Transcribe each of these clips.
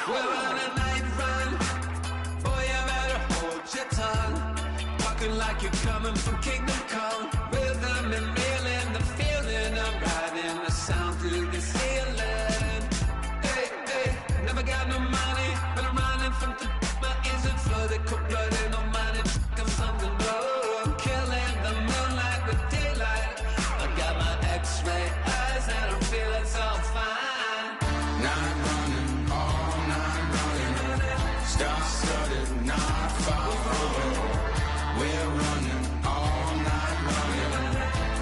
We're on a night run. Boy, you better hold your tongue. Walking like you're coming from Kingdom Come. Rhythm and reeling, the feeling of riding the sound through the ceiling. Hey, hey, never got no money, but I'm running from the my ears and flooded, cold-blooded, no money. I'm something low. I'm killing the moonlight with daylight. I got my X-ray eyes and I'm feeling so fine. Night running, all night running. Star-studded, not far away. We're running, all night running.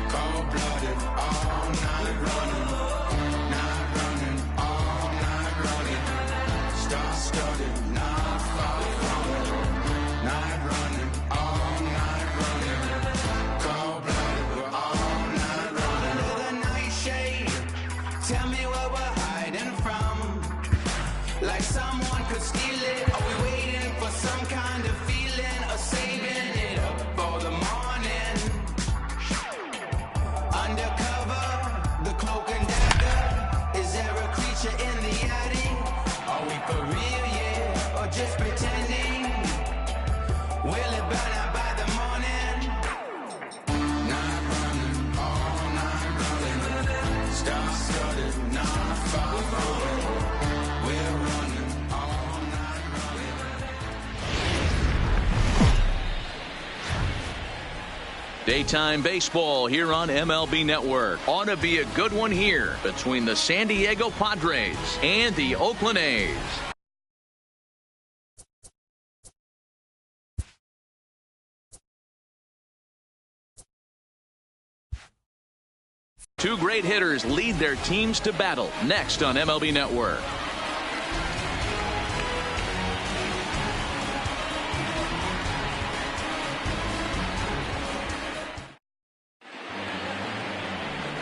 Cold-blooded, all night running. Night running, all night running. Star-studded, not far away. Night running, all night running. Cold-blooded, we're all night running. Under the nightshade, tell me what we're hiding from. Like someone could steal it. Are we waiting for some kind of feeling, or saving it up for the morning? Undercover, the cloak and dagger. Is there a creature in the attic? Are we for real, yeah, or just pretending? Will it burn out by the morning? Night running, all night running. Star-studded, not far away. We're running, all night running. Daytime baseball here on MLB Network. Ought to be a good one here between the San Diego Padres and the Oakland A's. Two great hitters lead their teams to battle next on MLB Network.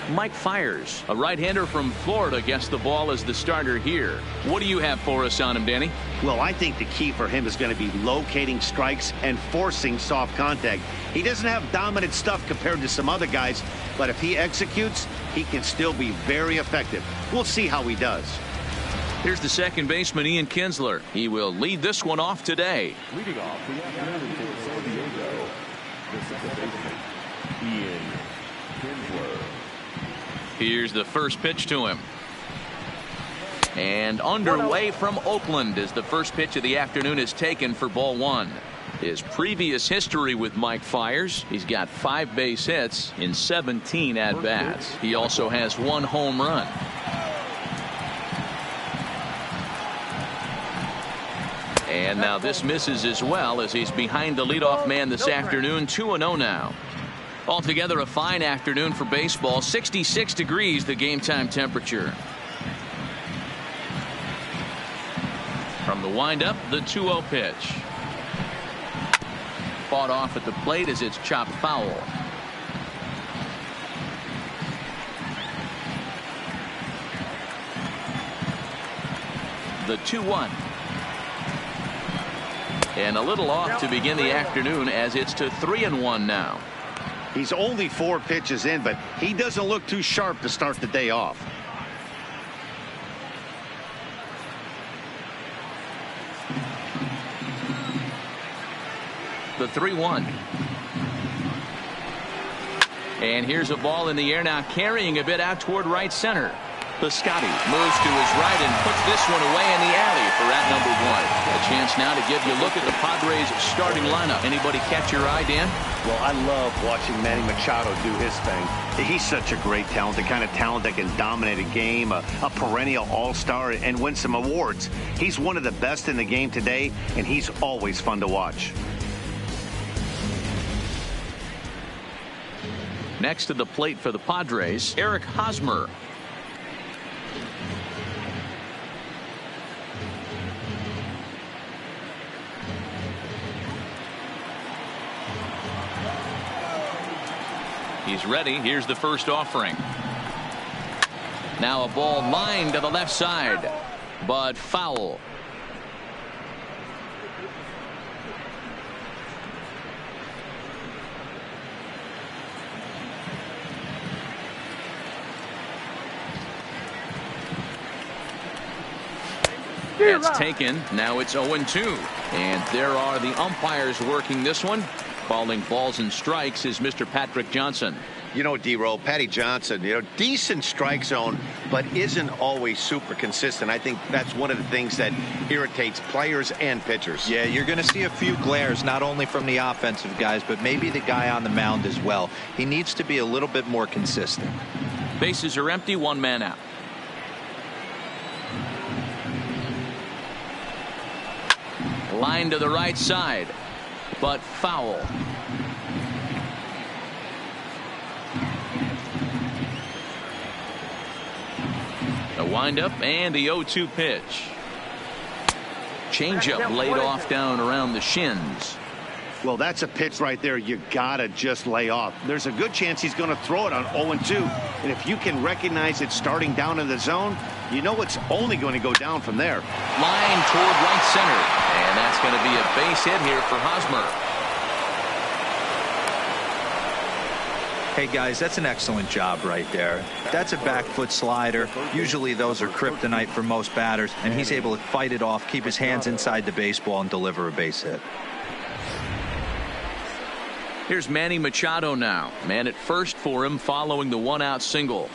Mike Fiers, a right-hander from Florida, gets the ball as the starter here. What do you have for us on him, Danny? Well, I think the key for him is going to be locating strikes and forcing soft contact. He doesn't have dominant stuff compared to some other guys, but if he executes, he can still be very effective. We'll see how he does. Here's the second baseman, Ian Kinsler. He will lead this one off today. Leading off the afternoon for San Diego, this is the baseman, Ian Kinsler. Here's the first pitch to him. And underway from Oakland as the first pitch of the afternoon is taken for ball one. His previous history with Mike Fiers, he's got 5 base hits in 17 at-bats. He also has 1 home run. And now this misses as well as he's behind the leadoff man this afternoon. 2-0 now. Altogether a fine afternoon for baseball. 66 degrees the game time temperature. From the windup, the 2-0 pitch. Fought off at the plate as it's chopped foul. The 2-1. And a little off to begin the afternoon as it's to 3-1 now. He's only 4 pitches in, but he doesn't look too sharp to start the day off. The 3-1. And here's a ball in the air now, carrying a bit out toward right center. Piscotty moves to his right and puts this one away in the alley for at number 1. A chance now to give you a look at the Padres starting lineup. Anybody catch your eye, Dan? Well, I love watching Manny Machado do his thing. He's such a great talent, the kind of talent that can dominate a game, a perennial all-star, and win some awards. He's one of the best in the game today, and he's always fun to watch. Next to the plate for the Padres, Eric Hosmer. He's ready. Here's the first offering. Now a ball lined to the left side, but foul. It's taken. Now it's 0-2. And there are the umpires working this one. Calling balls and strikes is Mr. Patrick Johnson. You know, D-Roll, Patty Johnson, decent strike zone, but isn't always super consistent. I think that's one of the things that irritates players and pitchers. Yeah, you're going to see a few glares, not only from the offensive guys, but maybe the guy on the mound as well. He needs to be a little bit more consistent. Bases are empty, one man out. Line to the right side, but foul. A windup and the 0-2 pitch. Changeup laid off down around the shins. Well, that's a pitch right there you gotta just lay off. There's a good chance he's going to throw it on 0-2. And if you can recognize it starting down in the zone, you know it's only going to go down from there. Line toward right center. And that's going to be a base hit here for Hosmer. Hey guys, that's an excellent job right there. That's a back foot slider. Usually those are kryptonite for most batters, and he's able to fight it off, keep his hands inside the baseball, and deliver a base hit. Here's Manny Machado now. Man at first for him following the one-out single.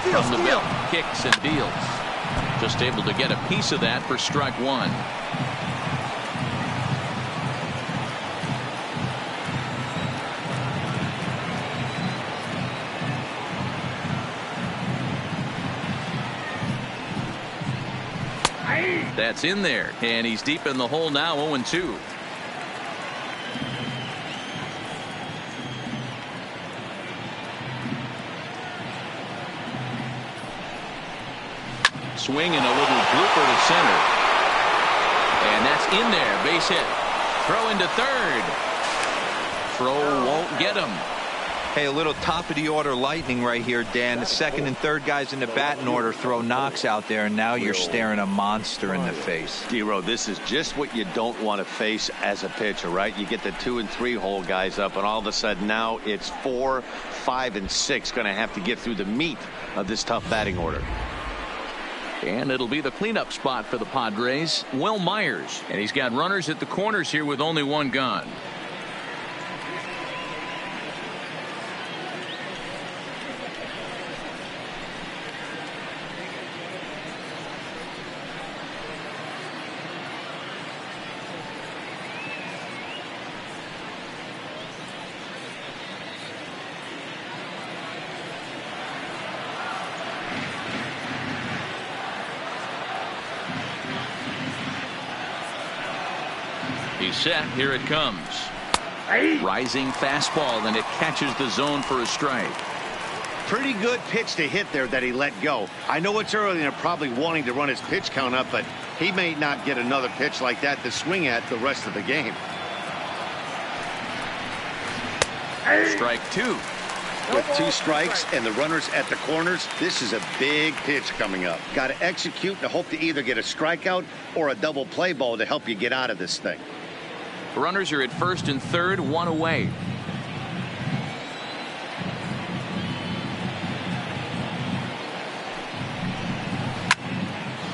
From the belt, kicks and deals. Just able to get a piece of that for strike one. That's in there, and he's deep in the hole now, 0-2. Swing and a little blooper to center. And that's in there. Base hit. Throw into third. Throw won't get him. Hey, a little top of the order lightning right here, Dan. The second and third guys in the batting order throw knocks out there, and now you're staring a monster in the face. D-Row, this is just what you don't want to face as a pitcher, right? You get the 2 and 3 hole guys up, and all of a sudden now it's 4, 5, and 6 going to have to get through the meat of this tough batting order. And it'll be the cleanup spot for the Padres, Will Myers. And he's got runners at the corners here with only one gone. He's set. Here it comes. Rising fastball, and it catches the zone for a strike. Pretty good pitch to hit there that he let go. I know it's early and they're probably wanting to run his pitch count up, but he may not get another pitch like that to swing at the rest of the game. Strike two. With 2 strikes and the runners at the corners, this is a big pitch coming up. Got to execute and hope to either get a strikeout or a double play ball to help you get out of this thing. Runners are at first and third, 1 away.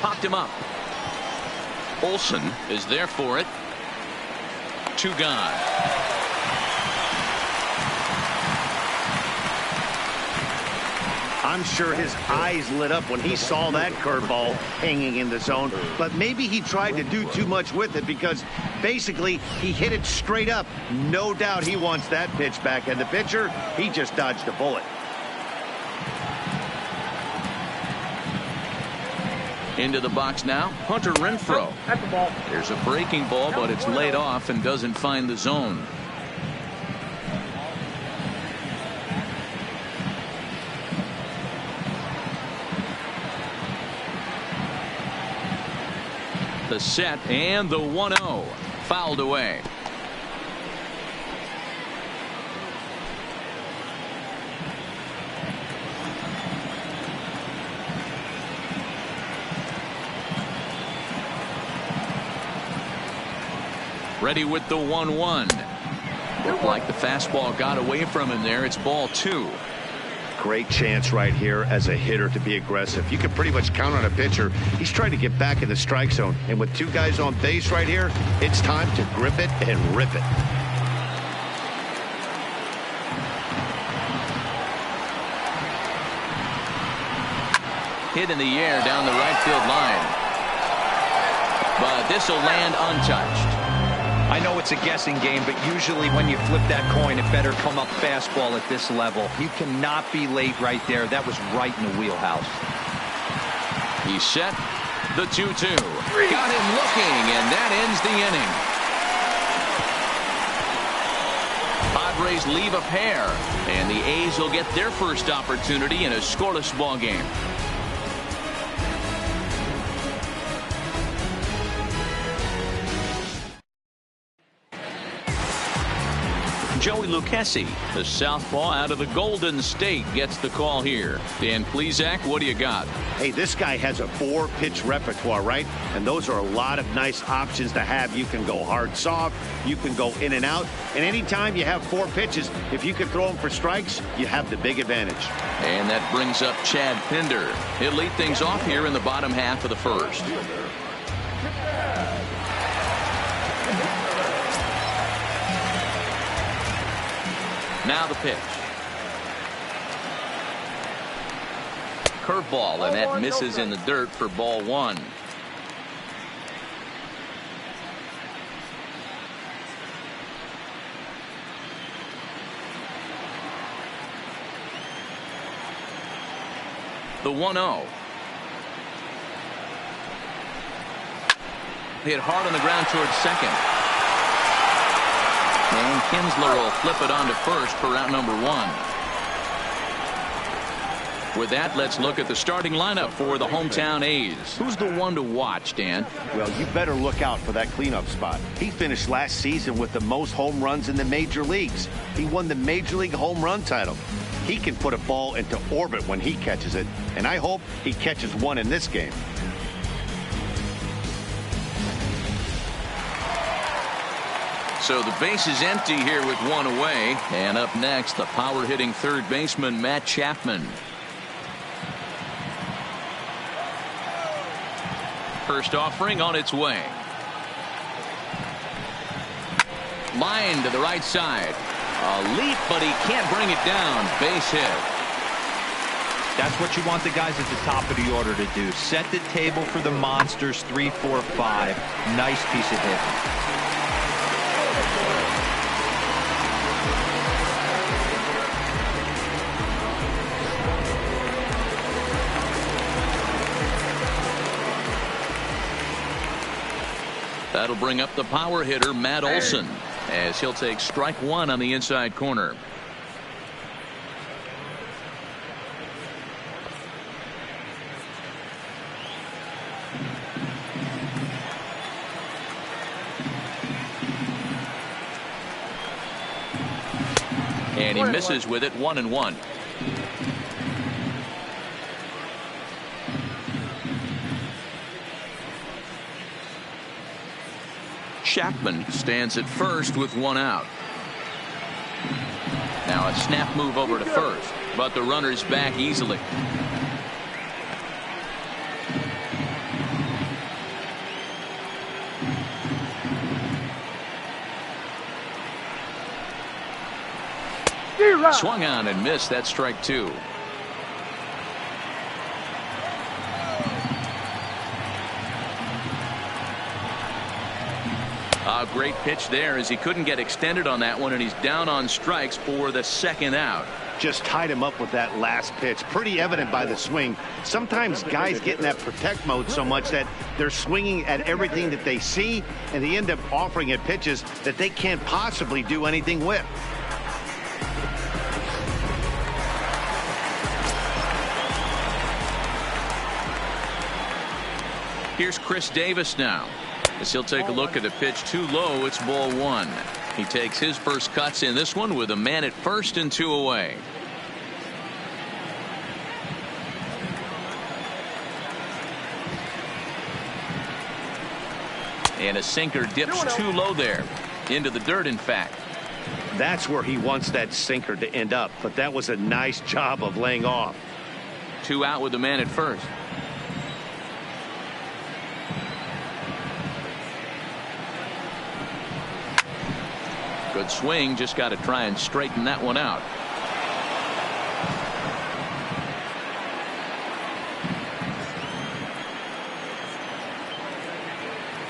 Popped him up. Olsen is there for it. 2 gone. I'm sure his eyes lit up when he saw that curveball hanging in the zone, but maybe he tried to do too much with it because basically he hit it straight up. No doubt he wants that pitch back, and the pitcher, he just dodged a bullet. Into the box now, Hunter Renfroe. There's a breaking ball, but it's laid off and doesn't find the zone. The set and the 1-0 fouled away. Ready with the 1-1. Looked like the fastball got away from him there. It's ball 2. Great chance right here as a hitter to be aggressive. You can pretty much count on a pitcher. He's trying to get back in the strike zone. And with 2 guys on base right here, it's time to grip it and rip it. Hit in the air down the right field line. But this will land untouched. I know it's a guessing game, but usually when you flip that coin, it better come up fastball at this level. You cannot be late right there. That was right in the wheelhouse. He's set. The 2-2. Got him looking, and that ends the inning. Padres leave a pair, and the A's will get their first opportunity in a scoreless ball game. Joey Lucchesi, the southpaw out of the Golden State, gets the call here. Dan Plesac, what do you got? Hey, this guy has a 4-pitch repertoire, right? And those are a lot of nice options to have. You can go hard, soft. You can go in and out. And anytime you have 4 pitches, if you can throw them for strikes, you have the big advantage. And that brings up Chad Pinder. He'll lead things off here in the bottom half of the first. Now the pitch. Curveball, and that misses in the dirt for ball 1. The 1-0. Hit hard on the ground towards second. And Kinsler will flip it on to first for out number 1. With that, let's look at the starting lineup for the hometown A's. Who's the one to watch, Dan? Well, you better look out for that cleanup spot. He finished last season with the most home runs in the major leagues. He won the Major League home run title. He can put a ball into orbit when he catches it, and I hope he catches one in this game. So the base is empty here with 1 away. And up next, the power-hitting third baseman, Matt Chapman. First offering on its way. Line to the right side. A leap, but he can't bring it down. Base hit. That's what you want the guys at the top of the order to do. Set the table for the monsters. 3, 4, 5. Nice piece of hitting. That'll bring up the power hitter, Matt Olson, as he'll take strike 1 on the inside corner. And he misses with it. 1-1. Chapman stands at first with 1 out. Now a snap move over to first, but the runner's back easily. Swung on and missed. That's strike 2. A great pitch there as he couldn't get extended on that one, and he's down on strikes for the 2nd out. Just tied him up with that last pitch. Pretty evident by the swing. Sometimes guys get in that protect mode so much that they're swinging at everything that they see, and they end up offering at pitches that they can't possibly do anything with. Here's Chris Davis now, as he'll take a look at a pitch too low. It's ball 1. He takes his first cuts in this one with a man at first and 2 away. And a sinker dips too low there. Into the dirt, in fact. That's where he wants that sinker to end up. But that was a nice job of laying off. 2 out with the man at first. Good swing. Just got to try and straighten that one out.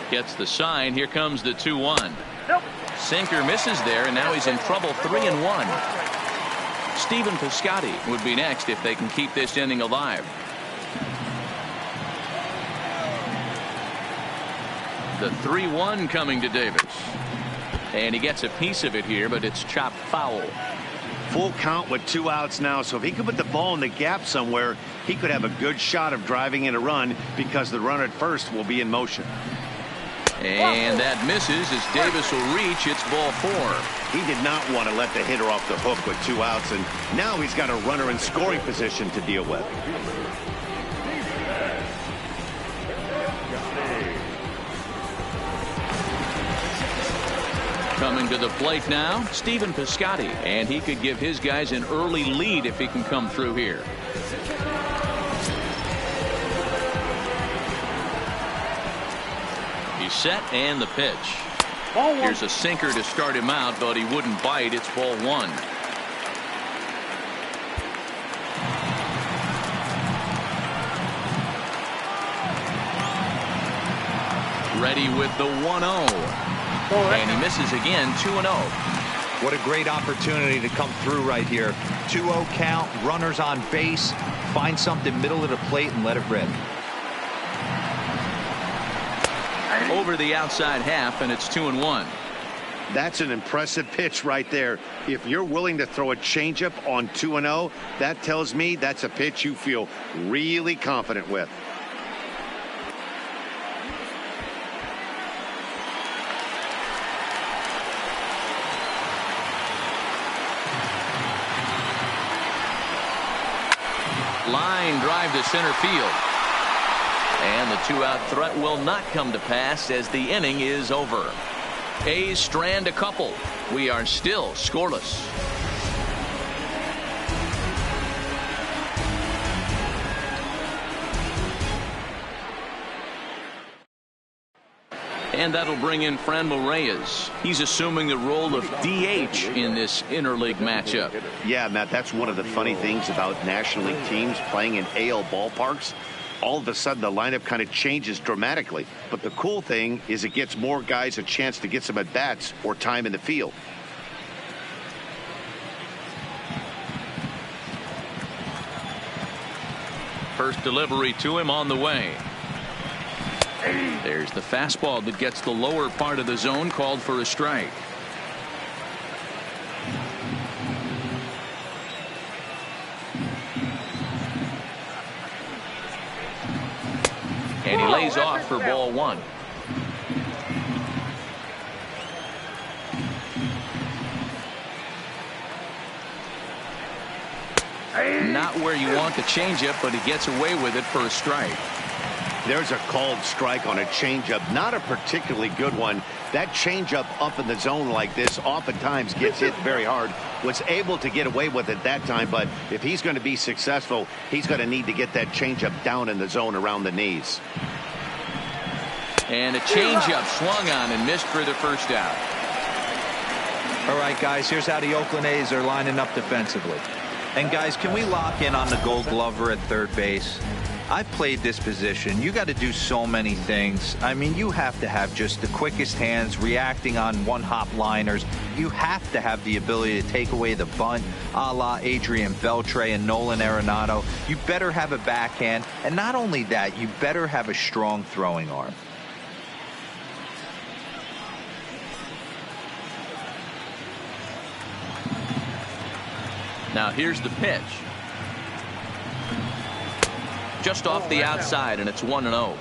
Gets the sign. Here comes the 2-1. Nope. Sinker misses there, and now he's in trouble. 3-1. Stephen Piscotty would be next if they can keep this inning alive. The 3-1 coming to Davis. And he gets a piece of it here, but it's chopped foul. Full count with 2 outs now, so if he could put the ball in the gap somewhere, he could have a good shot of driving in a run because the runner at first will be in motion. And that misses as Davis will reach. It's ball 4. He did not want to let the hitter off the hook with 2 outs, and now he's got a runner in scoring position to deal with. Coming to the plate now, Stephen Piscotty, and he could give his guys an early lead if he can come through here. He's set, and the pitch. Here's a sinker to start him out, but he wouldn't bite. It's ball 1. Ready with the 1-0. And he misses again. 2-0. What a great opportunity to come through right here. 2-0 count, runners on base. Find something middle of the plate and let it rip. Over the outside half, and it's 2-1. That's an impressive pitch right there. If you're willing to throw a changeup on 2-0, that tells me that's a pitch you feel really confident with. Line drive to center field. And the 2-out threat will not come to pass as the inning is over. A's strand a couple. We are still scoreless. And that'll bring in Franmil Reyes. He's assuming the role of DH in this interleague matchup. Yeah, Matt, that's one of the funny things about National League teams playing in AL ballparks. All of a sudden, the lineup kind of changes dramatically. But the cool thing is it gets more guys a chance to get some at-bats or time in the field. First delivery to him on the way. There's the fastball that gets the lower part of the zone, called for a strike. And he lays off for ball 1. Not where you want the changeup, but he gets away with it for a strike. There's a called strike on a changeup, not a particularly good one. That changeup up in the zone like this oftentimes gets hit very hard. Was able to get away with it that time, but if he's going to be successful, he's going to need to get that changeup down in the zone around the knees. And a changeup swung on and missed for the first out. All right, guys, here's how the Oakland A's are lining up defensively. And, guys, can we lock in on the Gold Glover at third base? I've played this position. You got to do so many things. I mean, you have to have just the quickest hands, reacting on one-hop liners. You have to have the ability to take away the bunt, a la Adrian Beltre and Nolan Arenado. You better have a backhand. And not only that, you better have a strong throwing arm. Now here's the pitch. Just off the outside, and it's 1-0.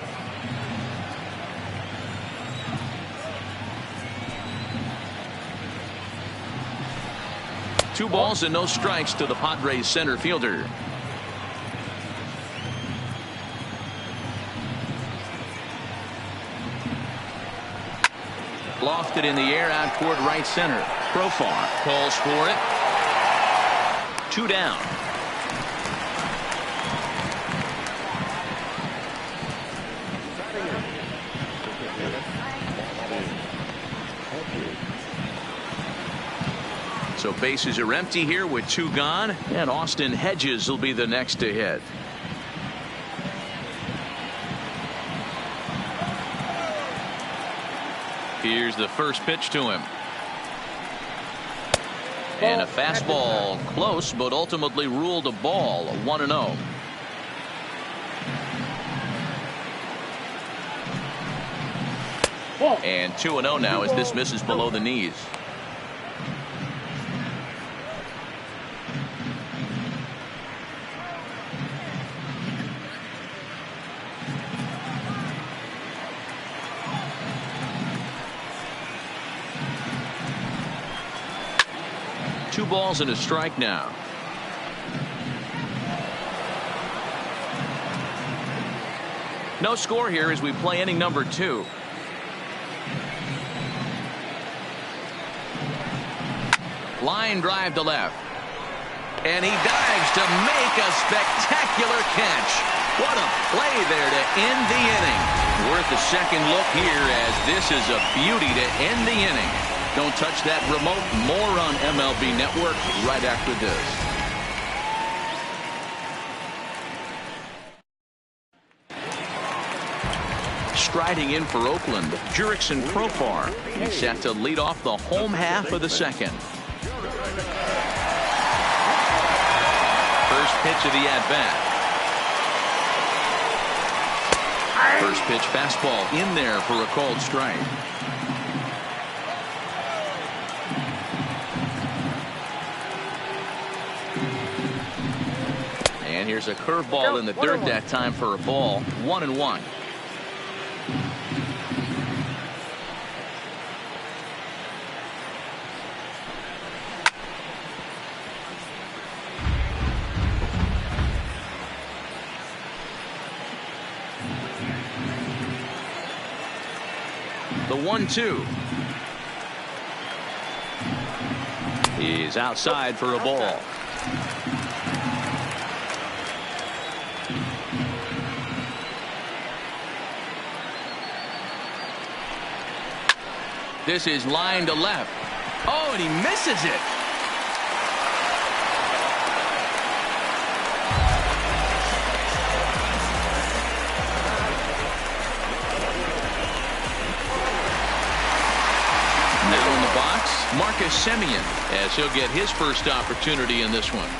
Two balls and no strikes to the Padres center fielder. Lofted in the air out toward right center. Profar calls for it. 2 down. So bases are empty here with 2 gone, and Austin Hedges will be the next to hit. Here's the first pitch to him. And a fastball close, but ultimately ruled a ball. 1-0. And 2-0 now as this misses below the knees. Two balls and a strike now. No score here as we play inning number 2. Line drive to left. And he dives to make a spectacular catch. What a play there to end the inning. Worth a second look here as this is a beauty to end the inning. Don't touch that remote. More on MLB Network right after this. Striding in for Oakland, Jurickson Profar. He's set to lead off the home half of the second. First pitch of the at-bat. First pitch fastball in there for a called strike. And here's a curveball in the dirt that time for a ball. 1-1. The 1-2 is outside for a ball. This is line to left. Oh, and he misses it. Now in the box, Marcus Semien, as he'll get his first opportunity in this one.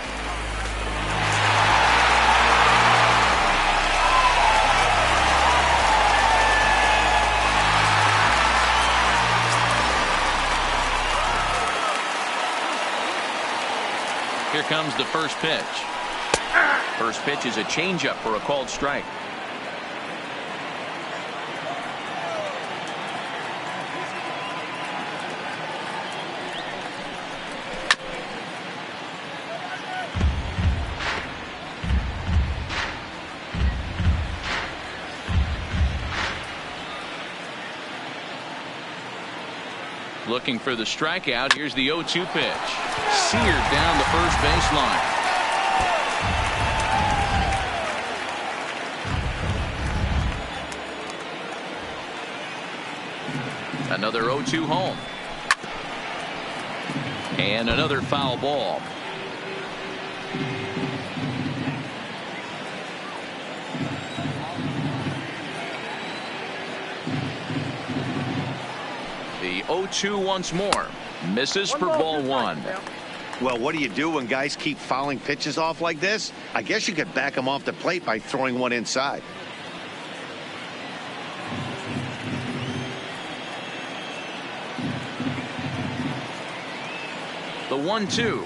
Here comes the first pitch. First pitch is a changeup for a called strike. Looking for the strikeout. Here's the 0-2 pitch. Seared down the first baseline. Another 0-2 home. And another foul ball. The 0-2 once more. Misses for ball 1. Well, what do you do when guys keep fouling pitches off like this? I guess you could back them off the plate by throwing one inside. The 1-2.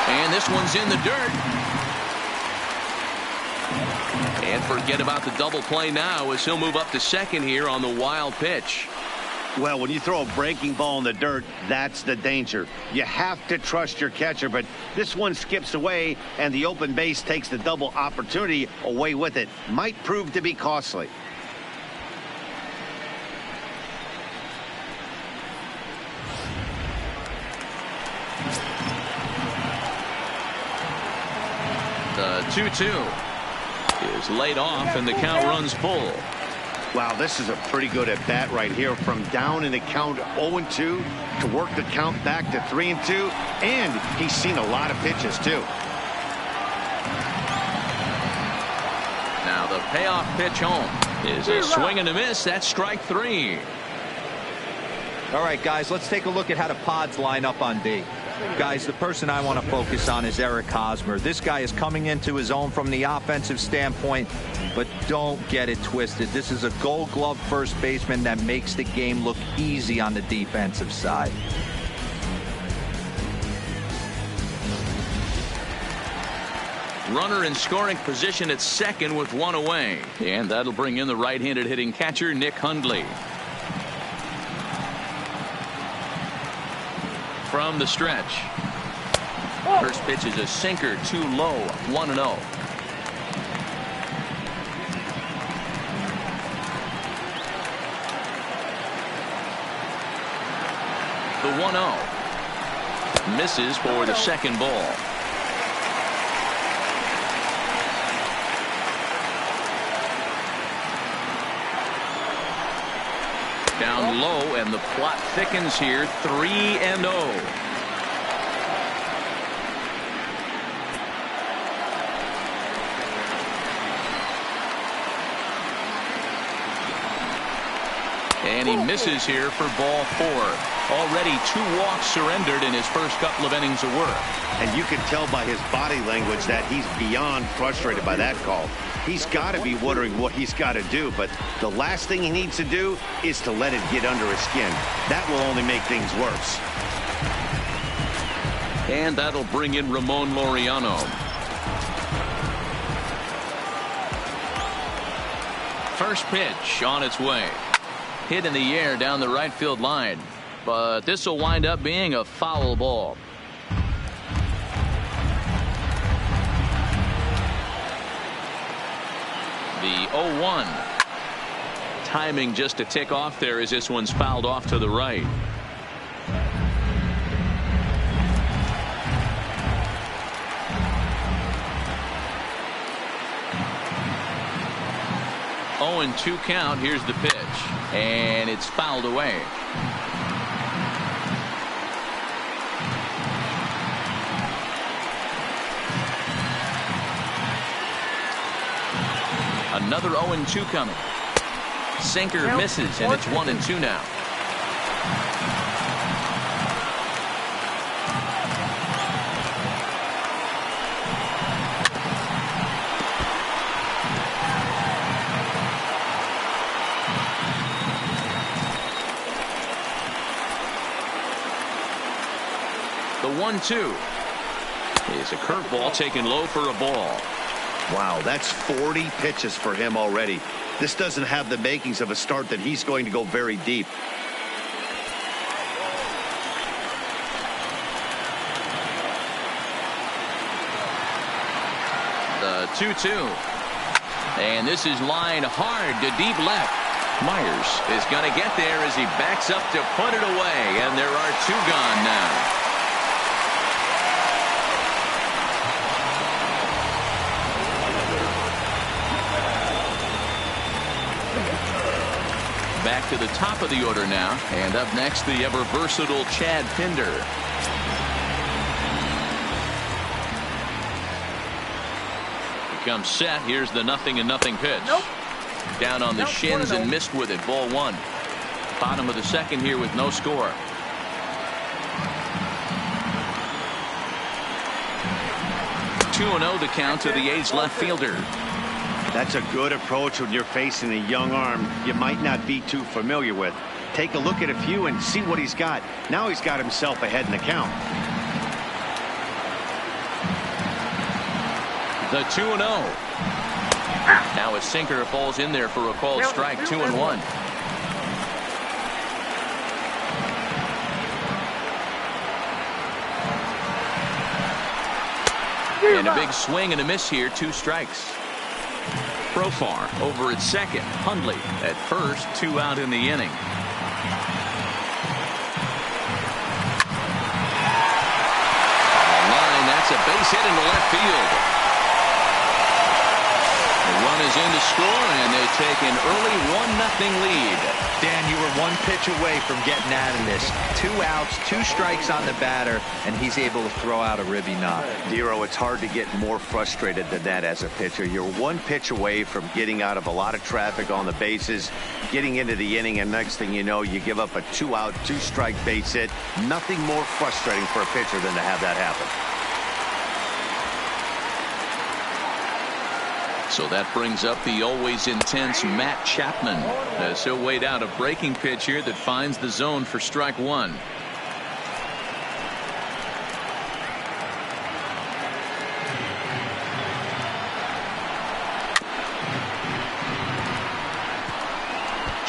And this one's in the dirt. And forget about the double play now as he'll move up to second here on the wild pitch. Well, when you throw a breaking ball in the dirt, that's the danger. You have to trust your catcher, but this one skips away, and the open base takes the double opportunity away with it. Might prove to be costly. 2-2 is laid off, and the count runs full. Wow, this is a pretty good at bat right here. From down in the count 0-2 to work the count back to 3-2, and he's seen a lot of pitches too. Now the payoff pitch home is a swing and a miss. That's strike 3. All right, guys, let's take a look at how the Pods line up on D. Guys, the person I want to focus on is Eric Hosmer. This guy is coming into his own from the offensive standpoint, but don't get it twisted. This is a Gold Glove first baseman that makes the game look easy on the defensive side. Runner in scoring position at second with one away, and that'll bring in the right-handed hitting catcher Nick Hundley. From the stretch, first pitch is a sinker, too low, 1-0. The 1-0 misses for the second ball. Down low, and the plot thickens here. 3-0. And he misses here for ball 4. Already 2 walks surrendered in his first couple of innings of work. And you can tell by his body language that he's beyond frustrated by that call. He's got to be wondering what he's got to do, but the last thing he needs to do is to let it get under his skin. That will only make things worse. And that'll bring in Ramon Laureano. First pitch on its way. Hit in the air down the right field line, but this will wind up being a foul ball. The 0-1. Timing just a tick off there as this one's fouled off to the right. Oh, and 2 count. Here's the pitch, and it's fouled away. Another 0-2 coming. Sinker misses, and it's 1-2 now. The 1-2 is a curveball taken low for a ball. Wow, that's 40 pitches for him already. This doesn't have the makings of a start that he's going to go very deep. The 2-2. And this is lined hard to deep left. Myers is going to get there as he backs up to put it away, and there are 2 gone now. Back to the top of the order now, and up next the ever versatile Chad Pinder. He comes set. Here's the 0-0 pitch. Nope. Down on the shins and missed with it. Ball 1. Bottom of the second here with no score. The count to the A's left fielder. That's a good approach when you're facing a young arm you might not be too familiar with. Take a look at a few and see what he's got. Now he's got himself ahead in the count. The 2-0. Now a sinker falls in there for a called strike. 2-1. And a big swing and a miss here. 2 strikes. Profar over at second. Hundley at first. 2 out in the inning. On the line, that's a base hit into left field. is in to score, and they take an early 1-0 lead. Dan, you were one pitch away from getting out of this. 2 outs, 2 strikes on the batter, and he's able to throw out a ribby knock. Dero, it's hard to get more frustrated than that as a pitcher. You're 1 pitch away from getting out of a lot of traffic on the bases, getting into the inning, and next thing you know, you give up a 2-out, 2-strike base hit. Nothing more frustrating for a pitcher than to have that happen. So that brings up the always intense Matt Chapman as he'll wait out a breaking pitch here that finds the zone for strike 1.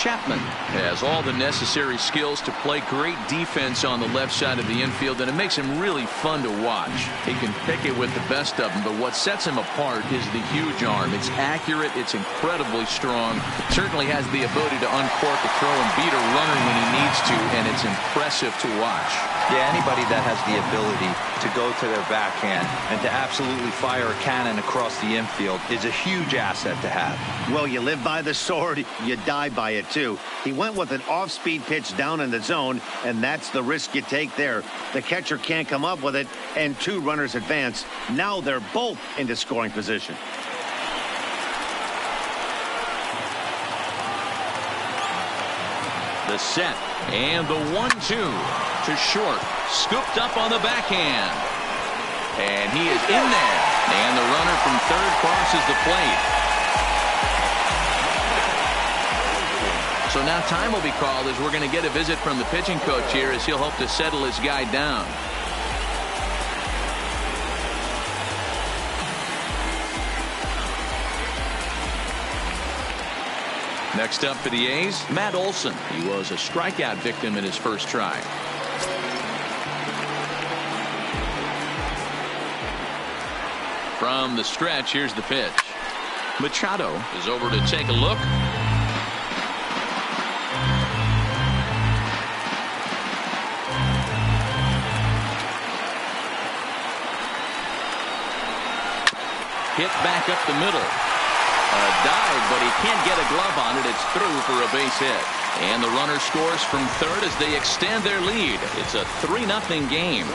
Chapman has all the necessary skills to play great defense on the left side of the infield, and it makes him really fun to watch. He can pick it with the best of them, but what sets him apart is the huge arm. It's accurate, it's incredibly strong, certainly has the ability to uncork a throw and beat a runner when he needs to, and it's impressive to watch. Yeah, anybody that has the ability to go to their backhand and to absolutely fire a cannon across the infield is a huge asset to have. Well, you live by the sword, you die by it too. He went with an off-speed pitch down in the zone, and that's the risk you take there. The catcher can't come up with it, and 2 runners advance. Now they're both into scoring position. The set and the 1-2 to short, scooped up on the backhand, and he is in there, and the runner from third crosses the plate. So now time will be called as we're going to get a visit from the pitching coach here as he'll hope to settle his guy down. Next up for the A's, Matt Olson. He was a strikeout victim in his first try. From the stretch, here's the pitch. Machado is over to take a look. Hit back up the middle. A dive, but he can't get a glove on it. It's through for a base hit. And the runner scores from third as they extend their lead. It's a 3-0 game.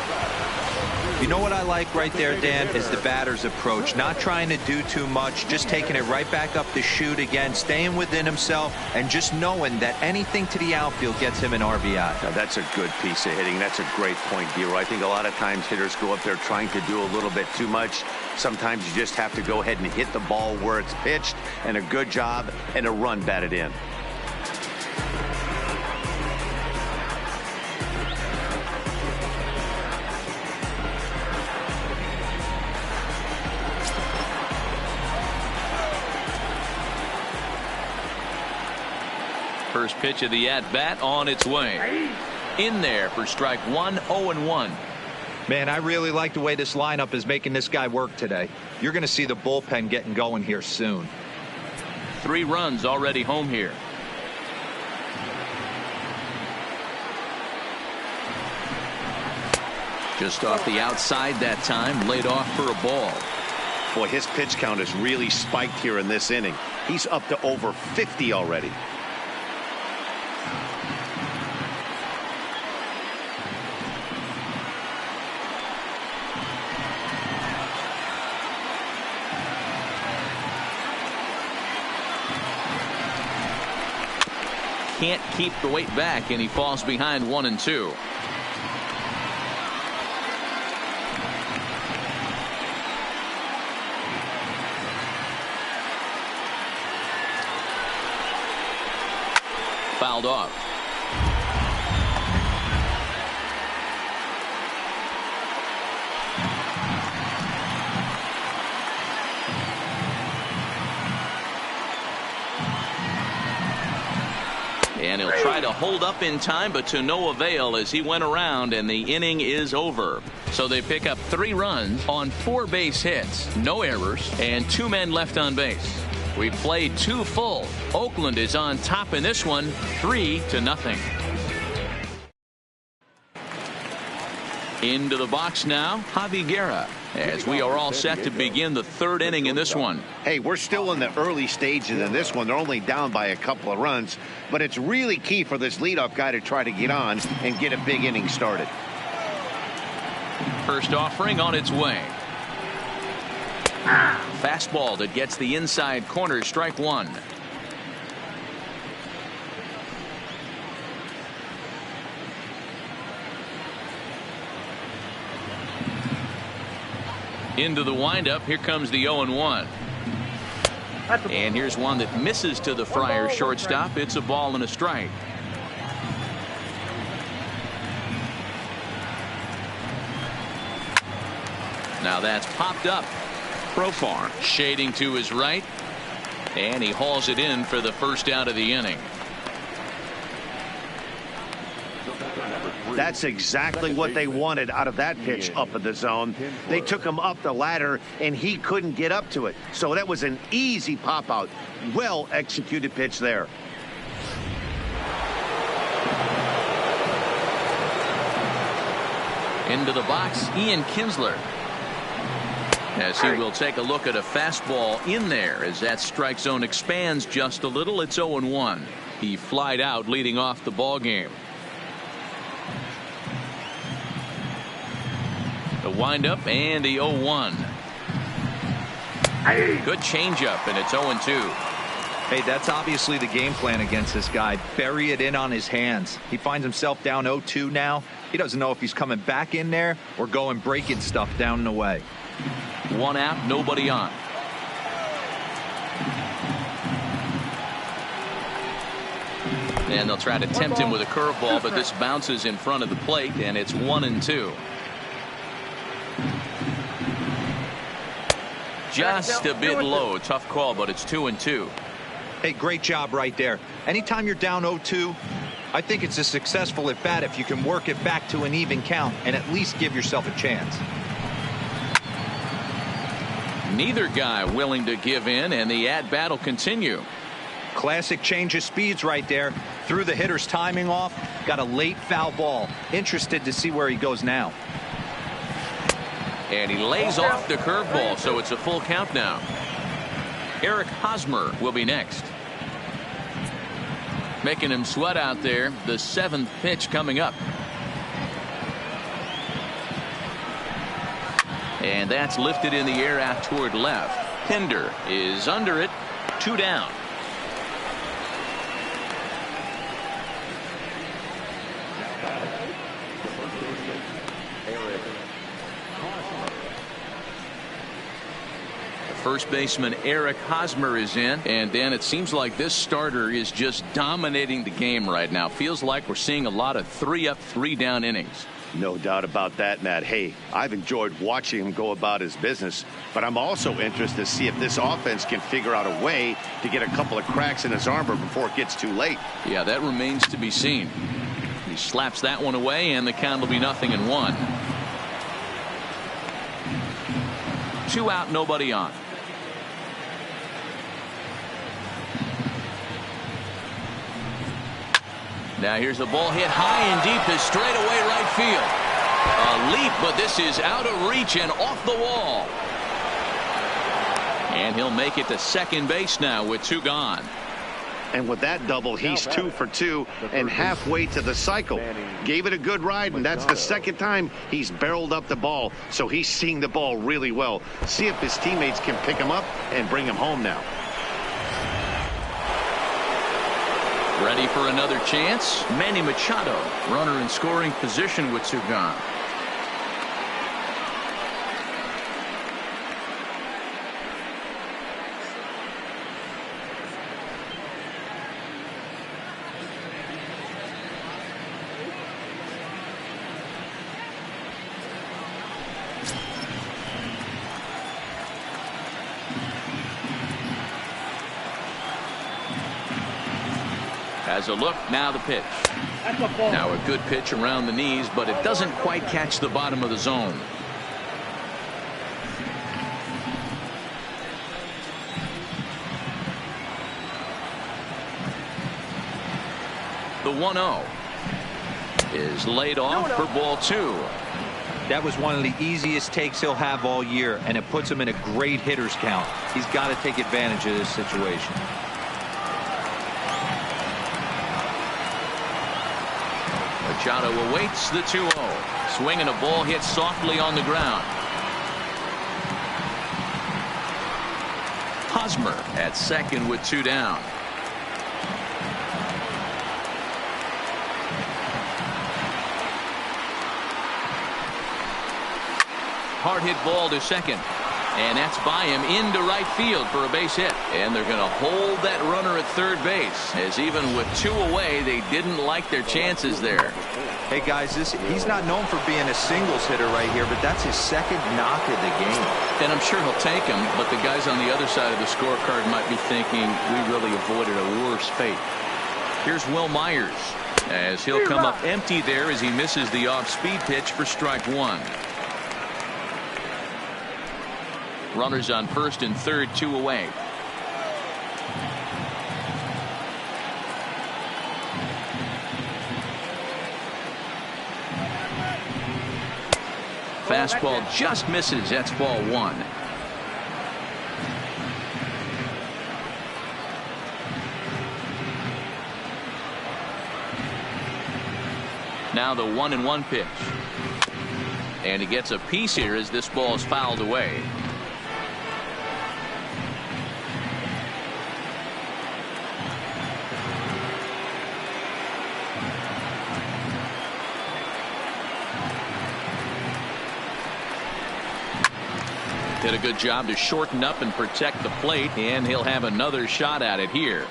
You know what I like right there, Dan, is the batter's approach. Not trying to do too much, just taking it right back up the chute again, staying within himself, and just knowing that anything to the outfield gets him an RBI. Now, that's a good piece of hitting. That's a great point, Dero. I think a lot of times hitters go up there trying to do a little bit too much. Sometimes you just have to go ahead and hit the ball where it's pitched, and a good job and a run batted in. First pitch of the at-bat on its way. In there for strike 1, 0-1. Man, I really like the way this lineup is making this guy work today. You're going to see the bullpen getting going here soon. 3 runs already home here. Just off the outside that time, laid off for a ball. Boy, his pitch count has really spiked here in this inning. He's up to over 50 already. Can't keep the weight back, and he falls behind 1-2. Fouled off. And he'll try to hold up in time, but to no avail as he went around, and the inning is over. So they pick up 3 runs on 4 base hits, no errors, and 2 men left on base. We played 2 full. Oakland is on top in this one, 3-0. Into the box now, Javi Guerra. as we are all set to begin the third inning in this one. Hey, we're still in the early stages in this one. They're only down by a couple of runs, but it's really key for this leadoff guy to try to get on and get a big inning started. First offering on its way. Fastball that gets the inside corner, strike one. Into the windup. Here comes the 0-1. And here's one that misses to the Friars shortstop. It's a ball and a strike. Now that's popped up. Profar shading to his right, and he hauls it in for the first out of the inning. That's exactly what they wanted out of that pitch up in the zone. They took him up the ladder, and he couldn't get up to it. So that was an easy pop-out. Well-executed pitch there. Into the box, Ian Kinsler, as he will take a look at a fastball in there as that strike zone expands just a little. It's 0-1. He flied out leading off the ball game. The windup and the 0-1. Good changeup, and it's 0-2. Hey, that's obviously the game plan against this guy. Bury it in on his hands. He finds himself down 0-2 now. He doesn't know if he's coming back in there or going breaking stuff down and away. One out, nobody on. And they'll try to tempt him with a curveball, but this bounces in front of the plate, and it's 1-2. Just a bit low. Tough call, but it's 2-2. Hey, great job right there. Anytime you're down 0-2, I think it's a successful at bat if you can work it back to an even count and at least give yourself a chance. Neither guy willing to give in, and the at-bat will continue. Classic change of speeds right there. Threw the hitter's timing off. Got a late foul ball. Interested to see where he goes now. And he lays off the curveball, so it's a full count now. Eric Hosmer will be next. Making him sweat out there. The seventh pitch coming up. And that's lifted in the air out toward left. Pinder is under it. 2 down. First baseman Eric Hosmer is in, and Dan, it seems like this starter is just dominating the game right now. Feels like we're seeing a lot of 3-up, 3-down innings. No doubt about that, Matt. Hey, I've enjoyed watching him go about his business, but I'm also interested to see if this offense can figure out a way to get a couple of cracks in his armor before it gets too late. Yeah, that remains to be seen. He slaps that one away, and the count will be 0-1. 2 out, nobody on. Now here's the ball hit high and deep to straightaway right field. A leap, but this is out of reach and off the wall. And he'll make it to second base now with 2 gone. And with that double, he's 2 for 2 and halfway to the cycle. Gave it a good ride, and that's the second time he's barreled up the ball. So he's seeing the ball really well. See if his teammates can pick him up and bring him home now. Ready for another chance. Manny Machado, runner in scoring position with 2 gone. As a look, now the pitch. Now a good pitch around the knees, but it doesn't quite catch the bottom of the zone. The 1-0 is laid off for ball 2. That was one of the easiest takes he'll have all year, and it puts him in a great hitter's count. He's got to take advantage of this situation. Machado awaits the 2-0. Swing and a ball hit softly on the ground. Hosmer at second with 2 down. Hard hit ball to second. And that's by him into right field for a base hit. And they're going to hold that runner at third base, as even with 2 away, they didn't like their chances there. Hey, guys, he's not known for being a singles hitter right here, but that's his second knock of the game. And I'm sure he'll take him, but the guys on the other side of the scorecard might be thinking we really avoided a worse fate. Here's Will Myers, as he'll come up empty there as he misses the off-speed pitch for strike 1. Runners on first and third, 2 away. Fastball just misses. That's ball 1. Now the 1-1 pitch. And he gets a piece here as this ball is fouled away. Did a good job to shorten up and protect the plate, and he'll have another shot at it here.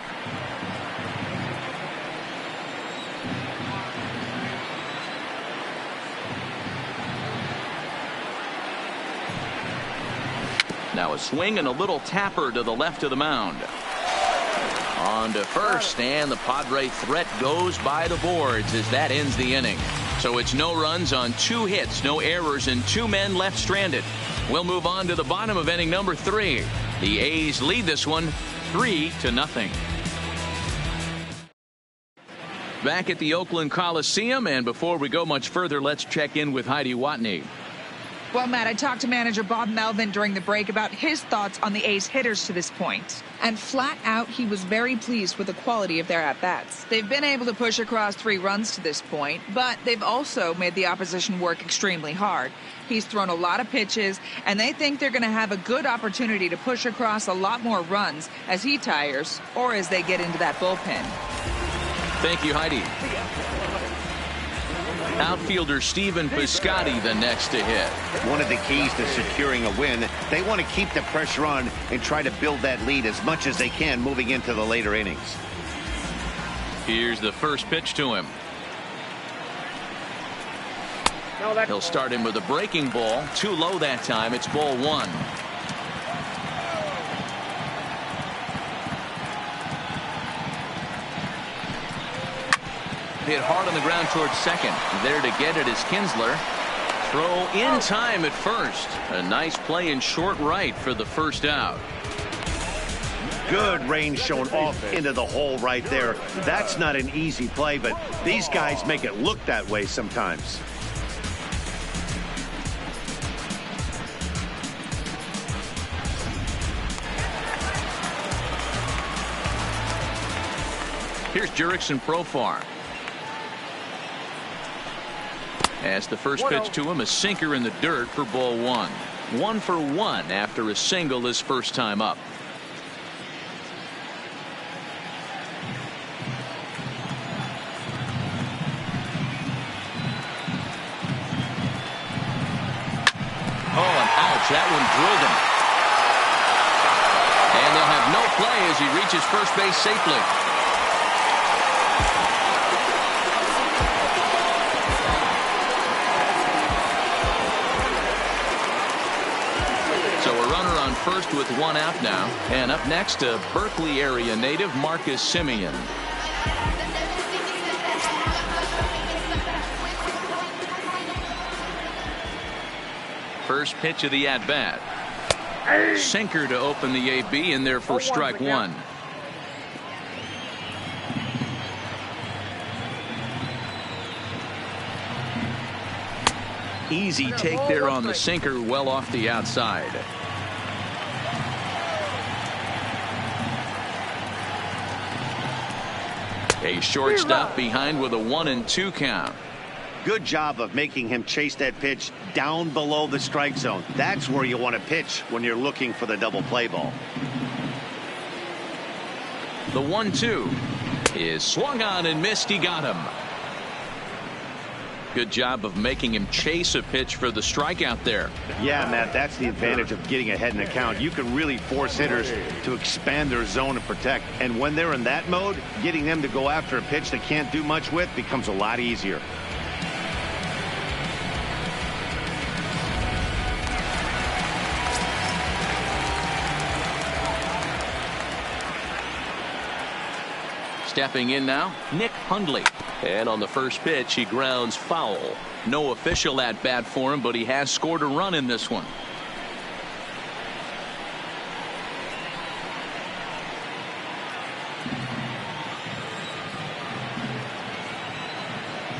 Now a swing and a little tapper to the left of the mound. On to first, and the Padre threat goes by the boards as that ends the inning. So it's no runs on 2 hits, no errors, and 2 men left stranded. We'll move on to the bottom of inning number 3. The A's lead this one 3-0. Back at the Oakland Coliseum, and before we go much further, let's check in with Heidi Watney. Well, Matt, I talked to manager Bob Melvin during the break about his thoughts on the A's hitters to this point. And flat out, he was very pleased with the quality of their at-bats. They've been able to push across 3 runs to this point, but they've also made the opposition work extremely hard. He's thrown a lot of pitches, and they think they're going to have a good opportunity to push across a lot more runs as he tires or as they get into that bullpen. Thank you, Heidi. Outfielder Stephen Piscotty the next to hit. One of the keys to securing a win, they want to keep the pressure on and try to build that lead as much as they can moving into the later innings. Here's the first pitch to him. He'll start him with a breaking ball. Too low that time. It's ball 1. Hit hard on the ground towards second. There to get it is Kinsler. Throw in time at first. A nice play in short right for the first out. Good range shown off into the hole right there. That's not an easy play, but these guys make it look that way sometimes. Here's Jurickson Profar. As the first pitch to him, a sinker in the dirt for ball 1. 1 for 1 after a single his first time up. Oh, and ouch, that one drilled him. And they'll have no play as he reaches first base safely. So a runner on first with 1 out now. And up next, a Berkeley area native, Marcus Semien. First pitch of the at-bat. Sinker to open the AB, and there for strike 1. Easy take there on the sinker, well off the outside. A shortstop behind with a 1-2 count. Good job of making him chase that pitch down below the strike zone. That's where you want to pitch when you're looking for the double play ball. The 1-2 is swung on and missed. He got him. Good job of making him chase a pitch for the strikeout there. Yeah, Matt, that's the advantage of getting ahead in the count. You can really force hitters to expand their zone and protect. And when they're in that mode, getting them to go after a pitch they can't do much with becomes a lot easier. Stepping in now, Nick Hundley. And on the first pitch, he grounds foul. No official at bat for him, but he has scored a run in this one.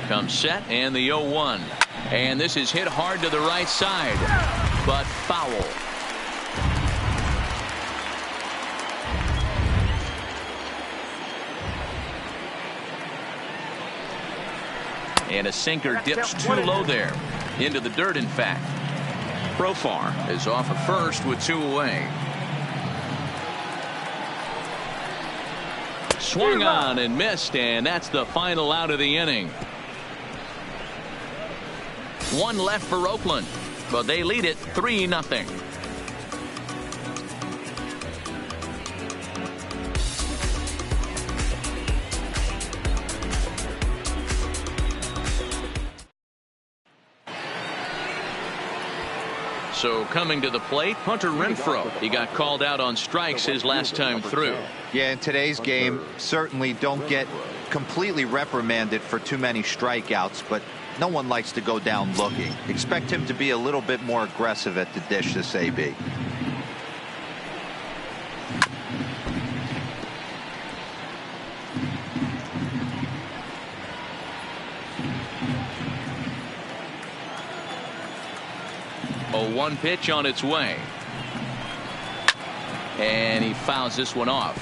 Comes set and the 0-1. And this is hit hard to the right side, but foul. And a sinker dips too low there. Into the dirt, in fact. Profar is off at first with 2 away. Swung on and missed, and that's the final out of the inning. 1 left for Oakland, but they lead it 3-0. So coming to the plate, Hunter Renfroe. He got called out on strikes his last time through. Yeah, in today's game, certainly don't get completely reprimanded for too many strikeouts, but no one likes to go down looking. Expect him to be a little bit more aggressive at the dish this AB. A 1 pitch on its way. And he fouls this one off.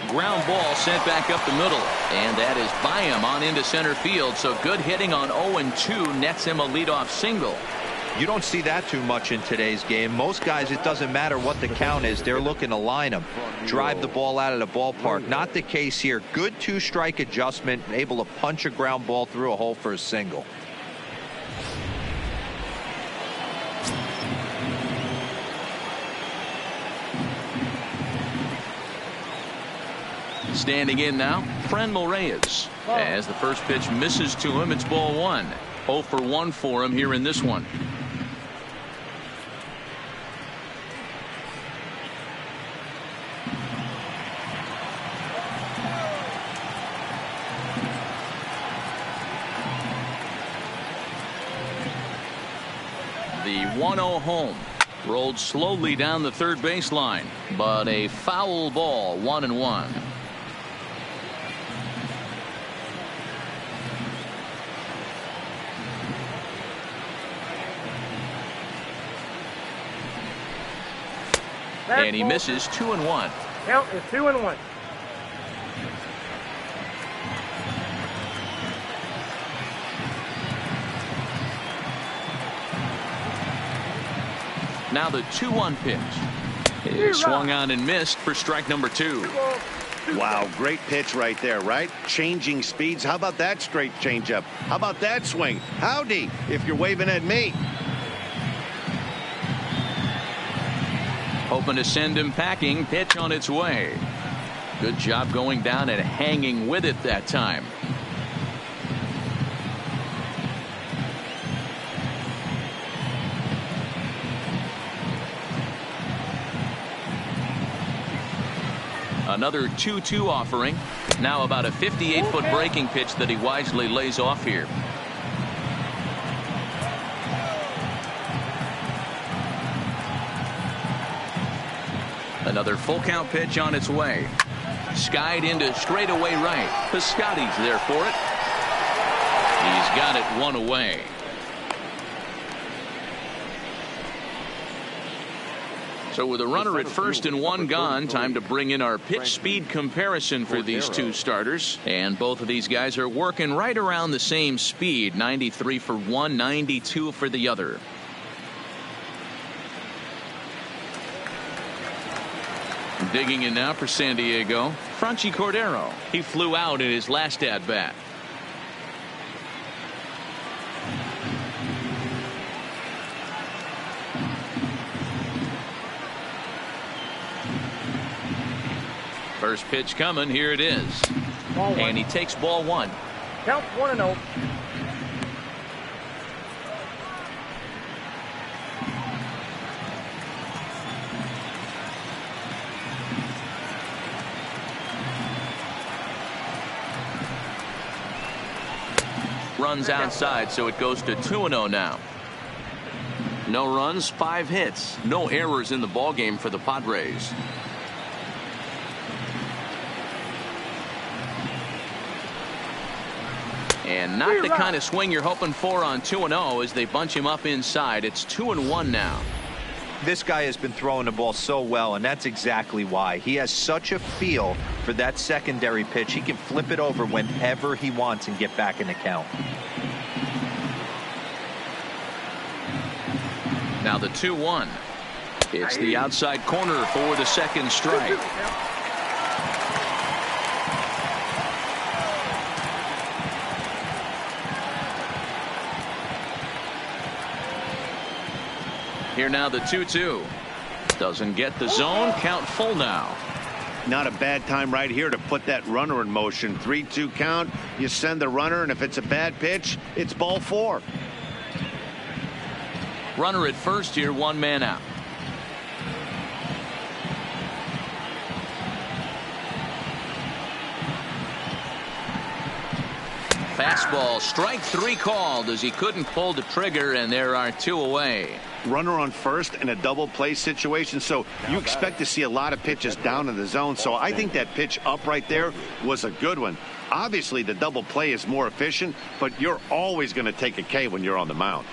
Ground ball sent back up the middle. And that is by him on into center field. So good hitting on 0-2 nets him a leadoff single. You don't see that too much in today's game. Most guys, it doesn't matter what the count is. They're looking to line them, drive the ball out of the ballpark. Not the case here. Good 2-strike adjustment, able to punch a ground ball through a hole for a single. Standing in now, Franmil Reyes. As the first pitch misses to him, it's ball 1. 0 for 1 for him here in this one. The 1-0 home rolled slowly down the third baseline, but a foul ball, 1-1. And he misses 2-1. Count is 2-1. Now the 2-1 pitch is swung on and missed for strike number 2. Wow, great pitch right there, right? Changing speeds. How about that straight changeup? How about that swing? Howdy, if you're waving at me. Hoping to send him packing. Pitch on its way. Good job going down and hanging with it that time. Another 2-2 offering. Now about a 58-foot breaking pitch that he wisely lays off here. Another full count pitch on its way. Skied into straightaway right. Piscotty's there for it. He's got it one away. So with a runner at first and one gone, time to bring in our pitch speed comparison for these two starters. And both of these guys are working right around the same speed. 93 for one, 92 for the other. Digging in now for San Diego, Franchy Cordero. He flew out in his last at bat. First pitch coming. Here it is. And he takes ball one. Count 1-0. Runs outside, so it goes to 2-0 now. No runs, 5 hits, no errors in the ball game for the Padres. And not the kind of swing you're hoping for on 2-0 as they bunch him up inside. It's 2-1 now. This guy has been throwing the ball so well, and that's exactly why. He has such a feel for that secondary pitch. He can flip it over whenever he wants and get back in the count. Now the 2-1. It's the outside corner for the second strike. Here now the 2-2. Doesn't get the zone. Count full now. Not a bad time right here to put that runner in motion. 3-2 count. You send the runner, and if it's a bad pitch, it's ball 4. Runner at first here, 1 man out. Fastball, strike 3 called as he couldn't pull the trigger, and there are 2 away. Runner on first in a double play situation, so you expect to see a lot of pitches down in the zone. So I think that pitch up right there was a good one. Obviously the double play is more efficient, but you're always going to take a K when you're on the mound.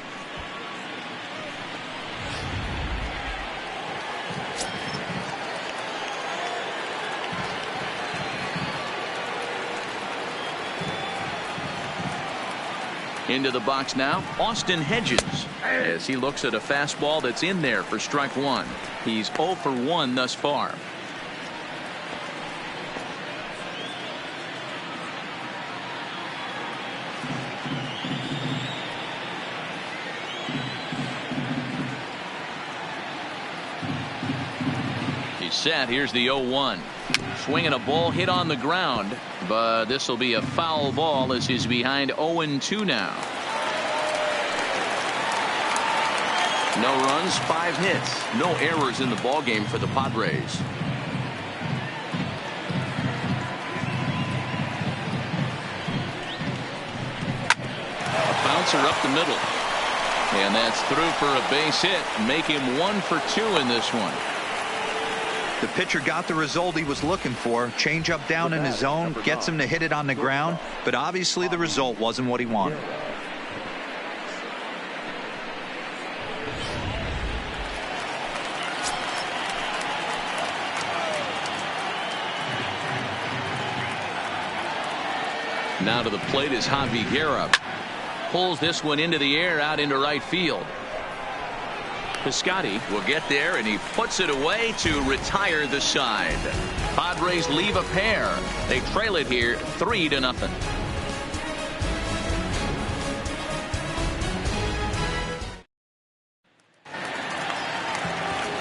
Into the box now, Austin Hedges, as he looks at a fastball that's in there for strike 1. He's 0 for 1 thus far. He's set. Here's the 0-1. Swinging a ball hit on the ground, but this will be a foul ball as he's behind 0-2 now. No runs, 5 hits, no errors in the ball game for the Padres. A bouncer up the middle, and that's through for a base hit. Make him 1 for 2 in this one. The pitcher got the result he was looking for. Change up down in his zone, gets him to hit it on the ground, but obviously the result wasn't what he wanted. Now to the plate is Javi Guerra. Pulls this one into the air out into right field. Piscotty will get there, and he puts it away to retire the side. Padres leave a pair. They trail it here 3-0.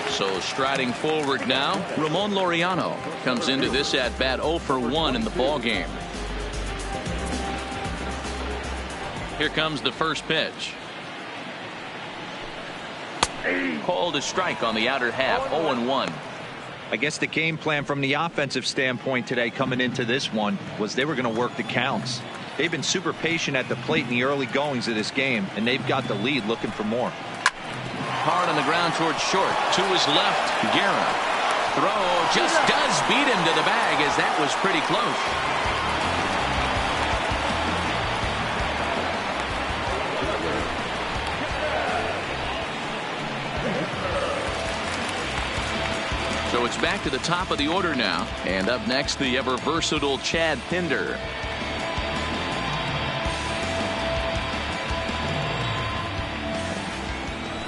So striding forward now, Ramon Laureano comes into this at bat 0 for 1 in the ball game. Here comes the first pitch. Called a strike on the outer half. 0-1. I guess the game plan from the offensive standpoint today coming into this one was they were going to work the counts. They've been super patient at the plate in the early goings of this game, and they've got the lead looking for more. Hard on the ground towards short. To his left, Guerra. throw just does beat him to the bag, as that was pretty close. So it's back to the top of the order now. And up next, the ever versatile Chad Pinder.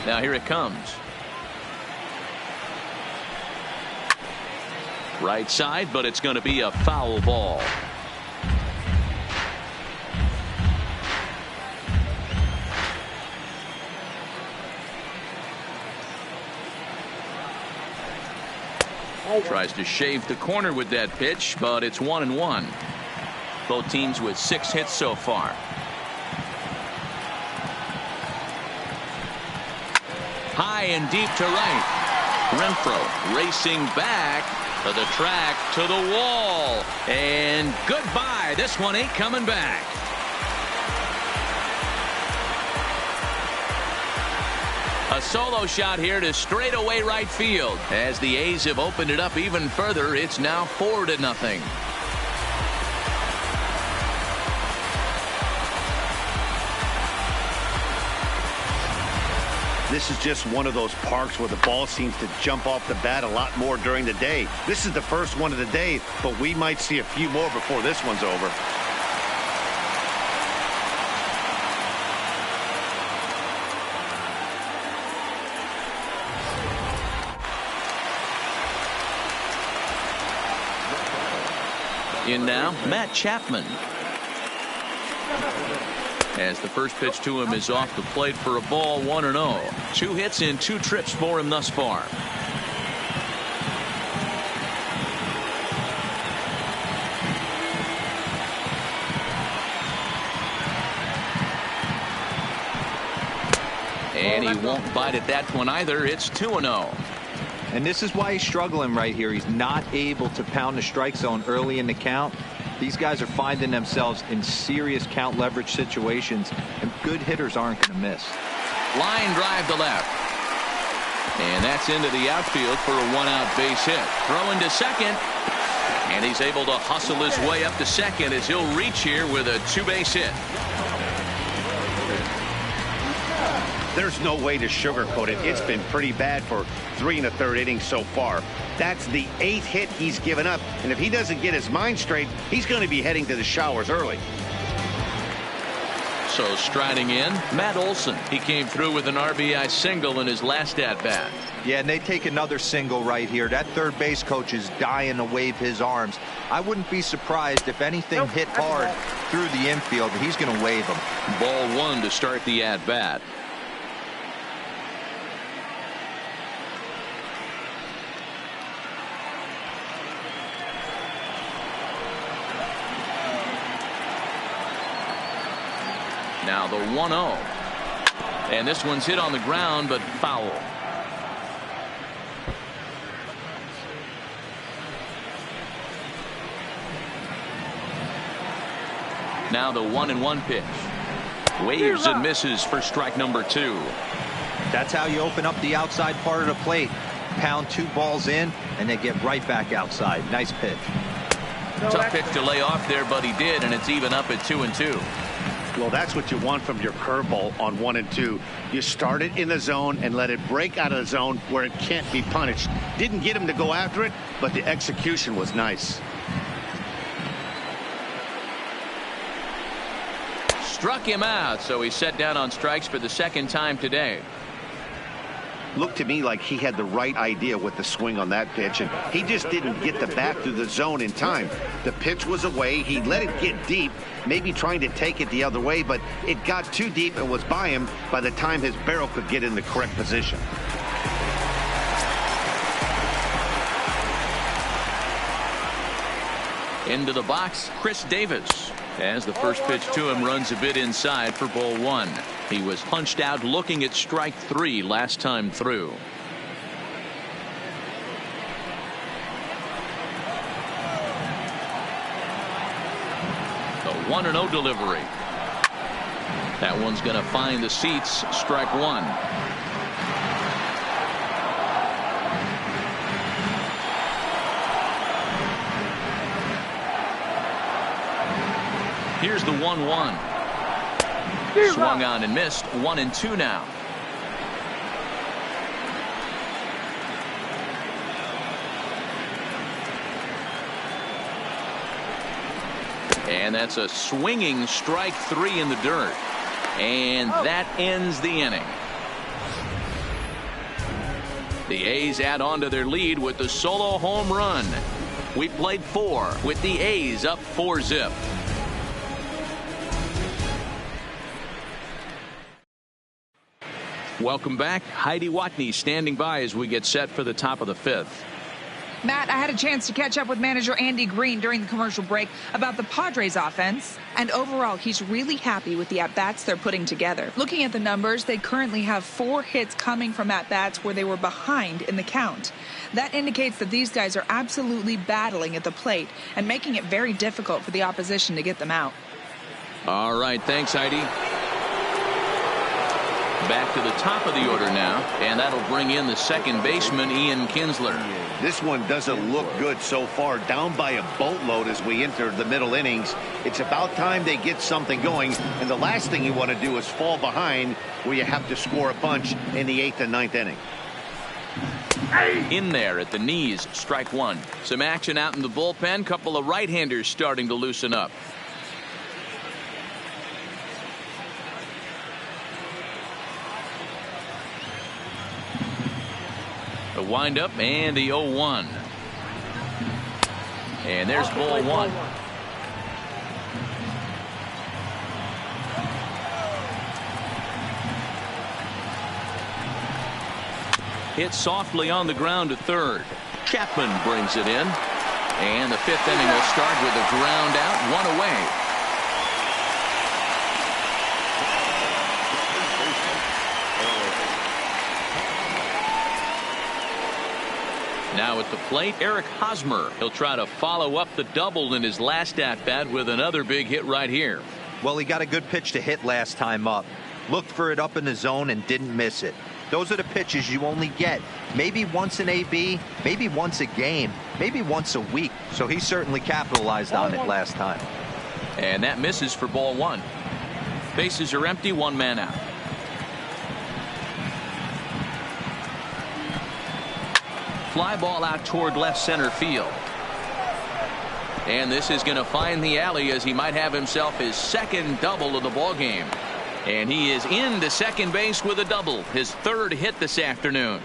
Now here it comes. Right side, but it's going to be a foul ball. Tries to shave the corner with that pitch, but it's 1-1. Both teams with 6 hits so far. High and deep to right. Renfroe racing back to the track, to the wall, and goodbye. This one ain't coming back. A solo shot here to straightaway right field. As the A's have opened it up even further, it's now 4-0. This is just one of those parks where the ball seems to jump off the bat a lot more during the day. This is the first one of the day, but we might see a few more before this one's over. In now, Matt Chapman. As the first pitch to him is off the plate for a ball, 1-0. 2 hits in 2 trips for him thus far. And he won't bite at that one either. It's 2-0. And this is why he's struggling right here. He's not able to pound the strike zone early in the count. These guys are finding themselves in serious count leverage situations, and good hitters aren't going to miss. Line drive to left. And that's into the outfield for a 1-out base hit. Throwing to second. And he's able to hustle his way up to second as he'll reach here with a 2-base hit. There's no way to sugarcoat it. It's been pretty bad for 3 1/3 innings so far. That's the 8th hit he's given up. And if he doesn't get his mind straight, he's going to be heading to the showers early. So striding in, Matt Olson. He came through with an RBI single in his last at-bat. Yeah, and they take another single right here. That third base coach is dying to wave his arms. I wouldn't be surprised if anything hit hard through the infield. He's going to wave them. Ball 1 to start the at-bat. Now the 1-0. And this one's hit on the ground, but foul. Now the 1-1 pitch. Waves and misses for strike number 2. That's how you open up the outside part of the plate. Pound 2 balls in, and they get right back outside. Nice pitch. Tough pitch to lay off there, but he did, and it's even up at 2-2. Well, that's what you want from your curveball on 1 and 2. You start it in the zone and let it break out of the zone where it can't be punished. Didn't get him to go after it, but the execution was nice. Struck him out, so he's set down on strikes for the 2nd time today. Looked to me like he had the right idea with the swing on that pitch, and he just didn't get the bat through the zone in time. The pitch was away. He let it get deep, maybe trying to take it the other way, but it got too deep and was by him by the time his barrel could get in the correct position. Into the box, Chris Davis. As the first pitch to him runs a bit inside for ball 1. He was punched out looking at strike 3 last time through. The 1-0 delivery. That one's going to find the seats. Strike 1. Here's the 1-1. Swung on and missed. 1-2 now. And that's a swinging strike 3 in the dirt. And that ends the inning. The A's add on to their lead with the solo home run. We played 4 with the A's up 4-zip. Welcome back. Heidi Watney standing by as we get set for the top of the 5th. Matt, I had a chance to catch up with manager Andy Green during the commercial break about the Padres offense. And overall, he's really happy with the at-bats they're putting together. Looking at the numbers, they currently have 4 hits coming from at-bats where they were behind in the count. That indicates that these guys are absolutely battling at the plate and making it very difficult for the opposition to get them out. All right, thanks, Heidi. Back to the top of the order now, and that'll bring in the second baseman, Ian Kinsler. This one doesn't look good so far. Down by a boatload as we enter the middle innings. It's about time they get something going, and the last thing you want to do is fall behind where you have to score a bunch in the 8th and 9th inning. In there at the knees, strike 1. Some action out in the bullpen. Couple of right-handers starting to loosen up. The windup and the 0-1. And there's ball 1. Hit softly on the ground to third. Chapman brings it in. And the 5th inning will start with a ground out, 1 away. Now at the plate, Eric Hosmer. He'll try to follow up the double in his last at-bat with another big hit right here. Well, he got a good pitch to hit last time up. Looked for it up in the zone and didn't miss it. Those are the pitches you only get maybe once in AB, maybe once a game, maybe once a week. So he certainly capitalized on it last time. And that misses for ball 1. Bases are empty, 1 man out. Fly ball out toward left center field. And this is going to find the alley as he might have himself his second double of the ball game. And he is into second base with a double, his 3rd hit this afternoon.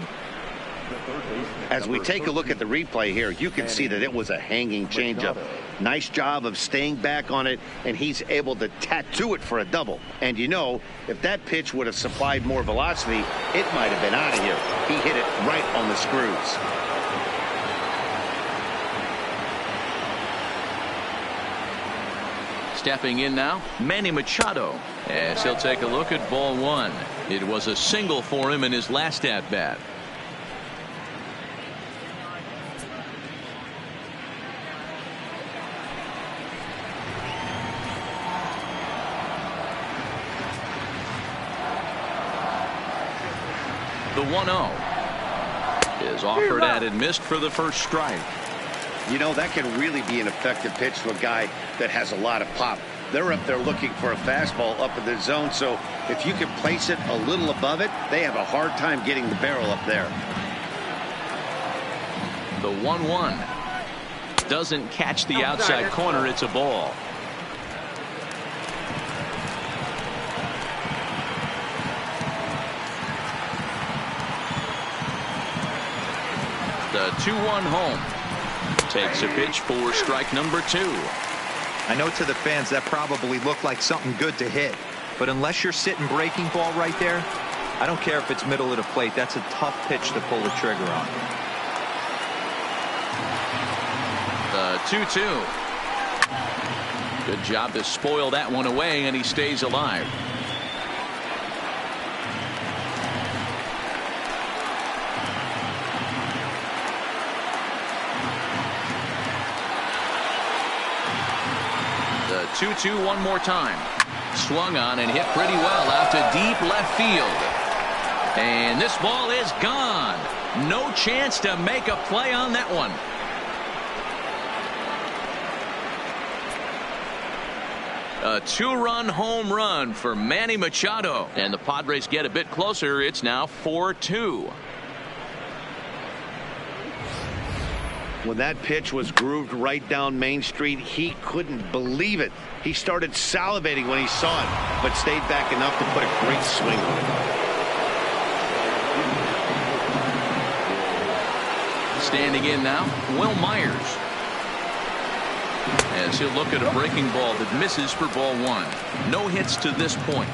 As we take a look at the replay here, you can see that it was a hanging changeup. Nice job of staying back on it, and he's able to tattoo it for a double. And you know, if that pitch would have supplied more velocity, it might have been out of here. He hit it right on the screws. Stepping in now, Manny Machado, as he'll take a look at ball 1. It was a single for him in his last at-bat. The 1-0 is offered at and missed for the first strike. You know, that can really be an effective pitch to a guy that has a lot of pop. They're up there looking for a fastball up in the zone, so if you can place it a little above it, they have a hard time getting the barrel up there. The 1-1 doesn't catch the outside corner. It's a ball. The 2-1 home. Takes a pitch for strike number 2. I know to the fans that probably looked like something good to hit, but unless you're sitting breaking ball right there, I don't care if it's middle of the plate. That's a tough pitch to pull the trigger on. The 2-2. Good job to spoil that one away, and he stays alive. The 2-2 one more time. Swung on and hit pretty well out to deep left field. And this ball is gone. No chance to make a play on that one. A 2-run home run for Manny Machado. And the Padres get a bit closer. It's now 4-2. When that pitch was grooved right down Main Street, he couldn't believe it. He started salivating when he saw it, but stayed back enough to put a great swing on it. Standing in now, Will Myers. As he'll look at a breaking ball that misses for ball 1. No hits to this point.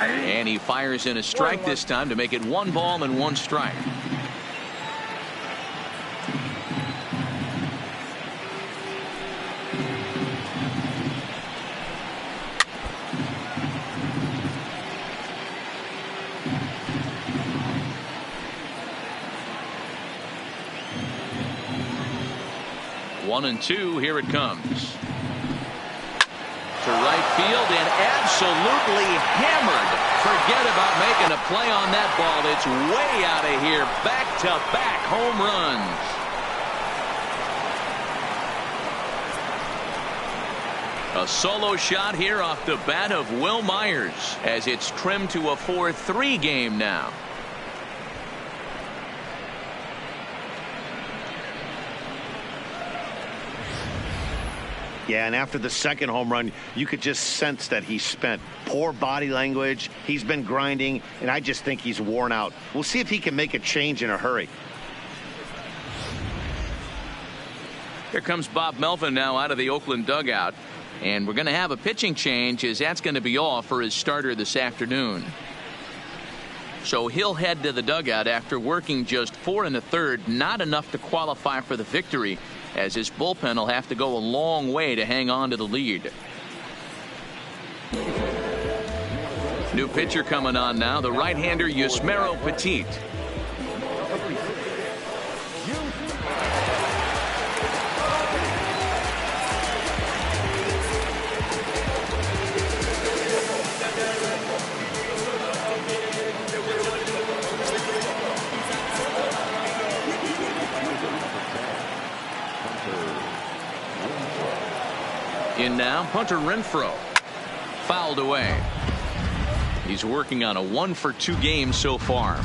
And he fires in a strike this time to make it 1 ball and 1 strike. One and 2, here it comes. To right field and absolutely hammered. Forget about making a play on that ball. It's way out of here. Back-to-back home runs. A solo shot here off the bat of Will Myers as it's trimmed to a 4-3 game now. Yeah, and after the second home run, you could just sense that he's spent. Poor body language. He's been grinding, and I just think he's worn out. We'll see if he can make a change in a hurry. Here comes Bob Melvin now out of the Oakland dugout. And we're going to have a pitching change, as that's going to be all for his starter this afternoon. So he'll head to the dugout after working just 4 1/3, not enough to qualify for the victory, as his bullpen will have to go a long way to hang on to the lead. New pitcher coming on now, the right-hander Yusmeiro Petit. In now, punter Renfroe. Fouled away. He's working on a 1-for-2 game so far.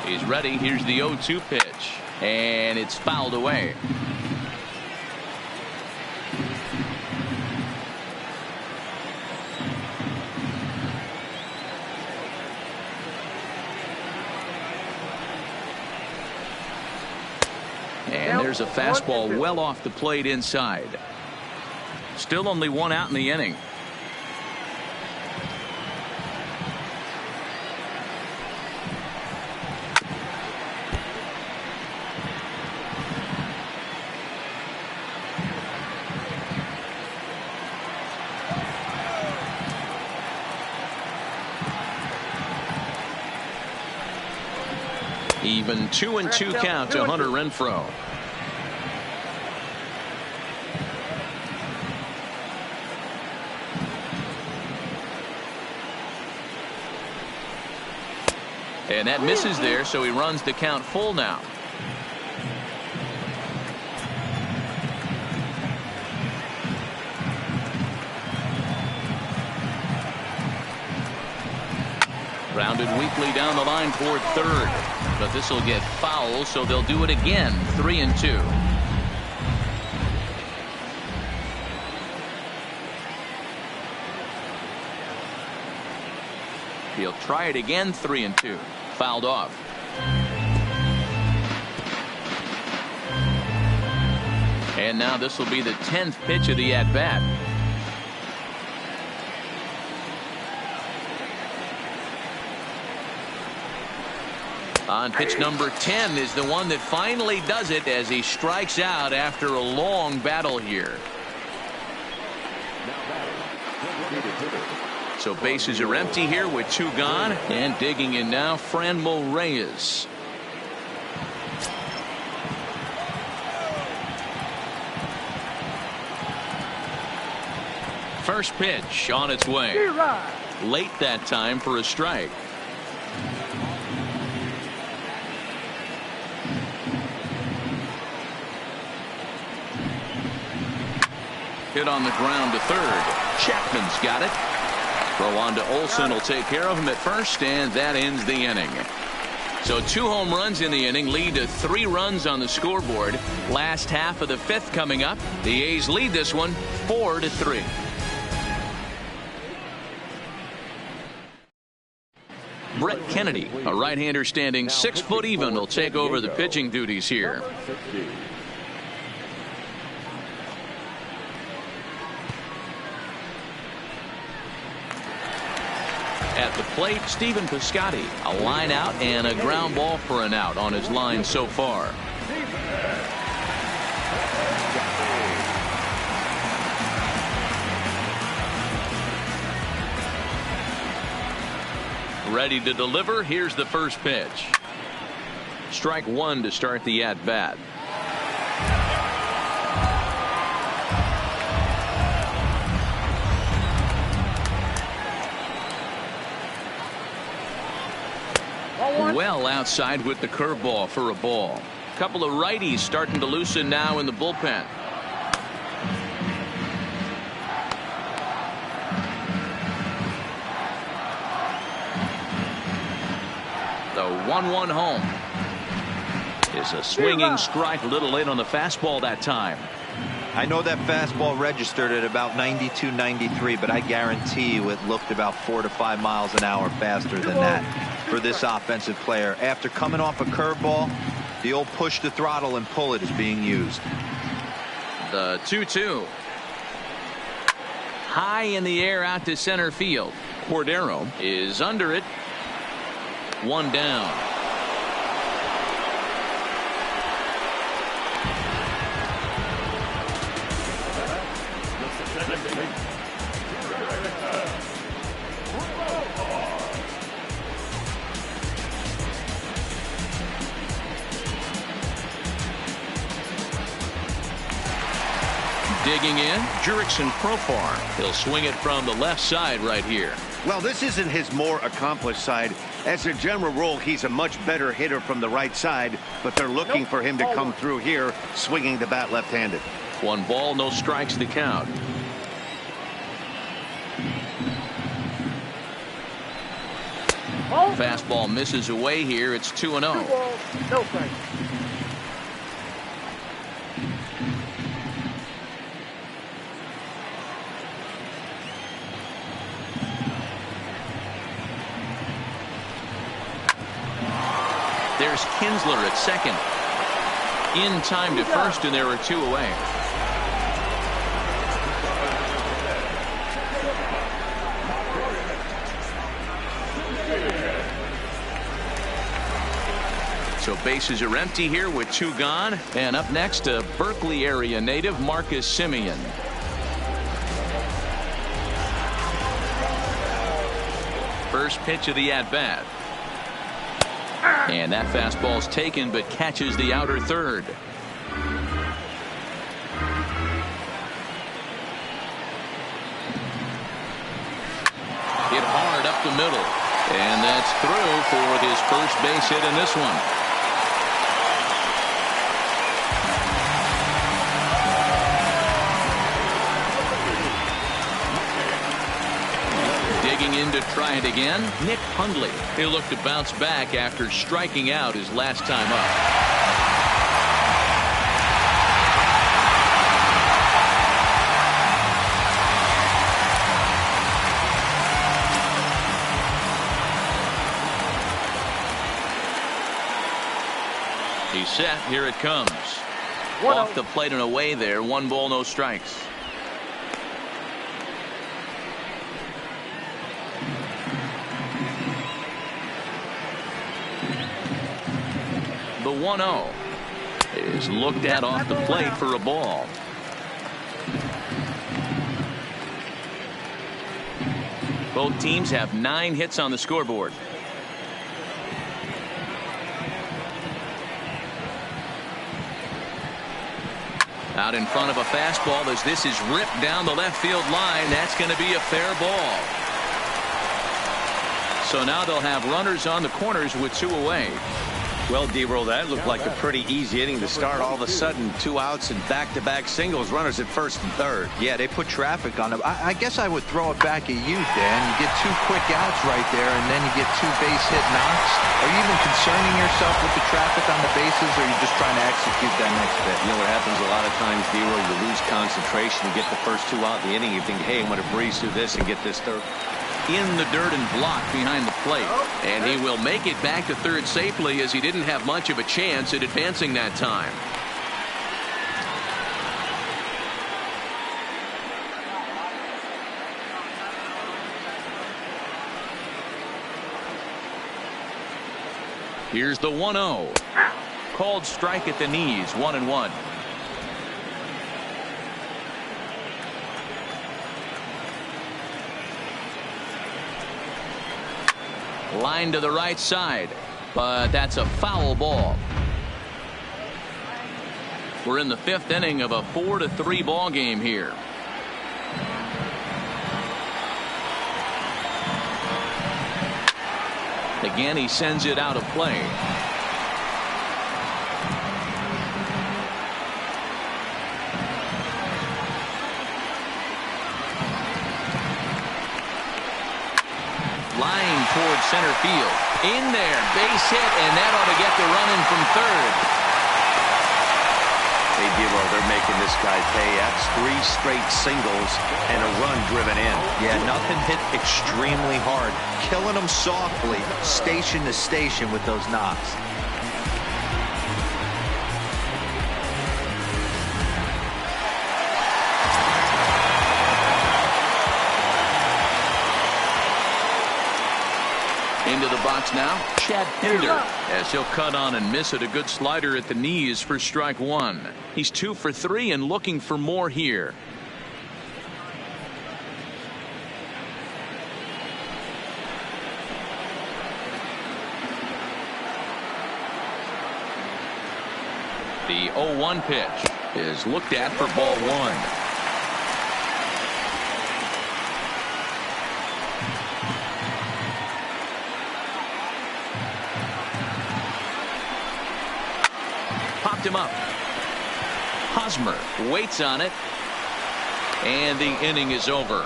He's ready. Here's the 0-2 pitch. And it's fouled away. And there's a fastball well off the plate inside. Still only 1 out in the inning. Even 2-2 count to Hunter Renfroe. And that misses there, so he runs the count full now. Grounded weakly down the line toward third. But this will get foul, so they'll do it again. 3-2. He'll try it again. 3-2. Fouled off. And now this will be the 10th pitch of the at-bat. On pitch number 10 is the one that finally does it as he strikes out after a long battle here. So bases are empty here with 2 gone, and digging in now, Franmil Reyes. First pitch on its way. Late that time for a strike. Hit on the ground to third. Chapman's got it. Throw on to Olsen will take care of him at first, and that ends the inning. So 2 home runs in the inning lead to 3 runs on the scoreboard. Last half of the 5th coming up. The A's lead this one 4-3. Brett Kennedy, a right-hander standing 6 foot even, will take over the pitching duties here. At the plate, Stephen Piscotty, a line out and a ground ball for an out on his line so far. Ready to deliver. Here's the first pitch. Strike 1 to start the at-bat. Well outside with the curveball for a ball. Couple of righties starting to loosen now in the bullpen. The 1-1 home is a swinging strike, a little late on the fastball that time. I know that fastball registered at about 92, 93, but I guarantee you it looked about 4 to 5 miles an hour faster than that for this offensive player. After coming off a curveball, the old push the throttle and pull it is being used. The 2-2. High in the air out to center field. Cordero is under it. 1 down. Digging in, Jurickson Profar. He'll swing it from the left side right here. Well, this isn't his more accomplished side. As a general rule, he's a much better hitter from the right side, but they're looking for him to come through here, swinging the bat left-handed. 1 ball, no strikes to count. Fastball misses away here. It's 2-0. No strikes. There's Kinsler at second. In time to first, and there are 2 away. So bases are empty here with 2 gone. And up next, a Berkeley area native, Marcus Semien. First pitch of the at-bat. And that fastball's taken, but catches the outer third. Hit hard up the middle. And that's through for his first base hit in this one. Digging in to try it again, Nick Hundley. He'll look to bounce back after striking out his last time up. He's set. Here it comes. Off the plate and away there. 1 ball, no strikes. The 1-0 is looked at off the plate for a ball. Both teams have 9 hits on the scoreboard. Out in front of a fastball as this is ripped down the left field line. That's going to be a fair ball. So now they'll have runners on the corners with 2 away. Well, D-Roll, that looked like a pretty easy inning to start. All of a sudden, 2 outs and back-to-back singles, runners at first and third. Yeah, they put traffic on them. I guess I would throw it back at you, Dan. You get 2 quick outs right there, and then you get 2 base hit knocks. Are you even concerning yourself with the traffic on the bases, or are you just trying to execute that next bit? You know what happens a lot of times, D-Roll, you lose concentration. You get the first 2 out in the inning. You think, hey, I'm going to breeze through this and get this third. In the dirt and blocked behind the plate, and he will make it back to third safely as he didn't have much of a chance at advancing that time. Here's the 1-0. Called strike at the knees, 1-1. Line to the right side, but that's a foul ball. We're in the 5th inning of a 4-3 ball game here. Again, he sends it out of play. Line towards center field. In there, base hit, and that ought to get the run in from third. Hey, D-Roll, they're making this guy pay. That's 3 straight singles and a run driven in. Yeah, nothing hit extremely hard. Killing them softly, station to station with those knocks. Into the box now, Chad Pinder, as he'll cut on and miss it. A good slider at the knees for strike 1. He's 2 for 3 and looking for more here. The 0-1 pitch is looked at for ball 1. Him up. Hosmer waits on it, and the inning is over.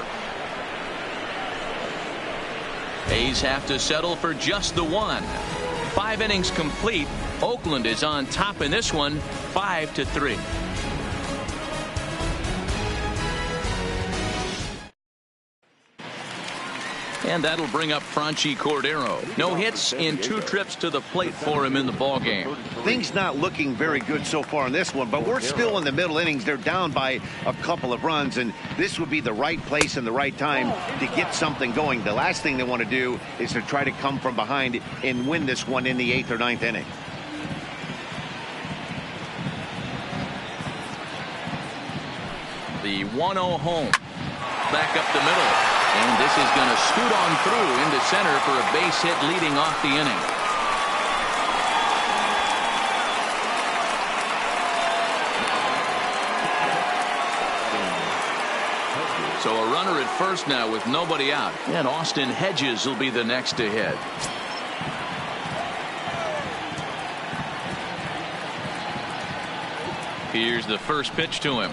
A's have to settle for just the 1. 5 innings complete. Oakland is on top in this one, 5-3. And that'll bring up Franchi Cordero. No hits in 2 trips to the plate for him in the ballgame. Things not looking very good so far in this one, but we're still in the middle innings. They're down by a couple of runs, and this would be the right place and the right time to get something going. The last thing they want to do is to try to come from behind and win this one in the 8th or 9th inning. The 1-0 home. Back up the middle. And this is going to scoot on through into center for a base hit leading off the inning. So a runner at first now with nobody out. And Austin Hedges will be the next to hit. Here's the first pitch to him.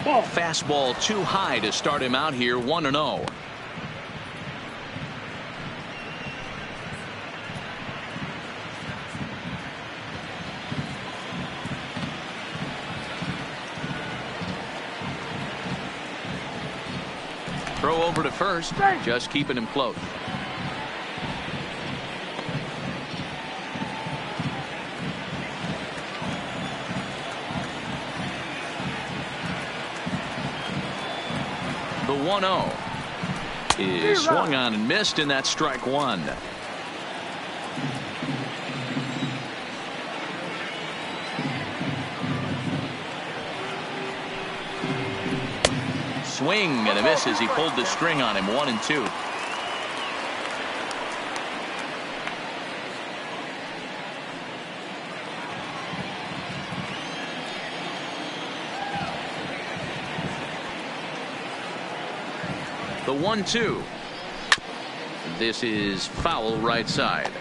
Fastball too high to start him out here, 1-0. Throw over to first, just keeping him close. The 1-0 is swung on and missed, and that's strike 1. swing and a miss as he pulled the string on him. 1-2. The 1-2. This is foul right side.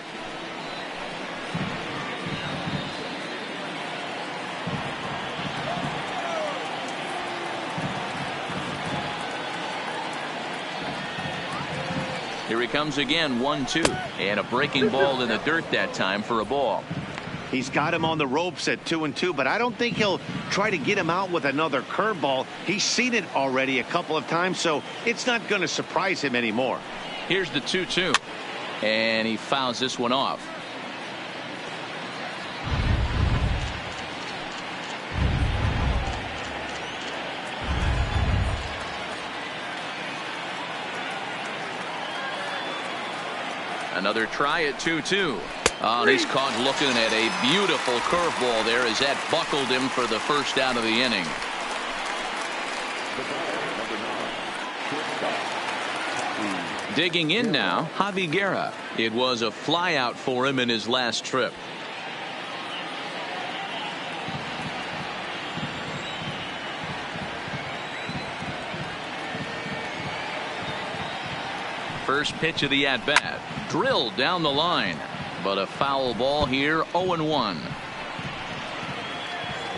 Here he comes again. 1-2. And a breaking ball in the dirt that time for a ball. He's got him on the ropes at 2-2, but I don't think he'll try to get him out with another curveball. He's seen it already a couple of times, so it's not going to surprise him anymore. Here's the 2-2. And he fouls this one off. Another try at 2-2. Oh, he's caught looking at a beautiful curveball there as that buckled him for the first out of the inning. Digging in now, Javi Guerra. It was a flyout for him in his last trip. First pitch of the at-bat. Drilled down the line. But a foul ball here. 0-1.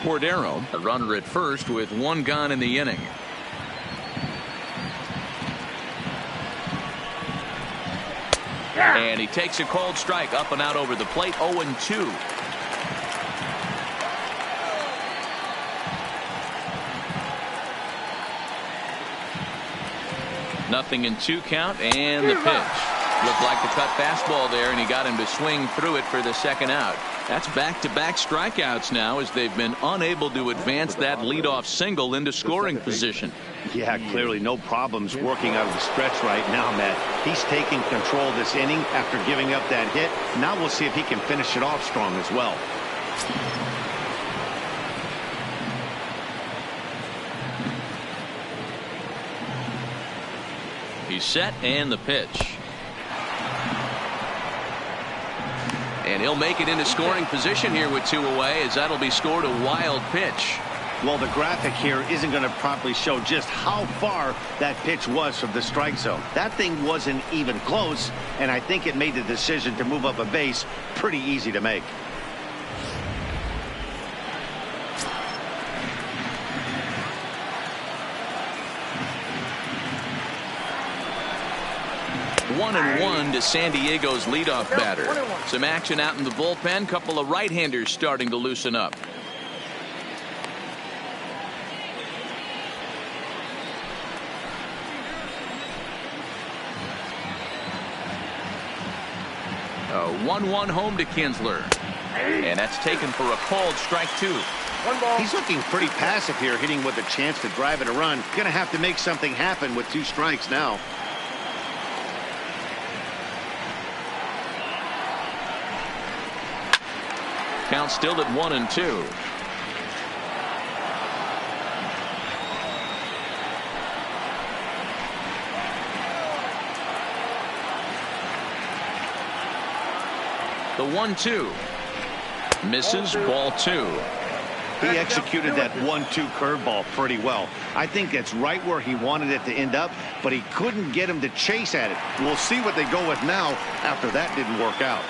Cordero, a runner at first with one gone in the inning. And he takes a cold strike up and out over the plate. 0-2. Nothing in 2 count, and the pitch. Looked like the cut fastball there, and he got him to swing through it for the second out. That's back-to-back strikeouts now as they've been unable to advance that leadoff single into scoring position. Yeah, clearly no problems working out of the stretch right now, Matt. He's taking control of this inning after giving up that hit. Now we'll see if he can finish it off strong as well. He's set, and the pitch. And he'll make it into scoring position here with 2 away, as that'll be scored a wild pitch. Well, the graphic here isn't going to properly show just how far that pitch was from the strike zone. That thing wasn't even close, and I think it made the decision to move up a base pretty easy to make. One and one to San Diego's leadoff batter. Some action out in the bullpen. Couple of right-handers starting to loosen up. A 1-1 home to Kinsler. And that's taken for a called strike 2. He's looking pretty passive here, hitting with a chance to drive it a run. Going to have to make something happen with 2 strikes now. Count still at 1-2. The 1-2. Misses, ball 2. He executed that 1-2 curveball pretty well. I think that's right where he wanted it to end up, but he couldn't get him to chase at it. We'll see what they go with now after that didn't work out.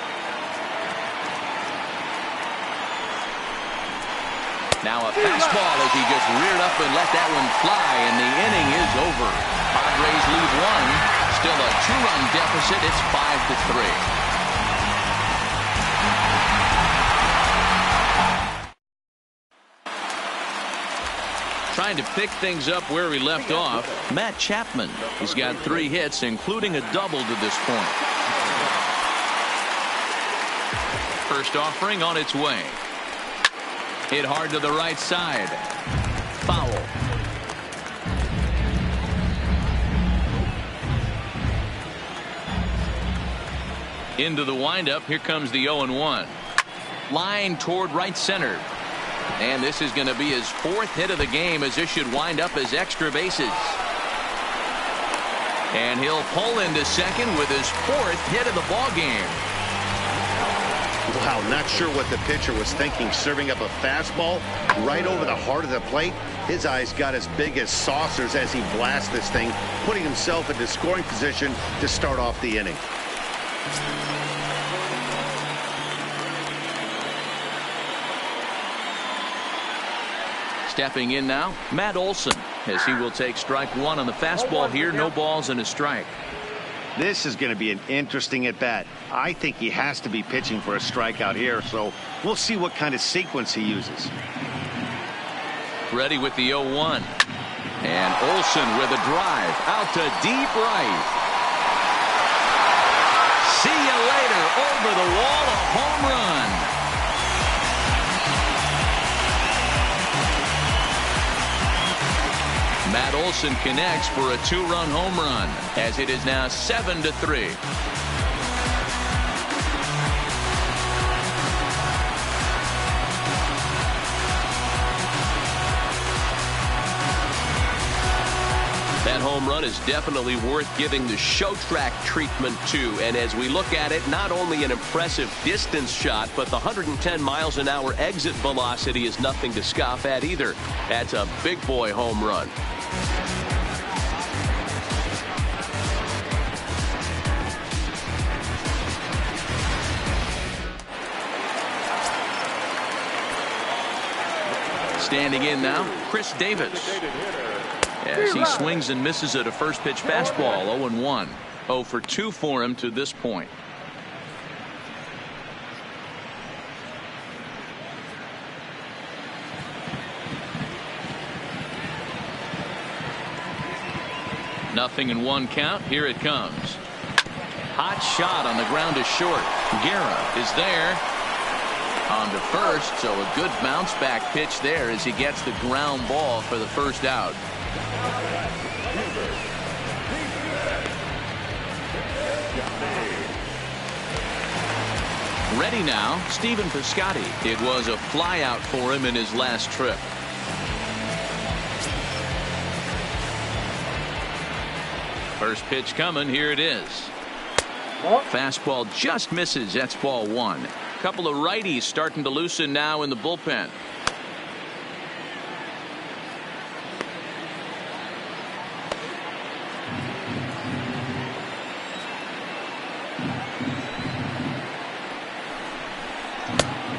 Now a fastball as he just reared up and let that one fly, and the inning is over. Padres lead 1. Still a 2-run deficit. It's 5-3. Trying to pick things up where we left off, Matt Chapman. He's got 3 hits, including a double to this point. First offering on its way. Hit hard to the right side. Foul. Into the windup. Here comes the 0-1. Line toward right center. And this is going to be his 4th hit of the game, as this should wind up as extra bases. And he'll pull into second with his 4th hit of the ball game. Wow, not sure what the pitcher was thinking, serving up a fastball right over the heart of the plate. His eyes got as big as saucers as he blasts this thing, putting himself into scoring position to start off the inning. Stepping in now, Matt Olson, as he will take strike 1 on the fastball here. No balls and a strike. This is going to be an interesting at-bat. I think he has to be pitching for a strikeout here, so we'll see what kind of sequence he uses. Ready with the 0-1. And Olson with a drive out to deep right. See you later. Over the wall, a home run. Matt Olson connects for a 2-run home run, as it is now 7-3. That home run is definitely worth giving the show track treatment to. And as we look at it, not only an impressive distance shot, but the 110 miles an hour exit velocity is nothing to scoff at either. That's a big boy home run. Standing in now, Chris Davis. As he swings and misses at a first pitch fastball. 0-1. 0 for 2 for him to this point. Nothing in 1 count. Here it comes. Hot shot on the ground is short. Guerra is there. On to first, so a good bounce back pitch there as he gets the ground ball for the first out. Ready now, Stephen Piscotty. It was a flyout for him in his last trip. First pitch coming. Here it is. Fastball just misses. That's ball 1. Couple of righties starting to loosen now in the bullpen.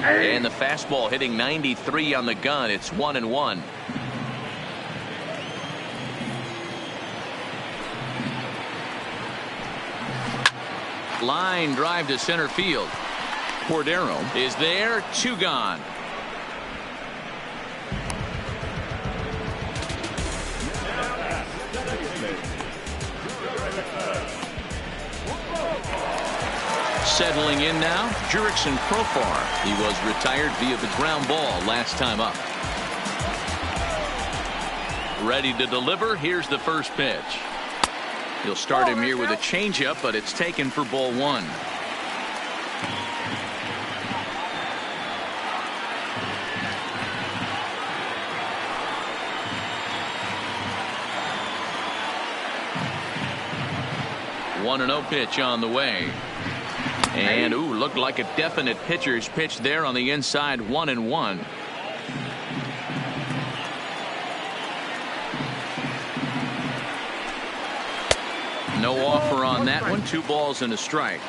And the fastball hitting 93 on the gun. It's 1-1. Line drive to center field. Cordero is there. 2 gone. Settling in now, Jurickson Profar. He was retired via the ground ball last time up. Ready to deliver. Here's the first pitch. He'll start him here with a changeup, but it's taken for ball 1. One 1-0 pitch on the way. And looked like a definite pitcher's pitch there on the inside. 1-1. No offer on that one. 2 balls and a strike.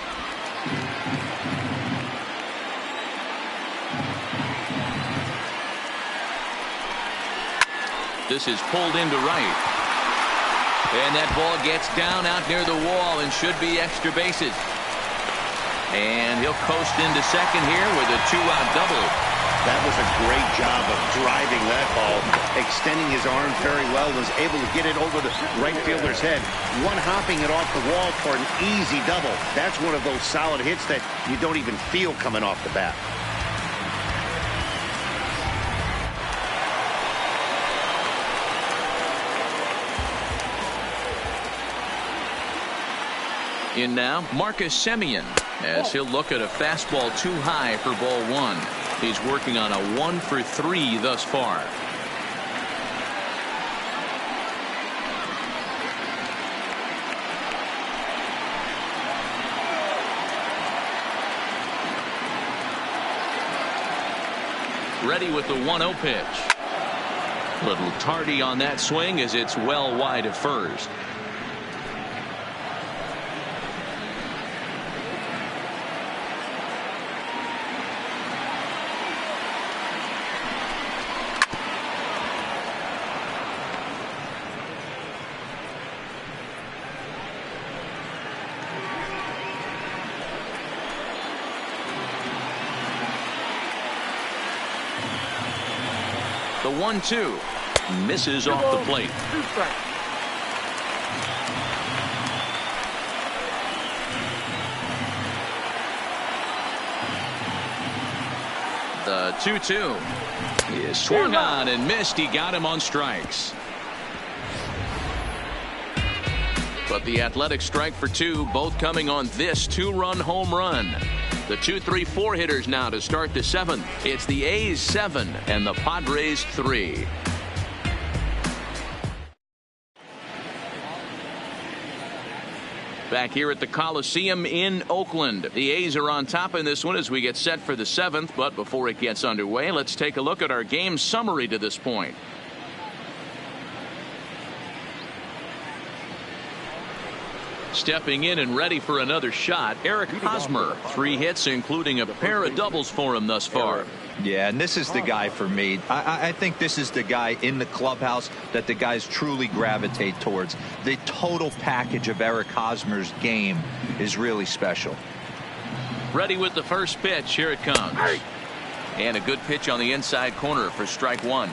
This is pulled into right. And that ball gets down out near the wall and should be extra bases. And he'll coast into second here with a 2-out double. That was a great job of driving that ball, extending his arms very well, was able to get it over the right fielder's head, one-hopping it off the wall for an easy double. That's one of those solid hits that you don't even feel coming off the bat. In now, Marcus Semien, as he'll look at a fastball too high for ball 1. He's working on a 1 for 3 thus far. Ready with the 1-0 pitch. Little tardy on that swing as it's well wide of first. The 1-2 misses off the plate. The 2-2 is swung on and missed. He got him on strikes. But the Athletics strike for 2, both coming on this 2-run home run. The 2-3-4 hitters now to start the 7th. It's the A's 7 and the Padres 3. Back here at the Coliseum in Oakland. The A's are on top in this one as we get set for the 7th. But before it gets underway, let's take a look at our game summary to this point. Stepping in and ready for another shot, Eric Hosmer. 3 hits, including a pair of doubles for him thus far. Yeah, and this is the guy for me. I think this is the guy in the clubhouse that the guys truly gravitate towards. The total package of Eric Hosmer's game is really special. Ready with the first pitch. Here it comes. And a good pitch on the inside corner for strike 1.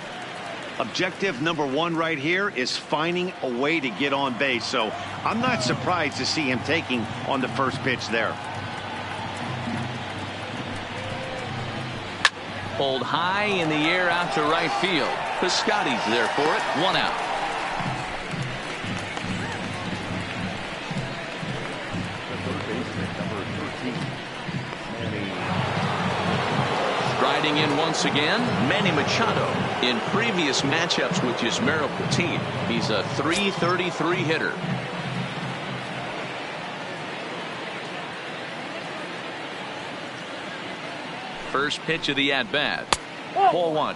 Objective number 1 right here is finding a way to get on base. So I'm not surprised to see him taking on the first pitch there. Pulled high in the air out to right field. Piscotty's there for it. 1 out. Striding in once again, Manny Machado. In previous matchups with Yusmeiro Petit, he's a .333 hitter. First pitch of the at-bat. Ball 1.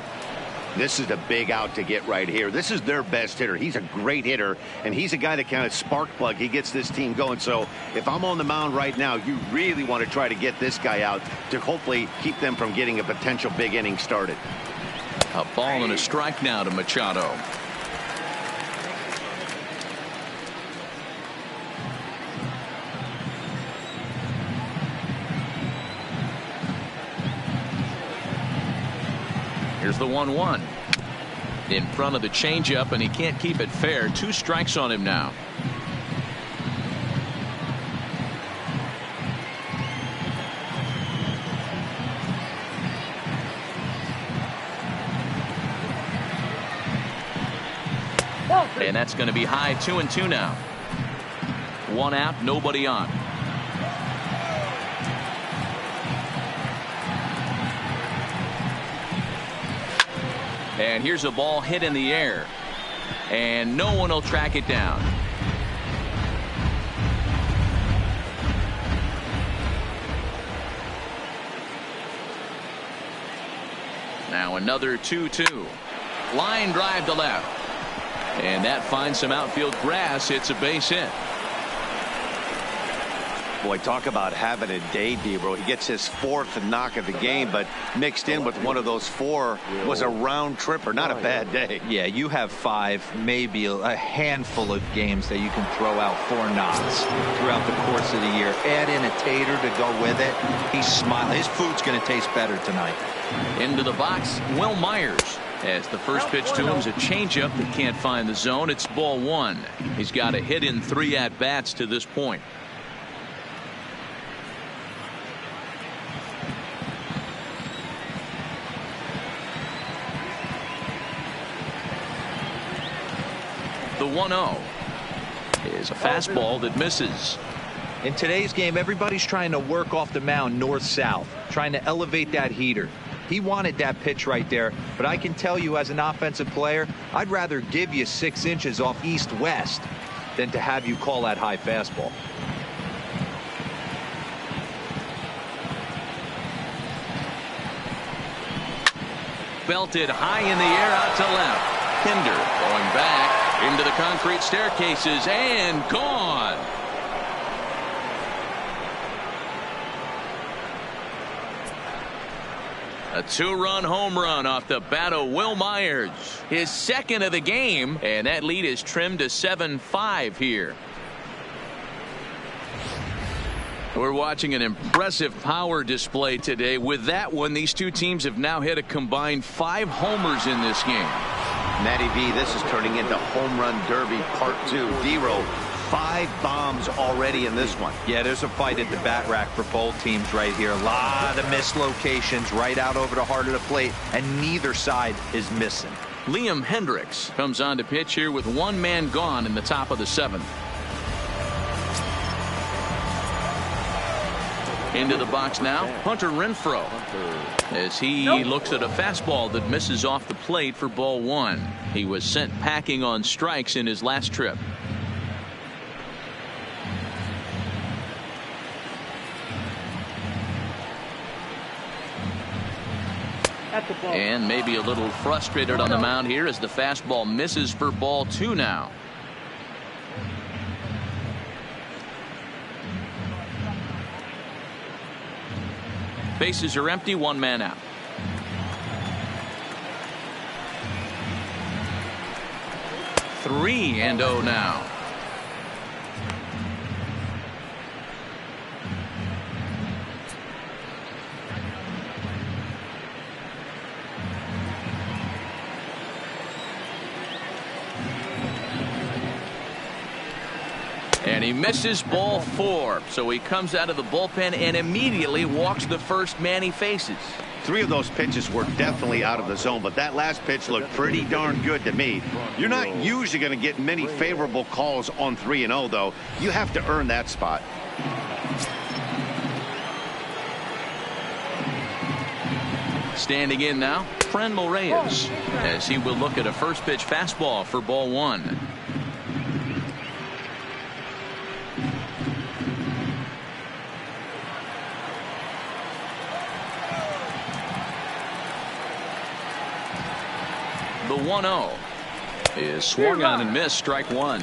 This is the big out to get right here. This is their best hitter. He's a great hitter, and he's a guy that kind of spark plug. He gets this team going. So if I'm on the mound right now, you really want to try to get this guy out to hopefully keep them from getting a potential big inning started. A ball and a strike now to Machado. Here's the 1-1. In front of the changeup, and he can't keep it fair. 2 strikes on him now. And that's going to be high. 2-2 now. 1 out, nobody on. And here's a ball hit in the air. And no one will track it down. Now another 2-2. Line drive to left. And that finds some outfield grass. It's a base hit. Boy, talk about having a day, Debro. He gets his 4th knock of the game, but mixed in with one of those 4 was a round tripper. Not a bad day. Yeah, you have 5, maybe a handful of games that you can throw out 4 knocks throughout the course of the year. Add in a tater to go with it. He's smiling. His food's going to taste better tonight. Into the box, Will Myers. As the first pitch to him is a changeup that can't find the zone. It's ball 1. He's got a hit in 3 at-bats to this point. The 1-0 is a fastball that misses. In today's game, everybody's trying to work off the mound north-south, trying to elevate that heater. He wanted that pitch right there, but I can tell you as an offensive player, I'd rather give you 6 inches off east-west than to have you call that high fastball. belted high in the air out to left. Hinder going back into the concrete staircases and gone. A 2-run home run off the bat of Will Myers. His second of the game, and that lead is trimmed to 7-5 here. We're watching an impressive power display today. With that one, these two teams have now hit a combined 5 homers in this game. Matty V, this is turning into Home Run Derby Part 2. D-Roll, 5 bombs already in this one. Yeah, there's a fight at the bat rack for both teams right here. A lot of mislocations right out over the heart of the plate, and neither side is missing. Liam Hendricks comes on to pitch here with 1 man gone in the top of the 7th. Into the box now, Hunter Renfroe, as he looks at a fastball that misses off the plate for ball 1. He was sent packing on strikes in his last trip. And maybe a little frustrated on the mound here as the fastball misses for ball 2 now. Bases are empty, 1 man out. Three and 0 now. And he misses ball 4. So he comes out of the bullpen and immediately walks the first man he faces. 3 of those pitches were definitely out of the zone, but that last pitch looked pretty darn good to me. You're not usually going to get many favorable calls on 3-0, though. You have to earn that spot. Standing in now, Franmil Reyes, as he will look at a first pitch fastball for ball 1. The 1-0 is swung on and missed, strike 1.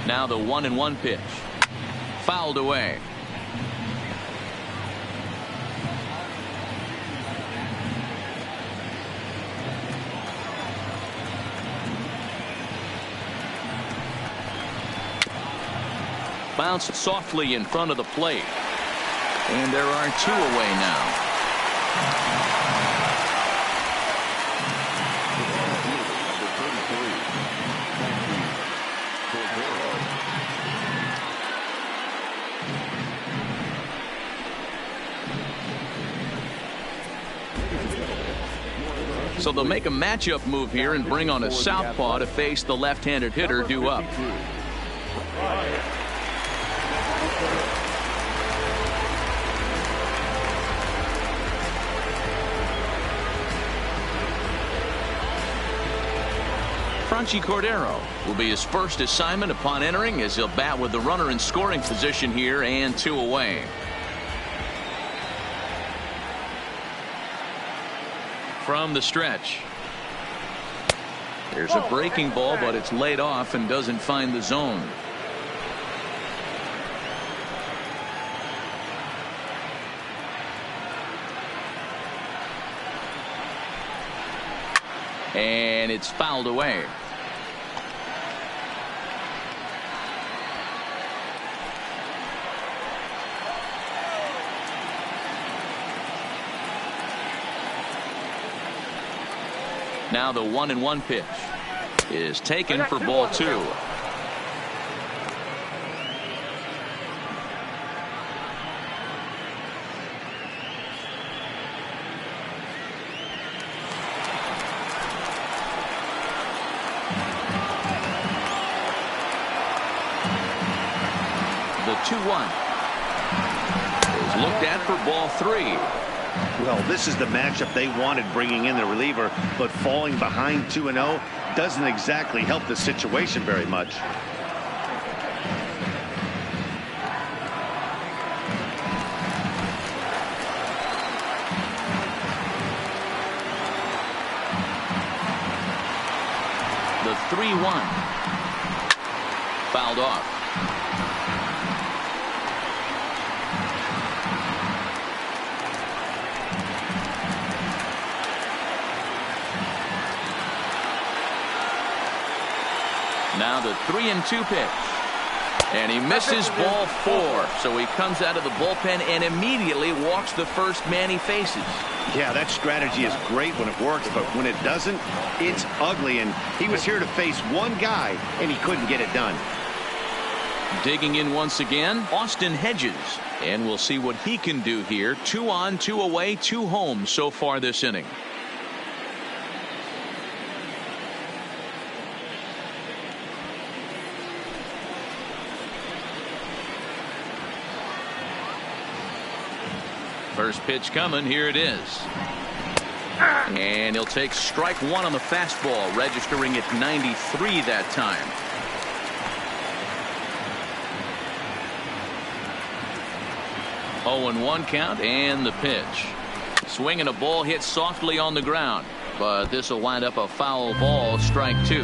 Now the 1-1 pitch, fouled away. Bounced softly in front of the plate. And there are 2 away now. So they'll make a matchup move here and bring on a southpaw to face the left-handed hitter due up. Franchy Cordero will be his first assignment upon entering, as he'll bat with the runner in scoring position here and 2 away. From the stretch. There's a breaking ball, but it's laid off and doesn't find the zone. And it's fouled away. Now the 1-1 pitch is taken for ball 2. The 2-1 is looked at for ball 3. Well, this is the matchup they wanted, bringing in the reliever, but falling behind 2-0 doesn't exactly help the situation very much. The 3-1. Fouled off. Now the 3-2 pitch. And he misses ball 4. So he comes out of the bullpen and immediately walks the first man he faces. Yeah, that strategy is great when it works, but when it doesn't, it's ugly. And he was here to face one guy, and he couldn't get it done. Digging in once again, Austin Hedges. And we'll see what he can do here. 2 on, 2 away, 2 home so far this inning. First pitch coming. Here it is. And he'll take strike 1 on the fastball, registering at 93 that time. Oh, and 1 count, and the pitch. Swinging a ball hit softly on the ground, but this will wind up a foul ball, strike 2.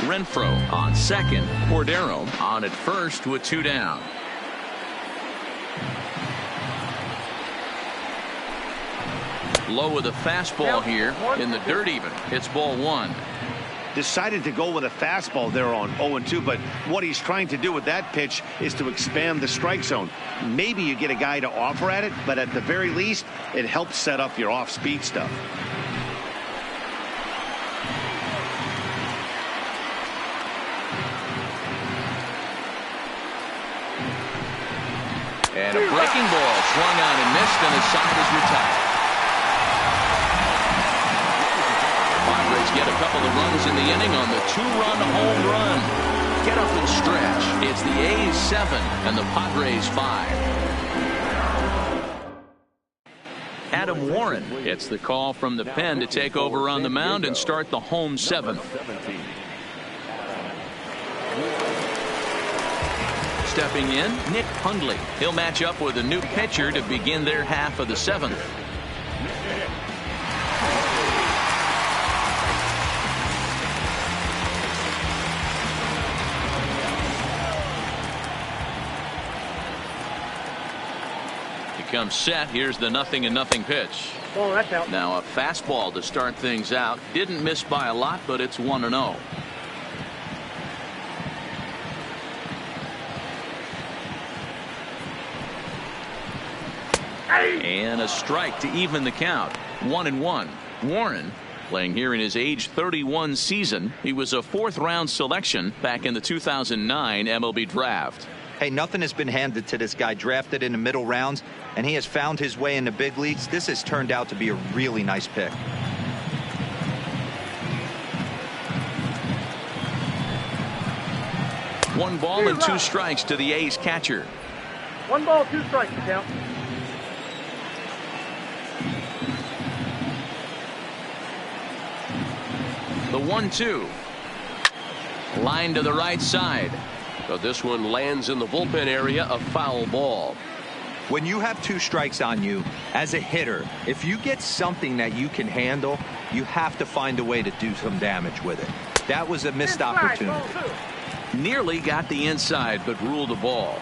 Renfroe on second. Cordero on at first with 2 down. Low with a fastball here in the dirt even. It's ball 1. Decided to go with a fastball there on 0-2, but what he's trying to do with that pitch is to expand the strike zone. Maybe you get a guy to offer at it, but at the very least, it helps set up your off-speed stuff. And a breaking ball swung on and missed, and his side is retired. Padres get a couple of runs in the inning on the 2-run home run. Get up and stretch. It's the A's 7 and the Padres 5. Adam Warren gets the call from the pen to take over on the mound and start the home 7th. Stepping in, Nick Hundley. He'll match up with a new pitcher to begin their half of the 7th. Comes set. Here's the 0-0 pitch. Oh, that's out. Now a fastball to start things out. Didn't miss by a lot, but it's 1-0. And a strike to even the count. 1-1. Warren playing here in his age 31 season. He was a 4th-round selection back in the 2009 MLB draft. Hey, nothing has been handed to this guy. Drafted in the middle rounds, and he has found his way in the big leagues. This has turned out to be a really nice pick. One ball and 2 strikes to the A's catcher. 1 ball, 2 strikes, count. The 1-2. Line to the right side. But this one lands in the bullpen area, a foul ball. When you have 2 strikes on you, as a hitter, if you get something that you can handle, you have to find a way to do some damage with it. That was a missed opportunity. Nearly got the inside, but ruled a ball.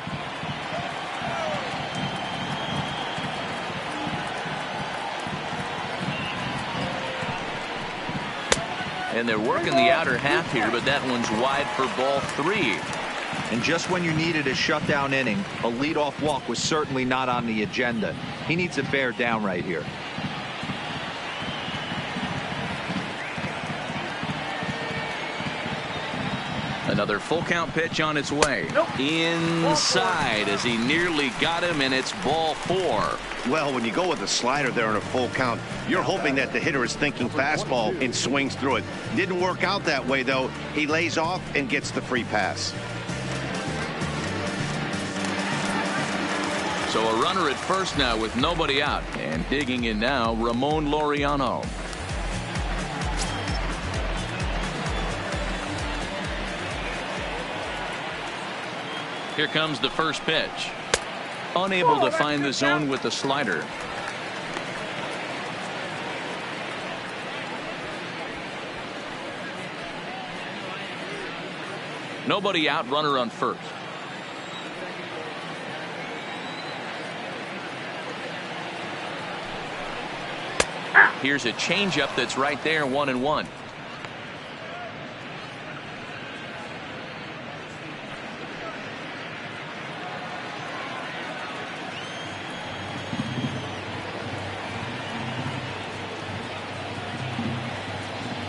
And they're working the outer half here, but that one's wide for ball 3. And just when you needed a shutdown inning, a leadoff walk was certainly not on the agenda. He needs to bear down right here. Another full count pitch on its way. Inside as he nearly got him, and it's ball 4. Well, when you go with a slider there in a full count, you're hoping that the hitter is thinking fastball and swings through it. Didn't work out that way, though. He lays off and gets the free pass. So a runner at first now with nobody out. And digging in now, Ramon Laureano. Here comes the first pitch. Unable to find the zone with the slider. Nobody out, runner on first. Here's a changeup that's right there, 1-1.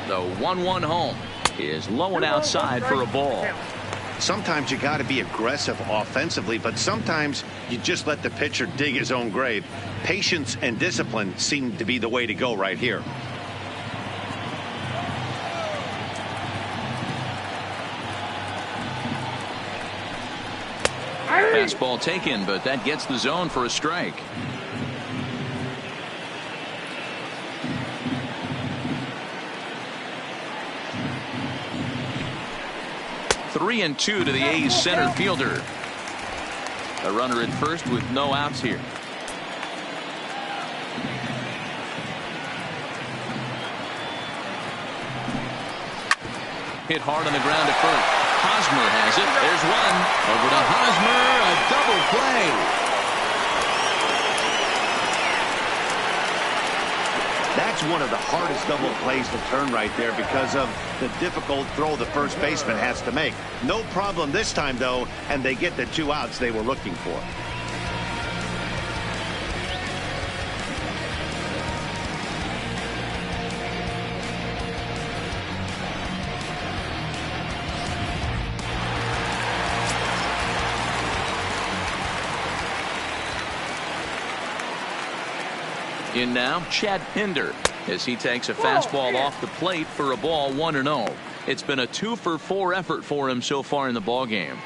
The 1-1 home is low and outside for a ball. Sometimes you got to be aggressive offensively, but sometimes you just let the pitcher dig his own grave. Patience and discipline seem to be the way to go right here. Fastball taken, but that gets the zone for a strike. Three and two to the A's center fielder. A runner at first with no outs here. Hit hard on the ground at first. Hosmer has it. There's one. Over to Hosmer. A double play. That's one of the hardest double plays to turn right there because of the difficult throw the first baseman has to make. No problem this time, though, and they get the 2 outs they were looking for. In now, Chad Pinder, as he takes a fastball off the plate for a ball, 1-0. It's been a 2-for-4 effort for him so far in the ballgame.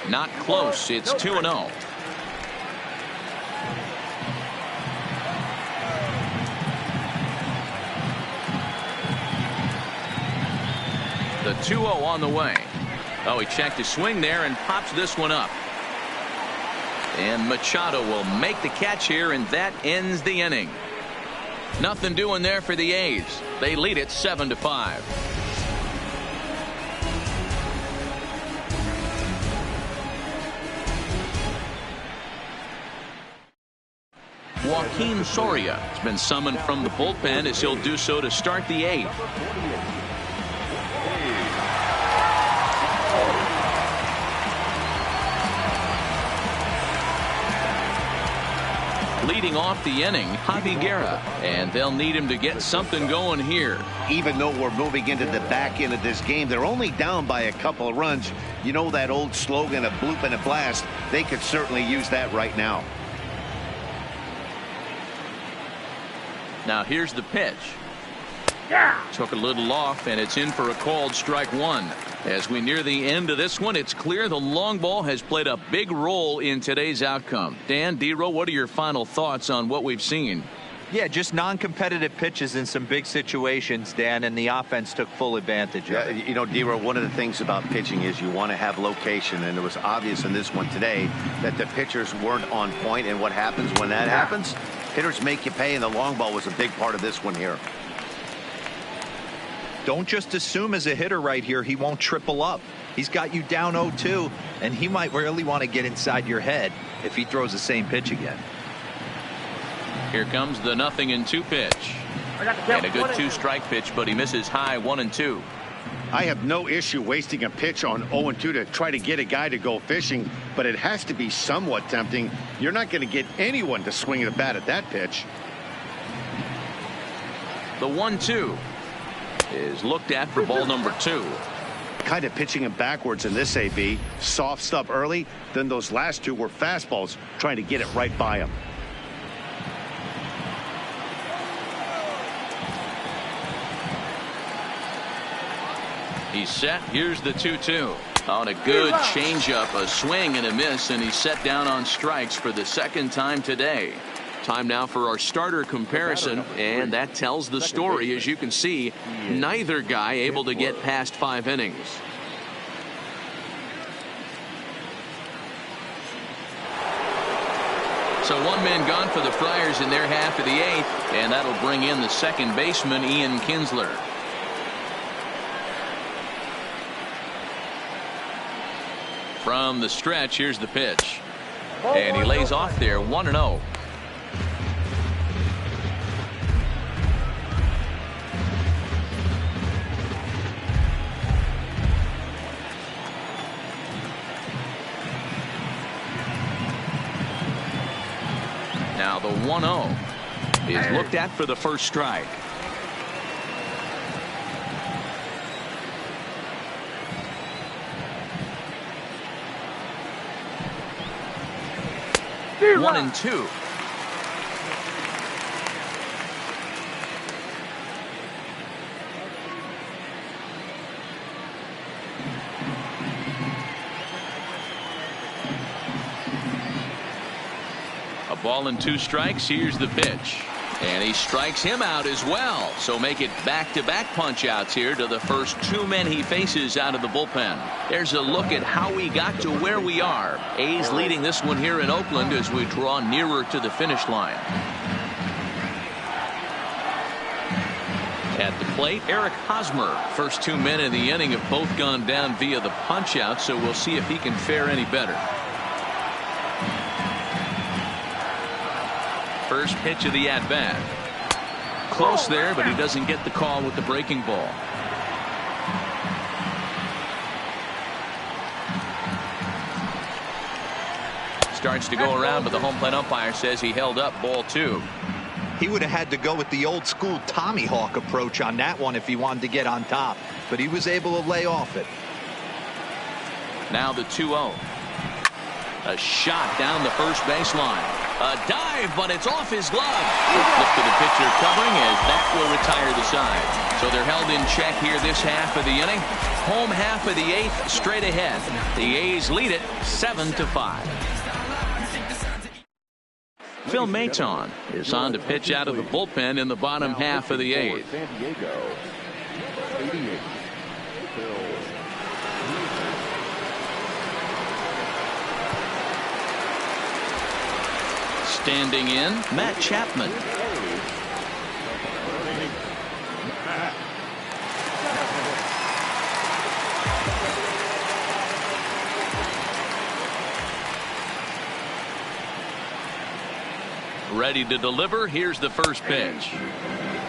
Not close. It's 2-0. The 2-0 on the way. Oh, he checked his swing there and pops this one up. And Machado will make the catch here, and that ends the inning. Nothing doing there for the A's. They lead it 7-5. Joaquin Soria has been summoned from the bullpen as he'll do so to start the 8th. Leading off the inning, Javi Guerra, and they'll need him to get something going here. Even though we're moving into the back end of this game, they're only down by a couple of runs. You know that old slogan of bloop and a blast? They could certainly use that right now. Now here's the pitch. Took a little off, and it's in for a called strike 1. As we near the end of this one, it's clear the long ball has played a big role in today's outcome. Dan, D-Row, what are your final thoughts on what we've seen? Yeah, just non-competitive pitches in some big situations, Dan, and the offense took full advantage of it. You know, D-Row, one of the things about pitching is you want to have location, and it was obvious in this one today that the pitchers weren't on point, and what happens when that happens? Hitters make you pay, and the long ball was a big part of this one here. Don't just assume as a hitter right here he won't triple up. He's got you down 0-2, and he might really want to get inside your head if he throws the same pitch again. Here comes the 0-2 pitch. And a good 2-strike pitch, but he misses high, 1-2. I have no issue wasting a pitch on 0-2 to try to get a guy to go fishing, but it has to be somewhat tempting. You're not going to get anyone to swing the bat at that pitch. The 1-2 is looked at for ball number 2. Kind of pitching him backwards in this AB. Soft stuff early, then those last 2 were fastballs, trying to get it right by him. He's set. Here's the 2-2. On a good changeup, a swing and a miss, and he's set down on strikes for the second time today. Time now for our starter comparison, and that tells the story. As you can see, neither guy able to get past 5 innings. So 1 man gone for the Friars in their half of the 8th, and that'll bring in the second baseman, Ian Kinsler. From the stretch, here's the pitch. And he lays off there, 1-0. Now the 1-0 is looked at for the first strike. One and two. A ball and 2 strikes. Here's the pitch. And he strikes him out as well. So make it back-to-back punch outs here to the first 2 men he faces out of the bullpen. There's a look at how we got to where we are. A's leading this one here in Oakland as we draw nearer to the finish line. At the plate, Eric Hosmer. First 2 men in the inning have both gone down via the punch out, so we'll see if he can fare any better. First pitch of the at-bat. Close there, but he doesn't get the call with the breaking ball. Starts to go around, but the home plate umpire says he held up, ball 2. He would have had to go with the old school Tommy Hawk approach on that one if he wanted to get on top, but he was able to lay off it. Now the 2-0. A shot down the first baseline. A dive, but it's off his glove. Look to the pitcher covering as that will retire the side. So they're held in check here this half of the inning. Home half of the 8th straight ahead. The A's lead it 7-5. Phil Maton is on to pitch out of the bullpen in the bottom half of the 8th. San Diego, 88. Standing in, Matt Chapman. Ready to deliver. Here's the first pitch.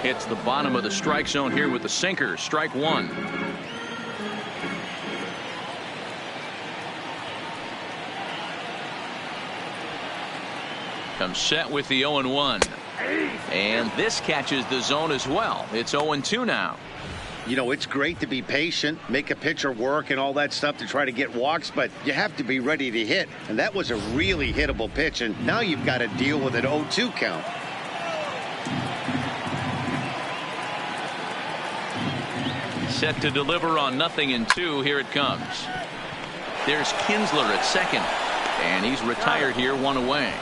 Hits the bottom of the strike zone here with the sinker. Strike 1. Comes set with the 0-1. And this catches the zone as well. It's 0-2 now. You know, it's great to be patient, make a pitcher work and all that stuff to try to get walks, but you have to be ready to hit. And that was a really hittable pitch, and now you've got to deal with an 0-2 count. Set to deliver on 0-2. Here it comes. There's Kinsler at second, and he's retired here, 1 away.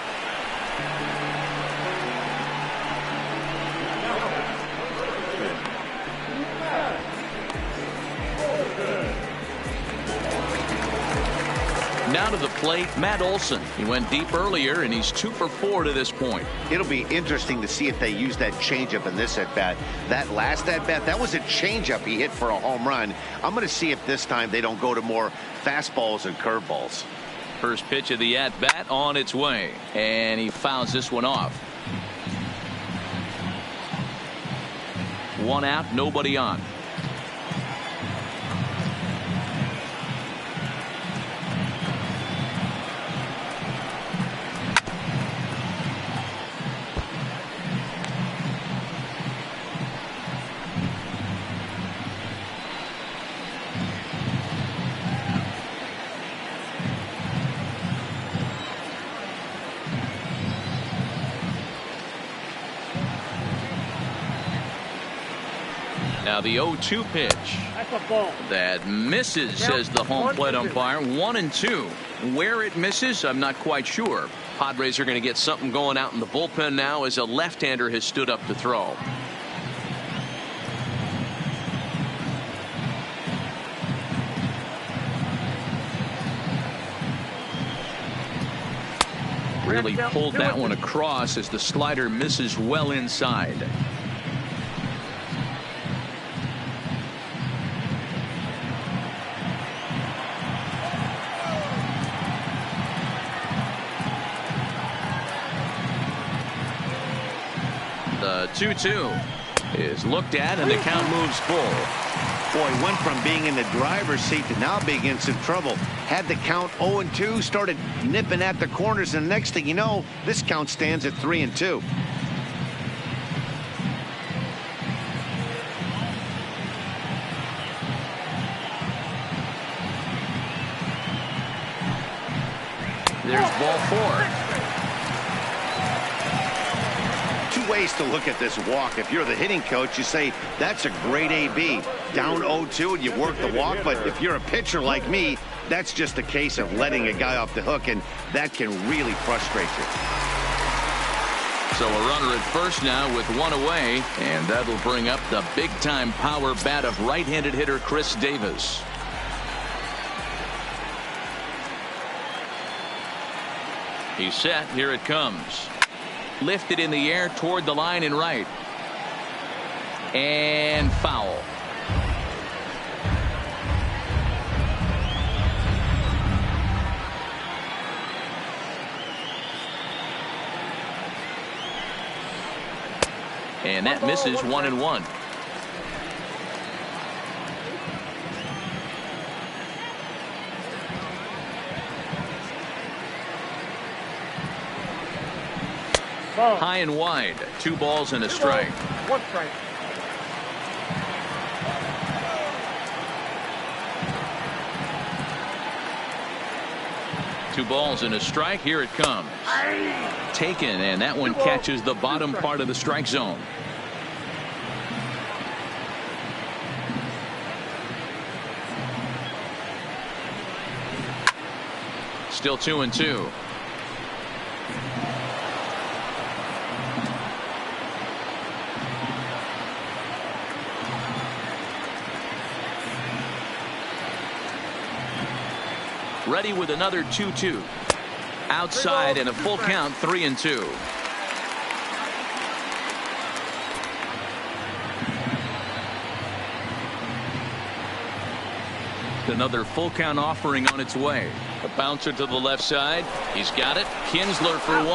Now to the plate, Matt Olson. He went deep earlier, and he's 2 for 4 to this point. It'll be interesting to see if they use that changeup in this at-bat. That last at-bat, that was a changeup he hit for a home run. I'm going to see if this time they don't go to more fastballs and curveballs. First pitch of the at-bat on its way, and he fouls this one off. 1 out, nobody on. Now the 0-2 pitch. That's a ball. That misses, says the home plate umpire. 1-2. Where it misses, I'm not quite sure. Padres are going to get something going out in the bullpen now as a left-hander has stood up to throw. Really pulled that one across as the slider misses well inside. The 2-2 is looked at and the count moves full. Boy, went from being in the driver's seat to now being in some trouble. Had the count 0-2, started nipping at the corners, and next thing you know, this count stands at 3-2. There's ball 4. Two ways to look at this walk. If you're the hitting coach, you say, that's a great AB. Down 0-2 and you work the walk, but if you're a pitcher like me, that's just a case of letting a guy off the hook, and that can really frustrate you. So a runner at first now with one away, and that'll bring up the big-time power bat of right-handed hitter Chris Davis. He's set. Here it comes. Lifted in the air toward the line and right. And foul. And that misses 1-1. High and wide. 2 balls and a strike. 1 strike. Two balls and a strike. Here it comes. Taken, and that one catches the bottom part of the strike zone. Still 2-2. Ready with another 2-2. Outside and a full count, 3-2. Another full count offering on its way. A bouncer to the left side. He's got it. Kinsler for 1.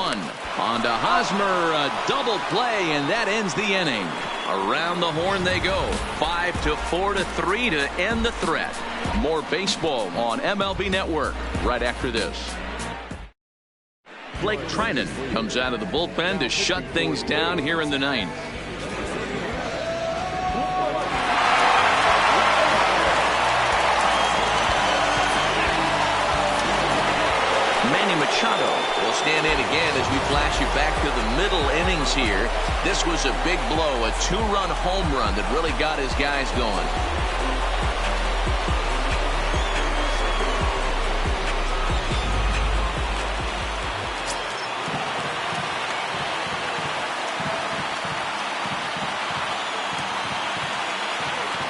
On to Hosmer, a double play, and that ends the inning. Around the horn they go. 5-4-3 to end the threat. More baseball on MLB Network right after this. Blake Trinan comes out of the bullpen to shut things down here in the 9th. Machado will stand in again as we flash you back to the middle innings here. This was a big blow, a 2-run home run that really got his guys going.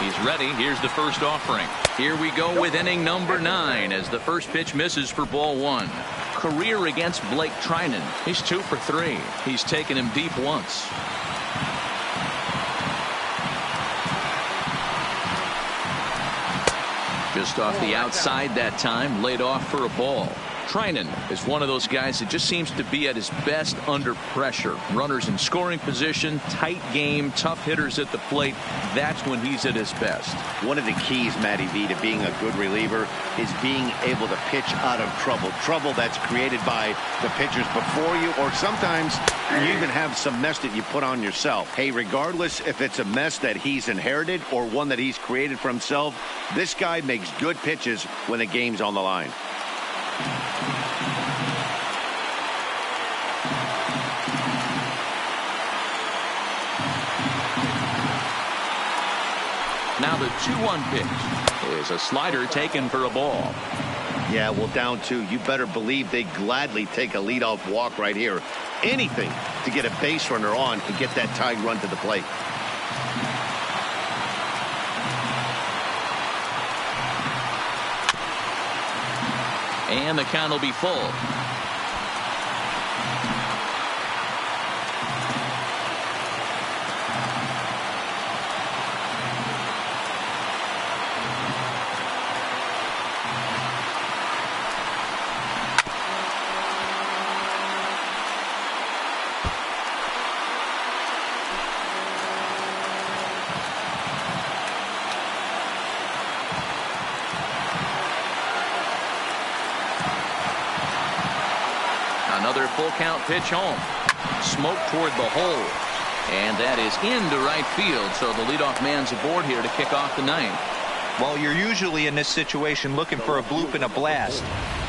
He's ready. Here's the first offering. Here we go with inning number 9 as the first pitch misses for ball 1. Career against Blake Trinan. He's 2 for 3. He's taken him deep once. Just off the outside that time, laid off for a ball. Trinan is one of those guys that just seems to be at his best under pressure. Runners in scoring position, tight game, tough hitters at the plate. That's when he's at his best. One of the keys, Matty V, to being a good reliever is being able to pitch out of trouble. Trouble that's created by the pitchers before you, or sometimes you even have some mess that you put on yourself. Hey, regardless if it's a mess that he's inherited or one that he's created for himself, this guy makes good pitches when the game's on the line. now the 2-1 pitch is a slider taken for a ball. Yeah, well, down 2. You better believe they gladly take a leadoff walk right here. Anything to get a base runner on and get that tying run to the plate. And the count will be full. Another full count pitch home. Smoke toward the hole. And that is into right field. So the leadoff man's aboard here to kick off the 9th. Well, you're usually in this situation looking for a bloop and a blast.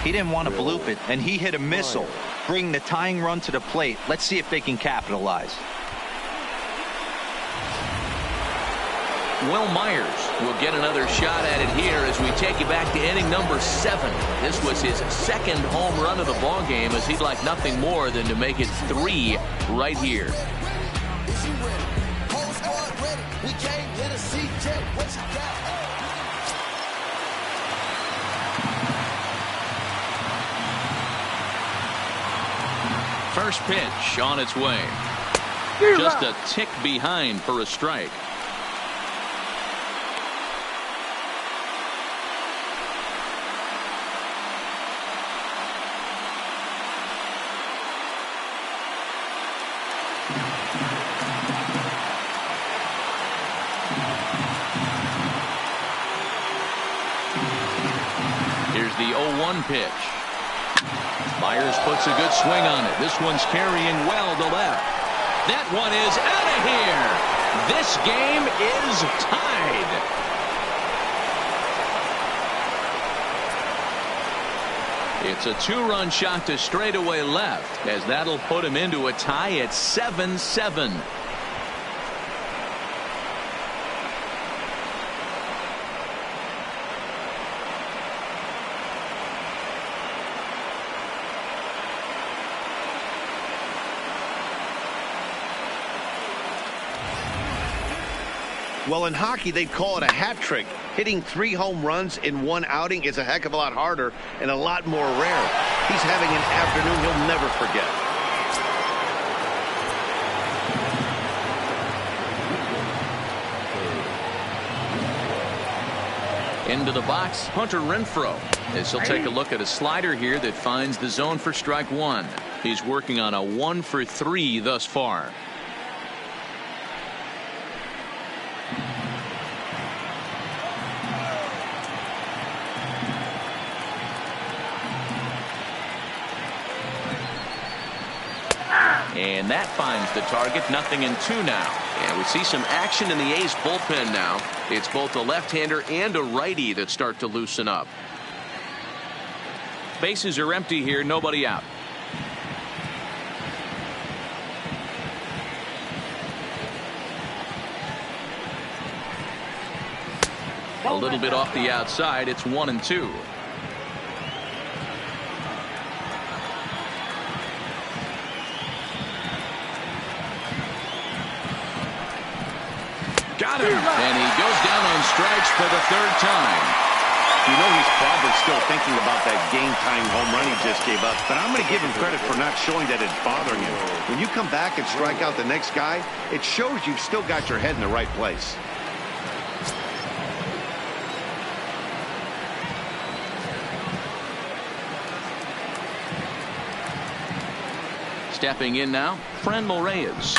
He didn't want to bloop it, and he hit a missile, bringing the tying run to the plate. Let's see if they can capitalize. Will Myers will get another shot at it here as we take you back to inning number 7. This was his 2nd home run of the ball game, as he'd like nothing more than to make it 3 right here. First pitch on its way. Just a tick behind for a strike. Here's the 0-1 pitch. Myers puts a good swing on it. This one's carrying well to left. That one is out of here. This game is tied. It's a 2-run shot to straightaway left, as that'll put him into a tie at 7-7. Well, in hockey, they'd call it a hat trick. Hitting 3 home runs in 1 outing is a heck of a lot harder and a lot more rare. He's having an afternoon he'll never forget. Into the box, Hunter Renfroe, as he'll take a look at a slider here that finds the zone for strike 1. He's working on a 1-for-3 thus far. And that finds the target. 0-2 now. And we see some action in the A's bullpen now. It's both a left-hander and a righty that start to loosen up. Bases are empty here. Nobody out. A little bit off the outside. It's 1-2. Got him. And he goes down on strikes for the 3rd time. You know he's probably still thinking about that game-tying home run he just gave up, but I'm going to give him credit for not showing that it's bothering him. When you come back and strike out the next guy, it shows you've still got your head in the right place. Stepping in now, Franmil Reyes.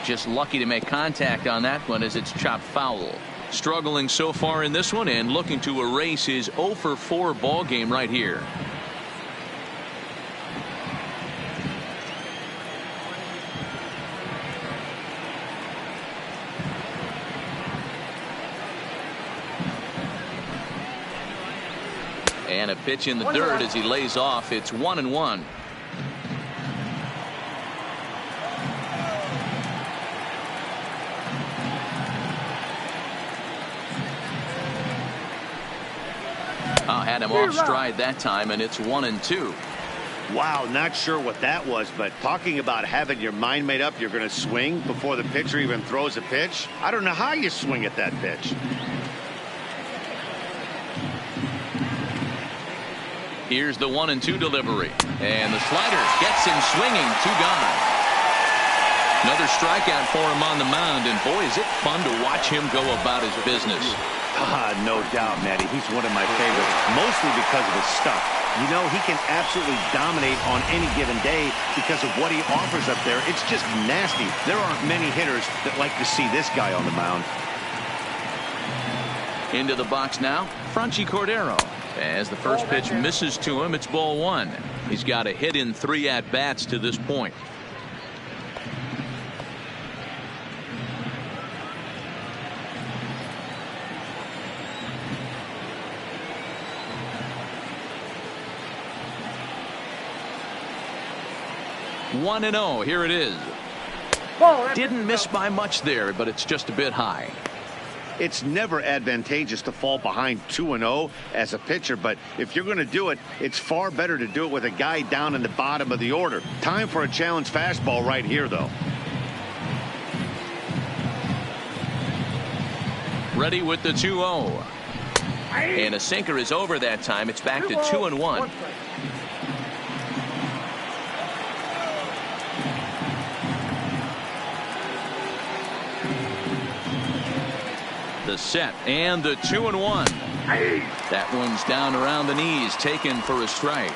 Just lucky to make contact on that one as it's chopped foul. Struggling so far in this one and looking to erase his 0-for-4 ball game right here. And a pitch in the dirt as he lays off. It's 1-1. Wow, had him off stride that time, and it's 1-2. Wow, not sure what that was, but talking about having your mind made up you're going to swing before the pitcher even throws a pitch. I don't know how you swing at that pitch. Here's the 1-2 delivery. And the slider gets him swinging. 2 gone. Another strikeout for him on the mound. And boy, is it fun to watch him go about his business. No doubt, Matty. He's one of my favorites, mostly because of his stuff. You know, he can absolutely dominate on any given day because of what he offers up there. It's just nasty. There aren't many hitters that like to see this guy on the mound. Into the box now, Franchi Cordero. As the first pitch misses to him, it's ball 1. He's got a hit in 3 at-bats to this point. One and 0. Here it is. Didn't miss by much there, but it's just a bit high. It's never advantageous to fall behind 2-0 as a pitcher, but if you're going to do it, it's far better to do it with a guy down in the bottom of the order. Time for a challenge fastball right here, though. Ready with the 2-0. And a sinker is over that time. It's back to 2-1. The set and the 2-1. That one's down around the knees, taken for a strike.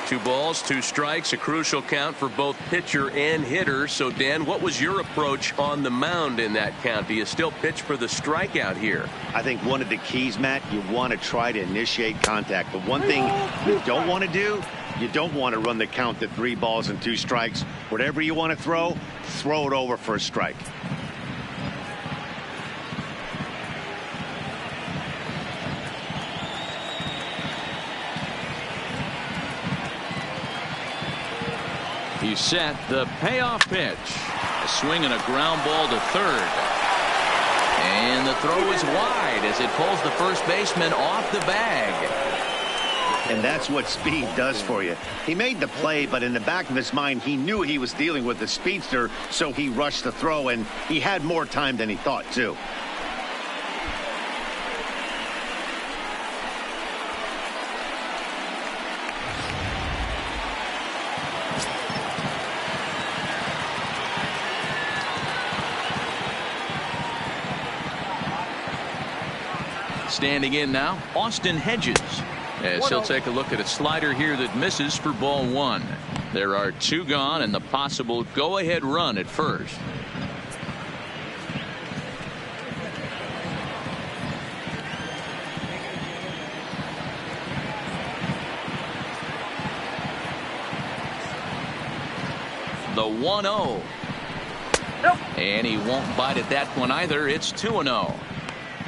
2 balls, 2 strikes, a crucial count for both pitcher and hitter. So, Dan, what was your approach on the mound in that count? Do you still pitch for the strikeout here? I think one of the keys, Matt, you want to try to initiate contact. The one thing you don't want to do, you don't want to run the count to 3 balls and 2 strikes. Whatever you want to throw it over for a strike. He's set. The payoff pitch. A swing and a ground ball to third. And the throw is wide as it pulls the first baseman off the bag. And that's what speed does for you. He made the play, but in the back of his mind, he knew he was dealing with the speedster, so he rushed the throw, and he had more time than he thought, too. Standing in now, Austin Hedges, as he'll take a look at a slider here that misses for ball 1. There are 2 gone and the possible go-ahead run at first. The 1-0. And he won't bite at that one either. It's 2-0.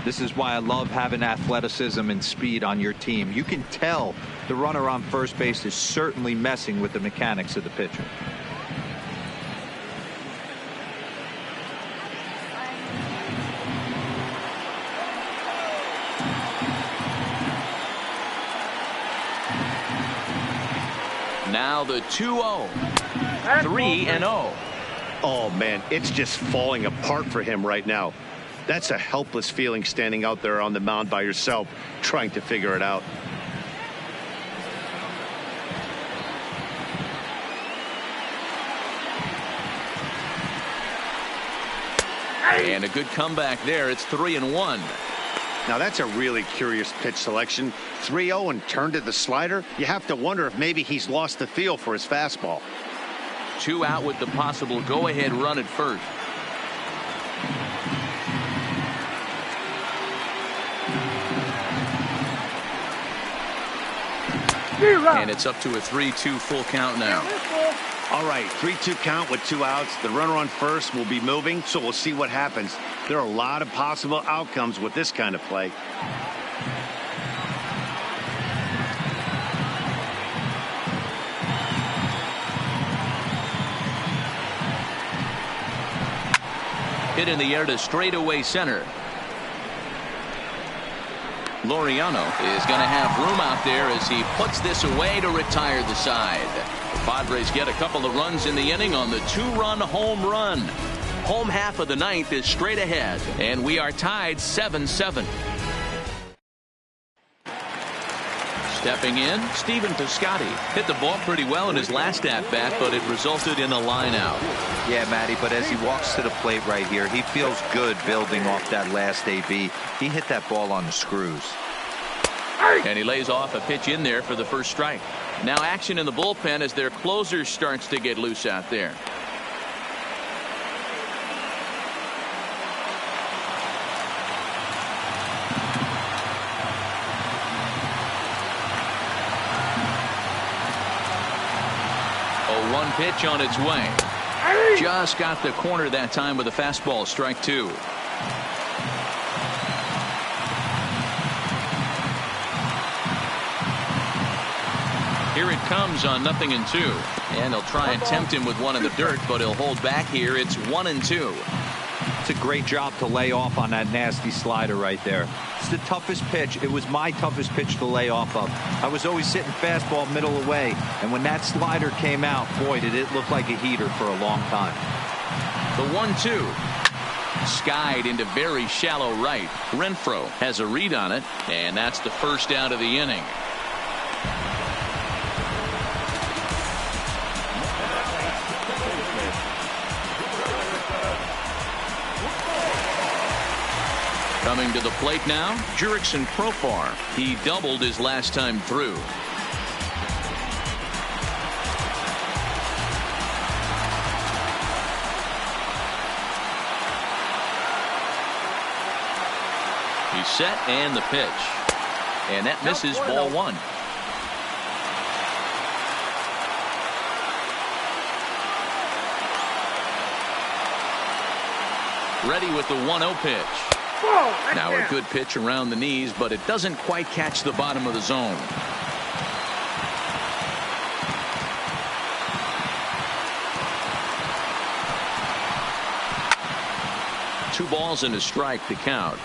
This is why I love having athleticism and speed on your team. You can tell the runner on first base is certainly messing with the mechanics of the pitcher. Now the 2-0. 3-0. Oh, man, it's just falling apart for him right now. That's a helpless feeling standing out there on the mound by yourself, trying to figure it out. And a good comeback there. It's 3-1. Now that's a really curious pitch selection. 3-0 and turned to the slider. You have to wonder if maybe he's lost the feel for his fastball. 2 out with the possible go-ahead run at first. And it's up to a 3-2 full count now. All right, 3-2 count with 2 outs. The runner on first will be moving, so we'll see what happens. There are a lot of possible outcomes with this kind of play. Hit in the air to straightaway center. Laureano is going to have room out there as he puts this away to retire the side. The Padres get a couple of runs in the inning on the 2-run home run. Home half of the ninth is straight ahead, and we are tied 7-7. Stepping in, Stephen Piscotty hit the ball pretty well in his last at-bat, but it resulted in a line out. Yeah, Matty, but as he walks to the plate right here, he feels good building off that last AB. He hit that ball on the screws. And he lays off a pitch in there for the first strike. Now action in the bullpen as their closer starts to get loose out there. One pitch on its way. Just got the corner that time with a fastball. Strike 2. Here it comes on 0-2. And he'll try and tempt him with one in the dirt, but he'll hold back here. It's 1-2. It's a great job to lay off on that nasty slider right there. It's the toughest pitch. It was my toughest pitch to lay off of. I was always sitting fastball middle away, and when that slider came out, boy, did it look like a heater for a long time. The 1-2. Skied into very shallow right. Renfroe has a read on it, and that's the first out of the inning. Coming to the plate now, Jurickson Profar. He doubled his last time through. He's set and the pitch. And that misses ball 1. Ready with the 1-0 pitch. Now a good pitch around the knees, but it doesn't quite catch the bottom of the zone. Two balls and a strike to count.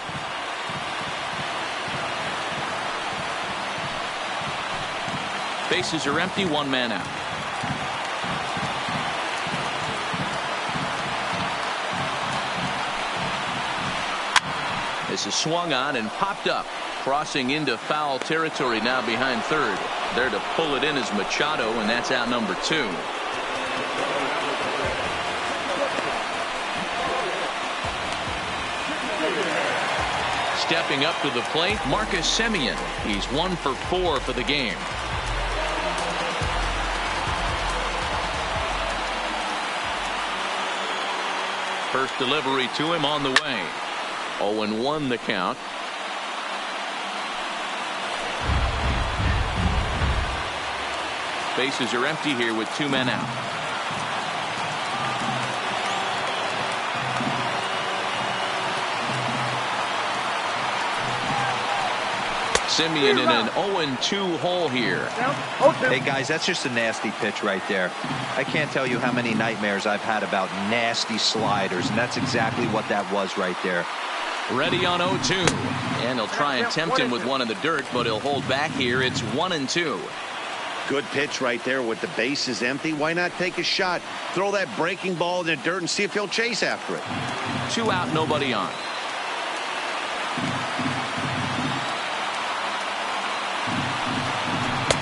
Bases are empty, 1 man out. This is swung on and popped up, crossing into foul territory now behind third. There to pull it in is Machado, and that's out number 2. Stepping up to the plate, Marcus Semien. He's 1 for 4 for the game. First delivery to him on the way. 0-1 the count. Bases are empty here with 2 men out. Semien in an 0-2 hole here. Hey guys, that's just a nasty pitch right there. I can't tell you how many nightmares I've had about nasty sliders, and that's exactly what that was right there. Ready on 0-2, and he'll try and tempt him with one in the dirt, but he'll hold back here. It's 1-2. Good pitch right there with the bases empty. Why not take a shot? Throw that breaking ball in the dirt and see if he'll chase after it. 2 out, nobody on.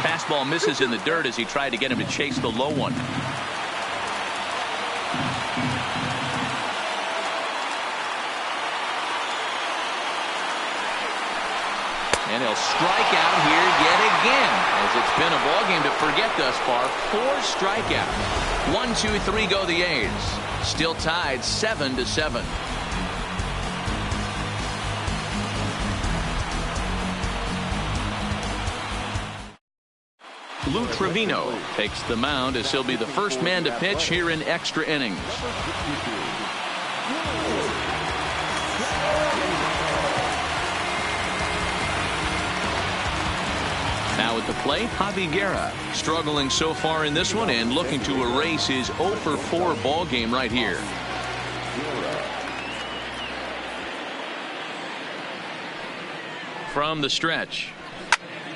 Fastball misses in the dirt as he tried to get him to chase the low one. And he'll strike out here yet again, as it's been a ballgame to forget thus far. 4 strikeouts. 1, 2, 3 go the A's. Still tied 7-7. Lou Trevino takes the mound as he'll be the first man to pitch here in extra innings. Now at the plate, Javi Guerra, struggling so far in this one and looking to erase his 0-for-4 ball game right here. from the stretch.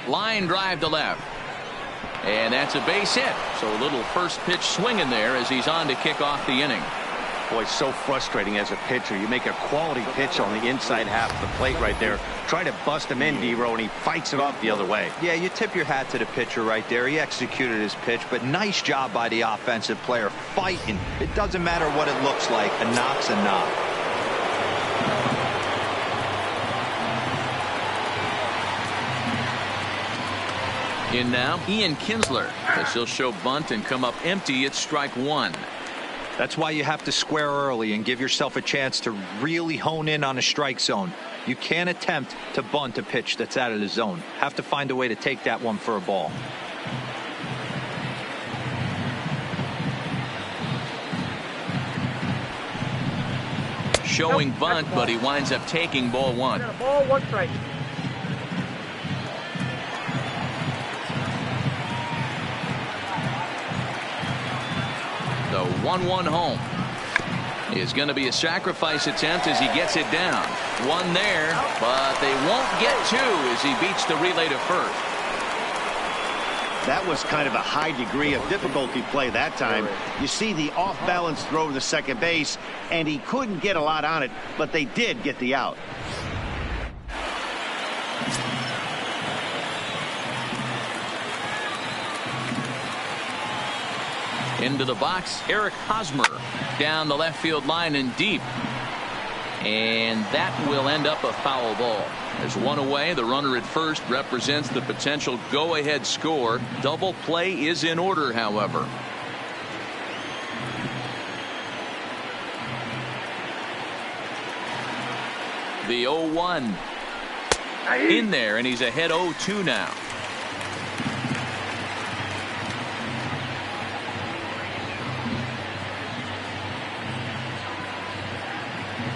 Line drive to left. And that's a base hit. So a little first pitch swing in there as he's on to kick off the inning. Boy, so frustrating as a pitcher. You make a quality pitch on the inside half of the plate right there. Try to bust him in, D-Row, and he fights it off the other way. Yeah, you tip your hat to the pitcher right there. He executed his pitch, but nice job by the offensive player fighting. It doesn't matter what it looks like. A knock's a knock. In now, Ian Kinsler, as he'll show bunt and come up empty at strike one. That's why you have to square early and give yourself a chance to really hone in on a strike zone. You can't attempt to bunt a pitch that's out of the zone. Have to find a way to take that one for a ball. Showing bunt, but he winds up taking ball one. Ball, one strike. The 1-1 home is going to be a sacrifice attempt as he gets it down. One there, but they won't get two as he beats the relay to first. That was kind of a high degree of difficulty play that time. You see the off-balance throw to second base, and he couldn't get a lot on it, but they did get the out. Into the box, Eric Hosmer down the left field line and deep. And that will end up a foul ball. There's one away. The runner at first represents the potential go-ahead score. Double play is in order, however. The 0-1 in there, and he's ahead 0-2 now.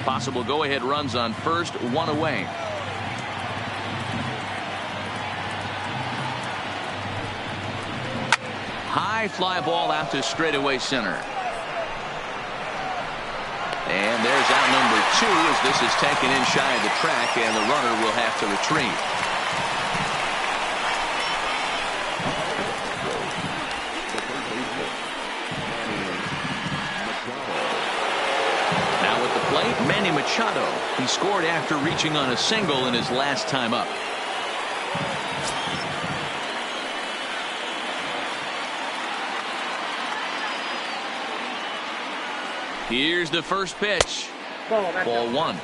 Possible go-ahead runs on first, one away. High fly ball out to straightaway center. And there's out number two as this is taken in shy of the track, and the runner will have to retreat. Manny Machado. He scored after reaching on a single in his last time up. Here's the first pitch. Ball one.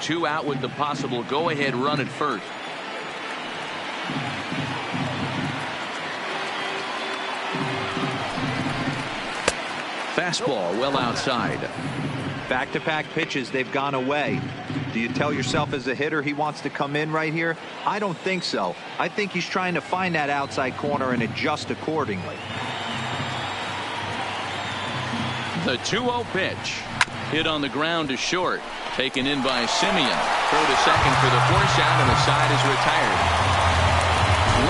Two out with the possible go-ahead run at first. Fastball well outside. Back-to-back pitches, they've gone away. Do you tell yourself as a hitter he wants to come in right here? I don't think so. I think he's trying to find that outside corner and adjust accordingly. The 2-0 pitch. Hit on the ground to short. Taken in by Simeon. Throw to second for the force out, and the side is retired.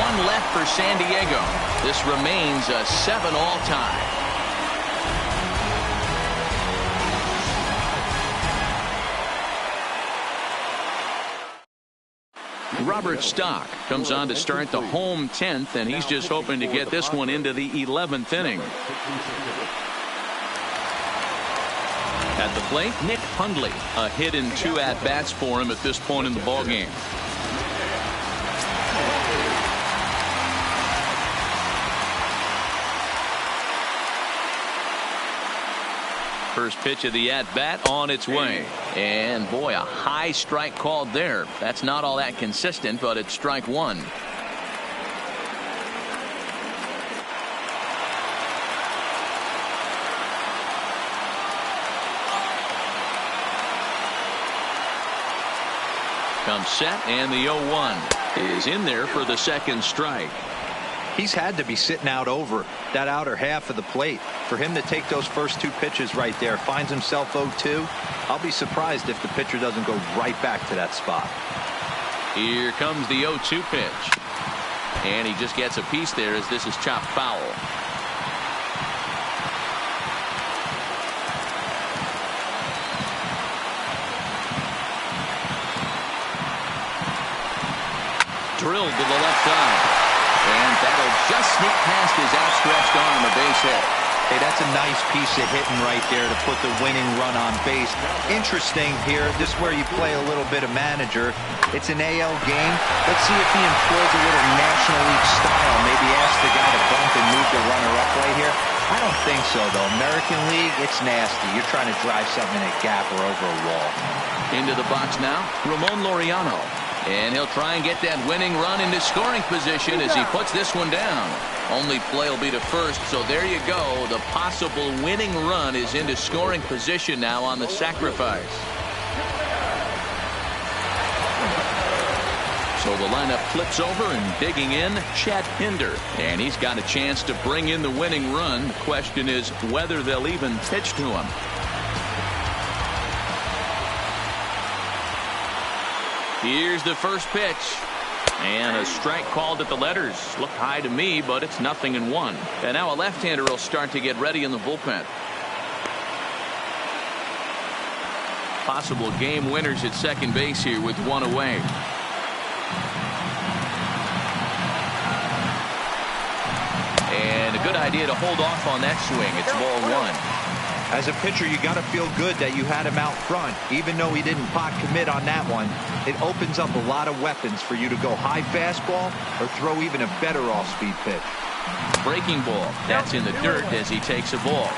One left for San Diego. This remains a 7-all tie. Robert Stock comes on to start the home 10th, and he's just hoping to get this one into the 11th inning. At the plate, Nick Hundley. A hit in 2 at-bats for him at this point in the ballgame. First pitch of the at-bat on its way. And boy, a high strike called there. That's not all that consistent, but it's strike one. Comes set, and the 0-1 is in there for the second strike. He's had to be sitting out over that outer half of the plate. For him to take those first 2 pitches right there, finds himself 0-2. I'll be surprised if the pitcher doesn't go right back to that spot. Here comes the 0-2 pitch. And he just gets a piece there as this is chopped foul. Drilled to the left side. And that'll just sneak past his outstretched arm, a base hit. Hey, that's a nice piece of hitting right there to put the winning run on base. Interesting here, this is where you play a little bit of manager. It's an AL game. Let's see if he employs a little National League style. Maybe ask the guy to bump and move the runner up right here. I don't think so, though. American League, it's nasty. You're trying to drive something in a gap or over a wall. Into the box now, Ramon Laureano. And he'll try and get that winning run into scoring position as he puts this one down. Only play will be to first, so there you go. The possible winning run is into scoring position now on the sacrifice. So the lineup flips over and digging in, Chad Pinder. And he's got a chance to bring in the winning run. The question is whether they'll even pitch to him. Here's the first pitch. And a strike called at the letters. Looked high to me, but it's 0-1. And now a left-hander will start to get ready in the bullpen. Possible game winners at second base here with one away. And a good idea to hold off on that swing. It's ball one. As a pitcher, you got to feel good that you had him out front. Even though he didn't pot commit on that one, it opens up a lot of weapons for you to go high fastball or throw even a better off-speed pitch. Breaking ball. That's in the dirt as he takes a ball.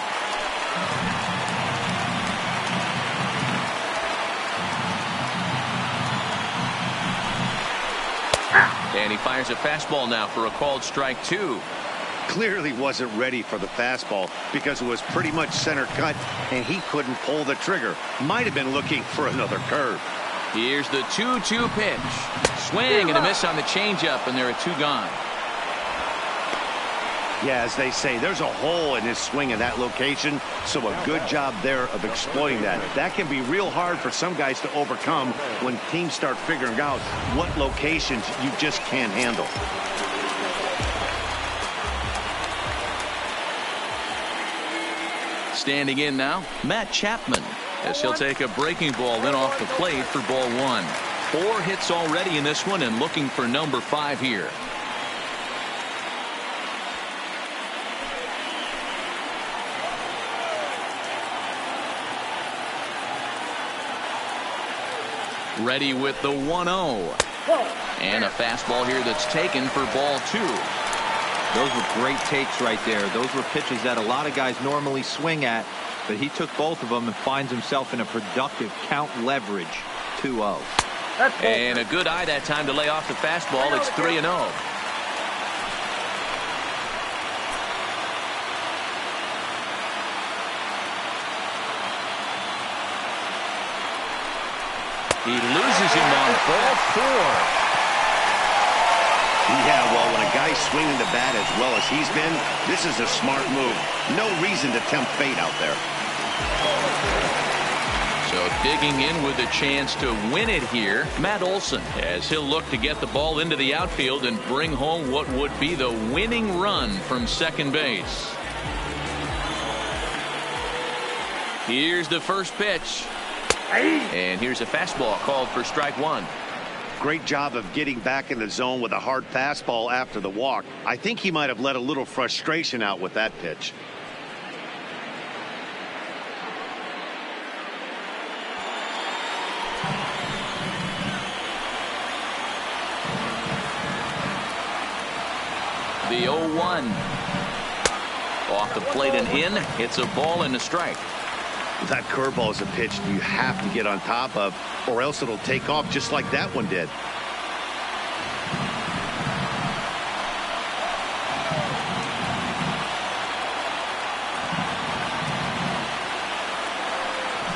And he fires a fastball now for a called strike two. Clearly wasn't ready for the fastball because it was pretty much center cut and he couldn't pull the trigger. Might have been looking for another curve. Here's the 2-2 pitch. Swing and a miss on the changeup, and there are two gone. Yeah, as they say, there's a hole in his swing in that location, so a good job there of exploiting that. That can be real hard for some guys to overcome when teams start figuring out what locations you just can't handle. Standing in now, Matt Chapman, as he'll take a breaking ball in off the plate for ball one. 4 hits already in this one and looking for number 5 here. Ready with the 1-0. And a fastball here that's taken for ball 2. Those were great takes right there. Those were pitches that a lot of guys normally swing at, but he took both of them and finds himself in a productive count leverage 2-0. And a good eye that time to lay off the fastball. It's 3-0. He loses him on ball 4. Yeah, well, when a guy's swinging the bat as well as he's been, this is a smart move. No reason to tempt fate out there. So digging in with a chance to win it here, Matt Olson, as he'll look to get the ball into the outfield and bring home what would be the winning run from second base. Here's the first pitch. And here's a fastball called for strike one. Great job of getting back in the zone with a hard fastball after the walk. I think he might have let a little frustration out with that pitch. The 0-1. Off the plate and in. It's a ball and a strike. That curveball is a pitch you have to get on top of, or else it'll take off just like that one did.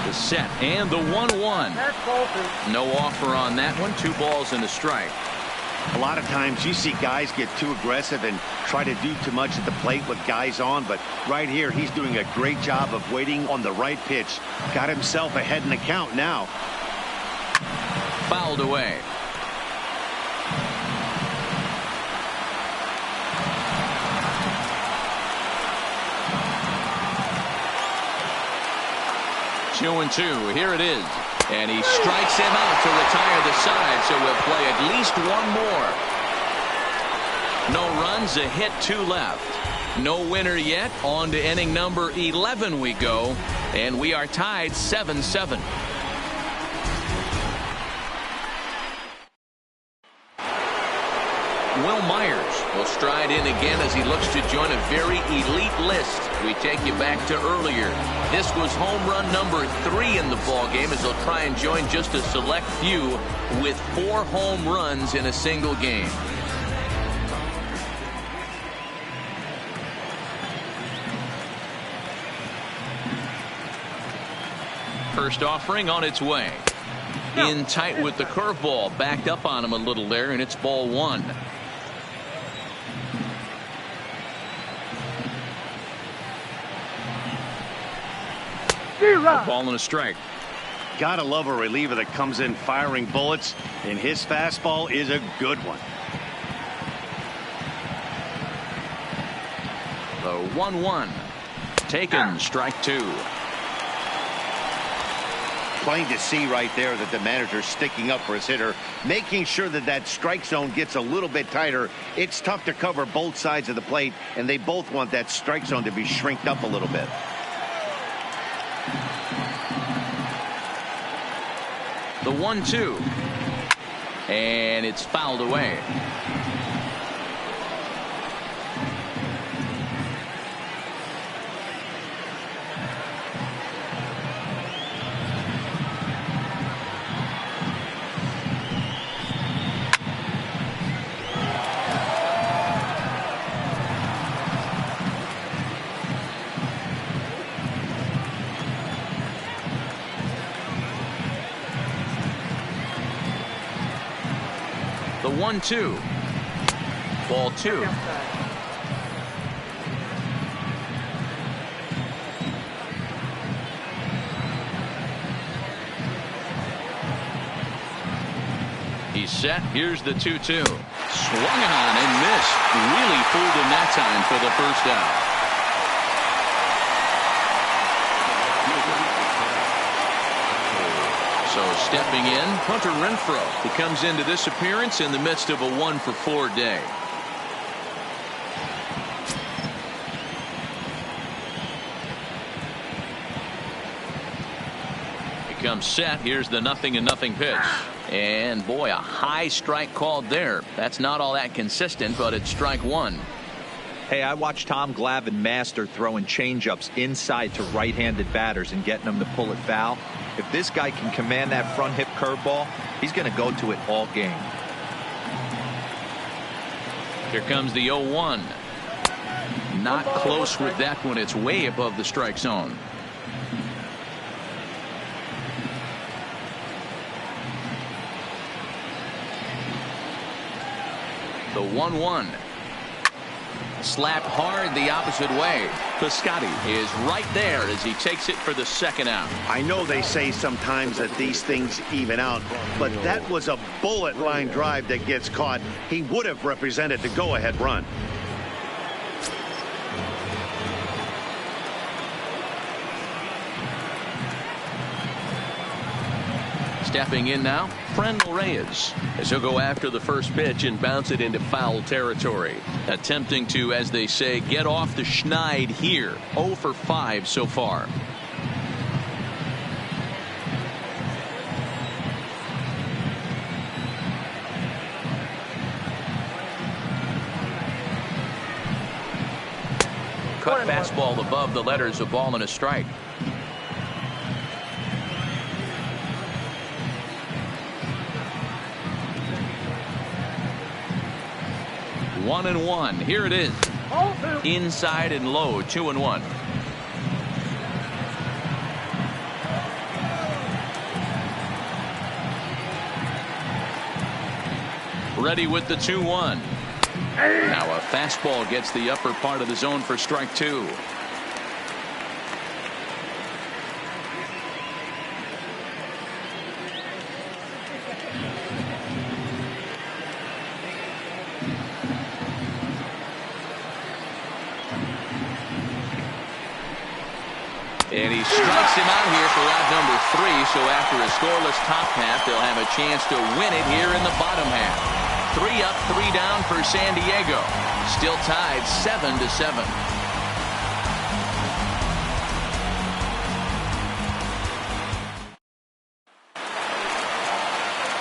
The set and the 1-1. No offer on that one. 2 balls and a strike. A lot of times you see guys get too aggressive and try to do too much at the plate with guys on, but right here he's doing a great job of waiting on the right pitch. Got himself ahead in the count now. Fouled away. Two and two. Here it is. And he strikes him out to retire the side, so we'll play at least one more. No runs, a hit, 2 left. No winner yet. On to inning number 11 we go, and we are tied 7-7. Will Myers will stride in again as he looks to join a very elite list. We take you back to earlier. This was home run number 3 in the ball game as he'll try and join just a select few with 4 home runs in a single game. First offering on its way. In tight with the curveball, backed up on him a little there, and it's ball 1. A ball and a strike. Gotta love a reliever that comes in firing bullets, and his fastball is a good one. The 1-1. Taken, strike 2. Plain to see right there that the manager's sticking up for his hitter, making sure that that strike zone gets a little bit tighter. It's tough to cover both sides of the plate, and they both want that strike zone to be shrinked up a little bit. The 1-2. And it's fouled away. The 1-2. Ball 2. He's set. Here's the 2-2. Swung on and missed. Really fooled him that time for the first out. So stepping in, Hunter Renfroe, who comes into this appearance in the midst of a 1-for-4 day. He comes set. Here's the 0-0 pitch. And boy, a high strike called there. That's not all that consistent, but it's strike 1. Hey, I watched Tom Glavine master throwing changeups inside to right-handed batters and getting them to pull it foul. If this guy can command that front hip curveball, he's going to go to it all game. Here comes the 0-1. Not close with that one. It's way above the strike zone. The 1-1. Slapped hard the opposite way. Piscotty is right there as he takes it for the second out. I know they say sometimes that these things even out, but that was a bullet line drive that gets caught. He would have represented the go-ahead run. Stepping in now, Frandl Reyes, as he'll go after the first pitch and bounce it into foul territory. Attempting to, as they say, get off the schneid here. 0 for 5 so far. Cut fastball above the letters, a ball and a strike. 1-1. Here it is. Inside and low. 2-1. Ready with the 2-1. Now a fastball gets the upper part of the zone for strike 2. And he strikes him out here for out number 3. So after a scoreless top half, they'll have a chance to win it here in the bottom half. 3 up, 3 down for San Diego. Still tied 7-7.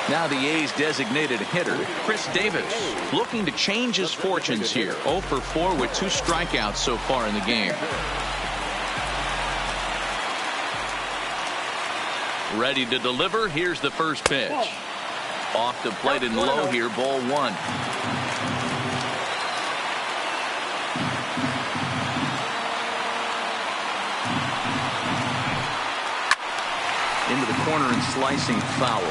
Now the A's designated hitter, Chris Davis, looking to change his fortunes here. 0 for 4 with 2 strikeouts so far in the game. Ready to deliver. Here's the first pitch. Off the plate and low here, ball 1. Into the corner and slicing foul.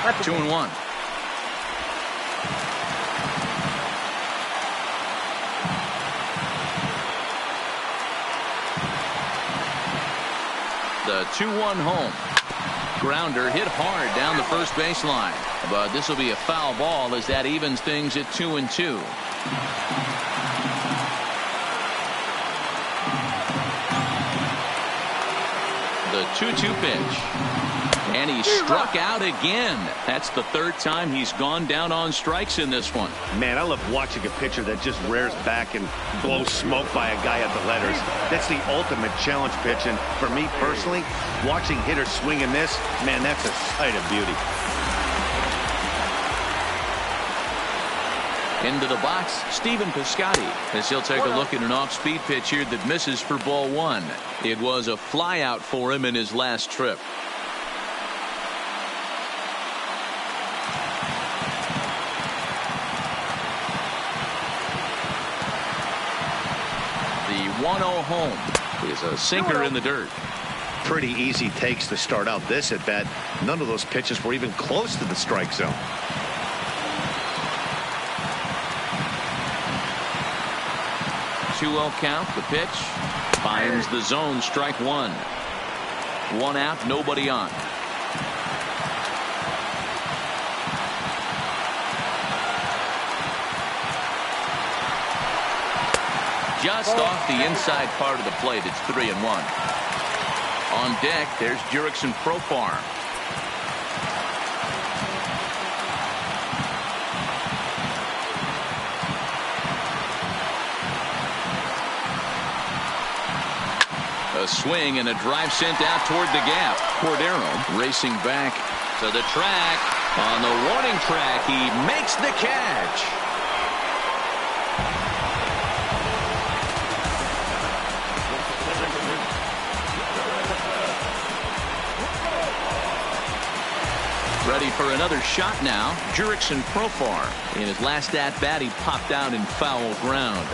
That's 2-1. The 2-1 home. Grounder hit hard down the first baseline, but this will be a foul ball as that evens things at 2-2. The 2-2 pitch. And he struck out again. That's the 3rd time he's gone down on strikes in this one. Man, I love watching a pitcher that just rears back and blows smoke by a guy at the letters. That's the ultimate challenge pitch. And for me personally, watching hitters swing and miss, man, that's a sight of beauty. Into the box, Stephen Piscotty, as he'll take a look at an off-speed pitch here that misses for ball 1. It was a flyout for him in his last trip. The 1-0 home is a sinker in the dirt. Pretty easy takes to start out this at bat. None of those pitches were even close to the strike zone. Two-0 count. The pitch finds the zone. Strike 1. 1 out, nobody on. Just off the inside part of the plate. It's 3-1. On deck, there's Jurickson Profar. A swing and a drive sent out toward the gap. Cordero racing back to the track. On the warning track, he makes the catch. Ready for another shot now. Jurickson Profar. In his last at-bat, he popped out in foul ground.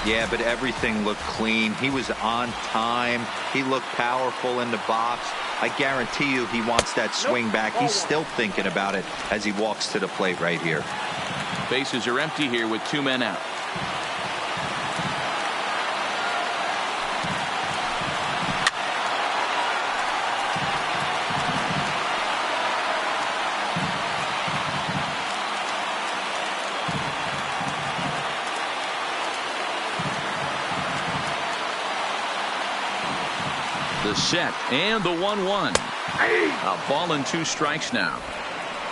Yeah, but everything looked clean. He was on time. He looked powerful in the box. I guarantee you he wants that swing back. He's still thinking about it as he walks to the plate right here. Bases are empty here with 2 men out. The set and the 1-1. A ball and 2 strikes now.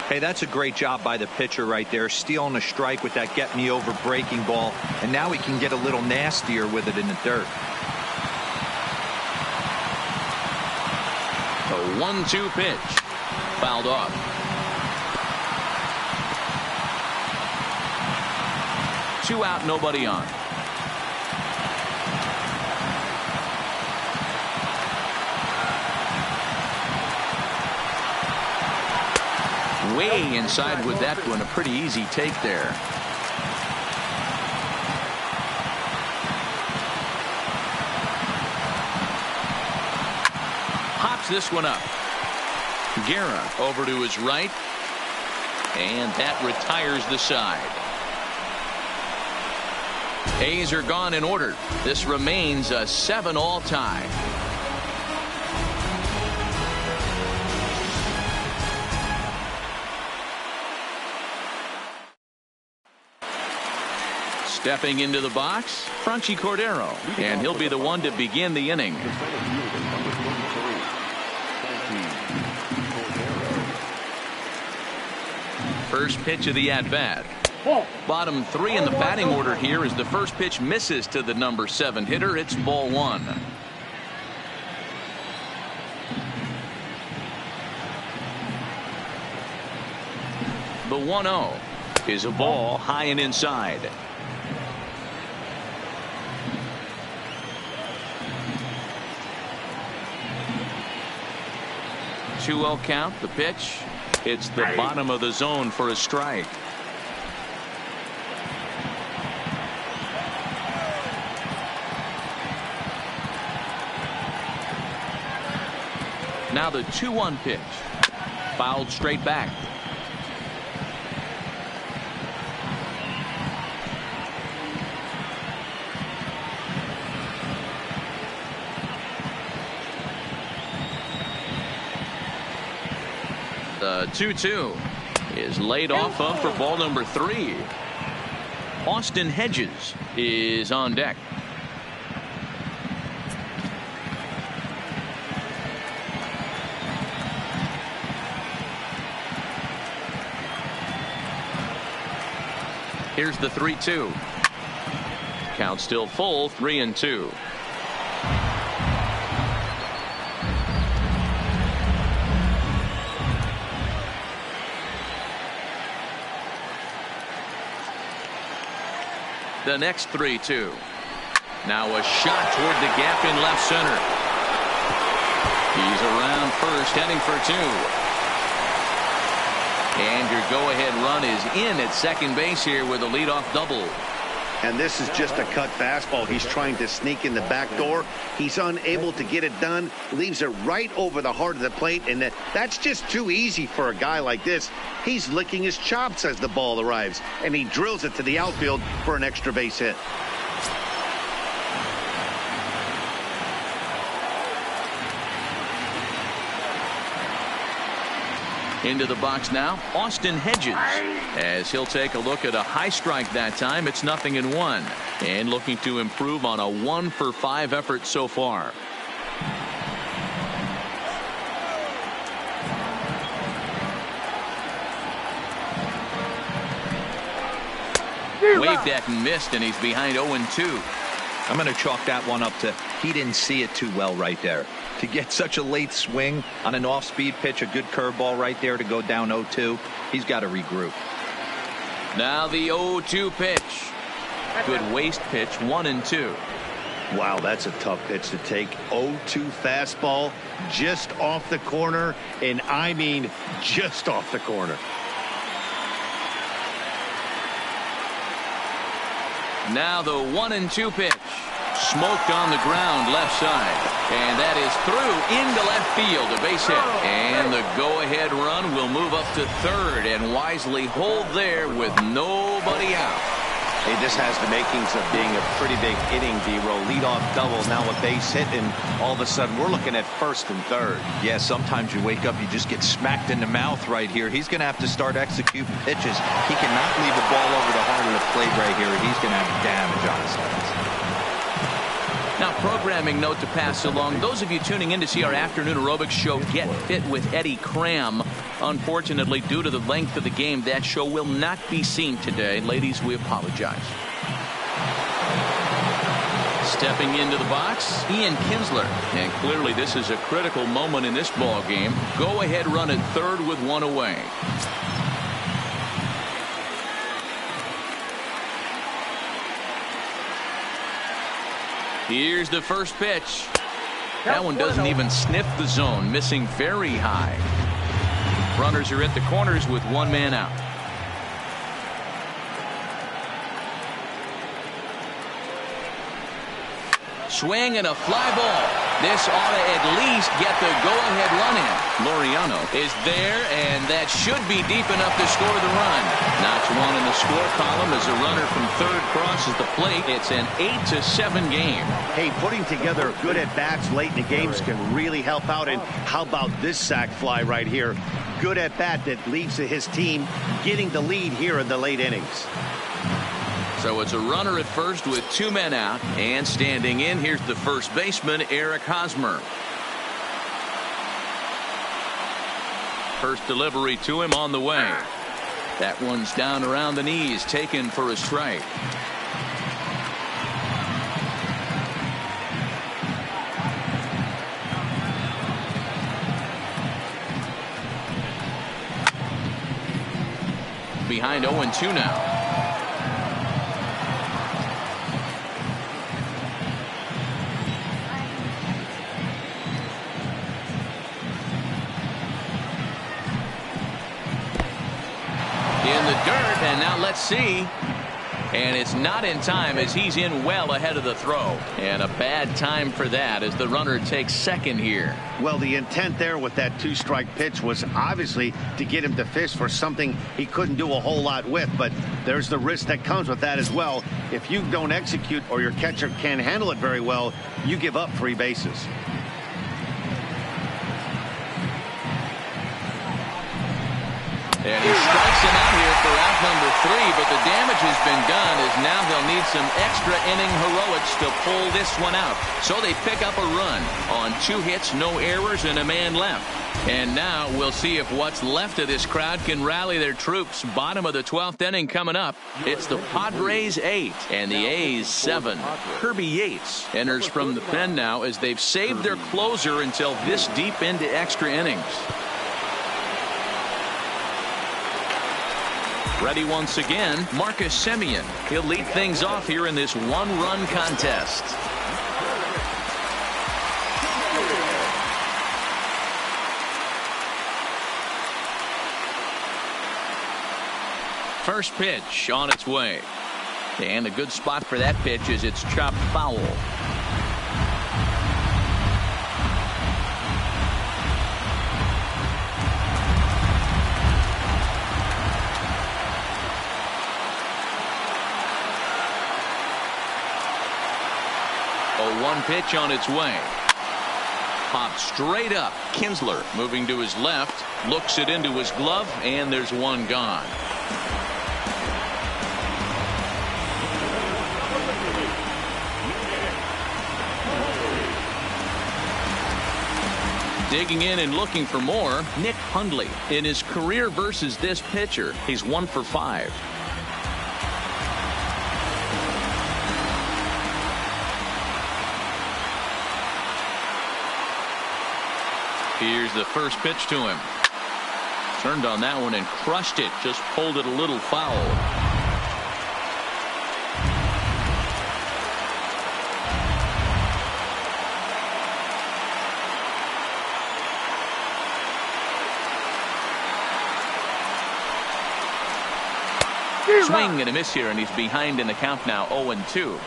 Hey, that's a great job by the pitcher right there, stealing a strike with that get me over breaking ball, and now he can get a little nastier with it in the dirt. The 1-2 pitch fouled off. Two out, nobody on. Way inside with that one. A pretty easy take there. Hops this one up. Guerra over to his right. And that retires the side. A's are gone in order. This remains a 7-all tie. Stepping into the box, Franchy Cordero, and he'll be the one to begin the inning. First pitch of the at-bat. Bottom three in the batting order here as the first pitch misses to the number 7 hitter. It's ball 1. The 1-0 is a ball high and inside. Two-0 count. The pitch. It's the bottom of the zone for a strike. Now the 2-1 pitch. Fouled straight back. The 2-2 is laid off of for ball number 3. Austin Hedges is on deck. Here's the 3-2. Count still full, 3-2. The next 3-2. Now a shot toward the gap in left center. He's around first, heading for 2. And your go-ahead run is in at second base here with a leadoff double. And this is just a cut fastball. He's trying to sneak in the back door. He's unable to get it done. Leaves it right over the heart of the plate. And that's just too easy for a guy like this. He's licking his chops as the ball arrives. And he drills it to the outfield for an extra base hit. Into the box now, Austin Hedges, as he'll take a look at a high strike that time. It's 0-1, and looking to improve on a 1-for-5 effort so far. Waved at and missed, and he's behind 0-2. I'm going to chalk that one up to he didn't see it too well right there. To get such a late swing on an off-speed pitch, a good curveball right there to go down 0-2, he's got to regroup. Now the 0-2 pitch. Good waste pitch, 1-2. Wow, that's a tough pitch to take. 0-2 fastball just off the corner, and I mean just off the corner. Now the 1-2 pitch. Smoked on the ground left side, and that is through into left field, a base hit, and the go-ahead run will move up to third and wisely hold there with nobody out. Hey, this has the makings of being a pretty big inning, D-roll. Leadoff double, now a base hit, and all of a sudden we're looking at first and third. Yeah, sometimes you wake up, you just get smacked in the mouth right here. He's going to have to start executing pitches. He cannot leave a ball over the heart of the plate right here. He's going to have damage on his hands. Now, programming note to pass along. Those of you tuning in to see our afternoon aerobics show, Get Fit with Eddie Cram. Unfortunately, due to the length of the game, that show will not be seen today. Ladies, we apologize. Stepping into the box, Ian Kinsler. And clearly this is a critical moment in this ball game. Go ahead run at third with one away. Here's the first pitch. That one doesn't even sniff the zone, missing very high. Runners are at the corners with one man out. Swing and a fly ball. This ought to at least get the go-ahead run in. Laureano is there, and that should be deep enough to score the run. Knocks one in the score column as a runner from third crosses the plate. It's an 8-7 game. Hey, putting together good at-bats late in the games can really help out. And how about this sac fly right here? Good at-bat that leads to his team getting the lead here in the late innings. So it's a runner at first with 2 men out, and standing in, here's the first baseman, Eric Hosmer. First delivery to him on the way. That one's down around the knees, taken for a strike. Behind 0-2 now. In the dirt, and now let's see. And it's not in time as he's in well ahead of the throw. And a bad time for that as the runner takes second here. Well, the intent there with that 2-strike pitch was obviously to get him to fish for something he couldn't do a whole lot with. But there's the risk that comes with that as well. If you don't execute or your catcher can't handle it very well, you give up 3 bases. And he strikes him out here for out number 3, but the damage has been done as now they'll need some extra inning heroics to pull this one out. So they pick up a run on 2 hits, no errors, and a man left. And now we'll see if what's left of this crowd can rally their troops. Bottom of the 12th inning coming up. It's the Padres 8 and the A's 7. Kirby Yates enters from the pen now as they've saved their closer until this deep into extra innings. Ready once again, Marcus Semien. He'll lead things off here in this 1-run contest. First pitch on its way. And a good spot for that pitch is it's chopped foul. A 1 pitch on its way. Popped straight up. Kinsler moving to his left, looks it into his glove, and there's 1 gone. Digging in and looking for more, Nick Hundley. In his career versus this pitcher, he's 1 for 5. Here's the first pitch to him. Turned on that one and crushed it. Just pulled it a little foul. Swing and a miss here, and he's behind in the count now, 0-2.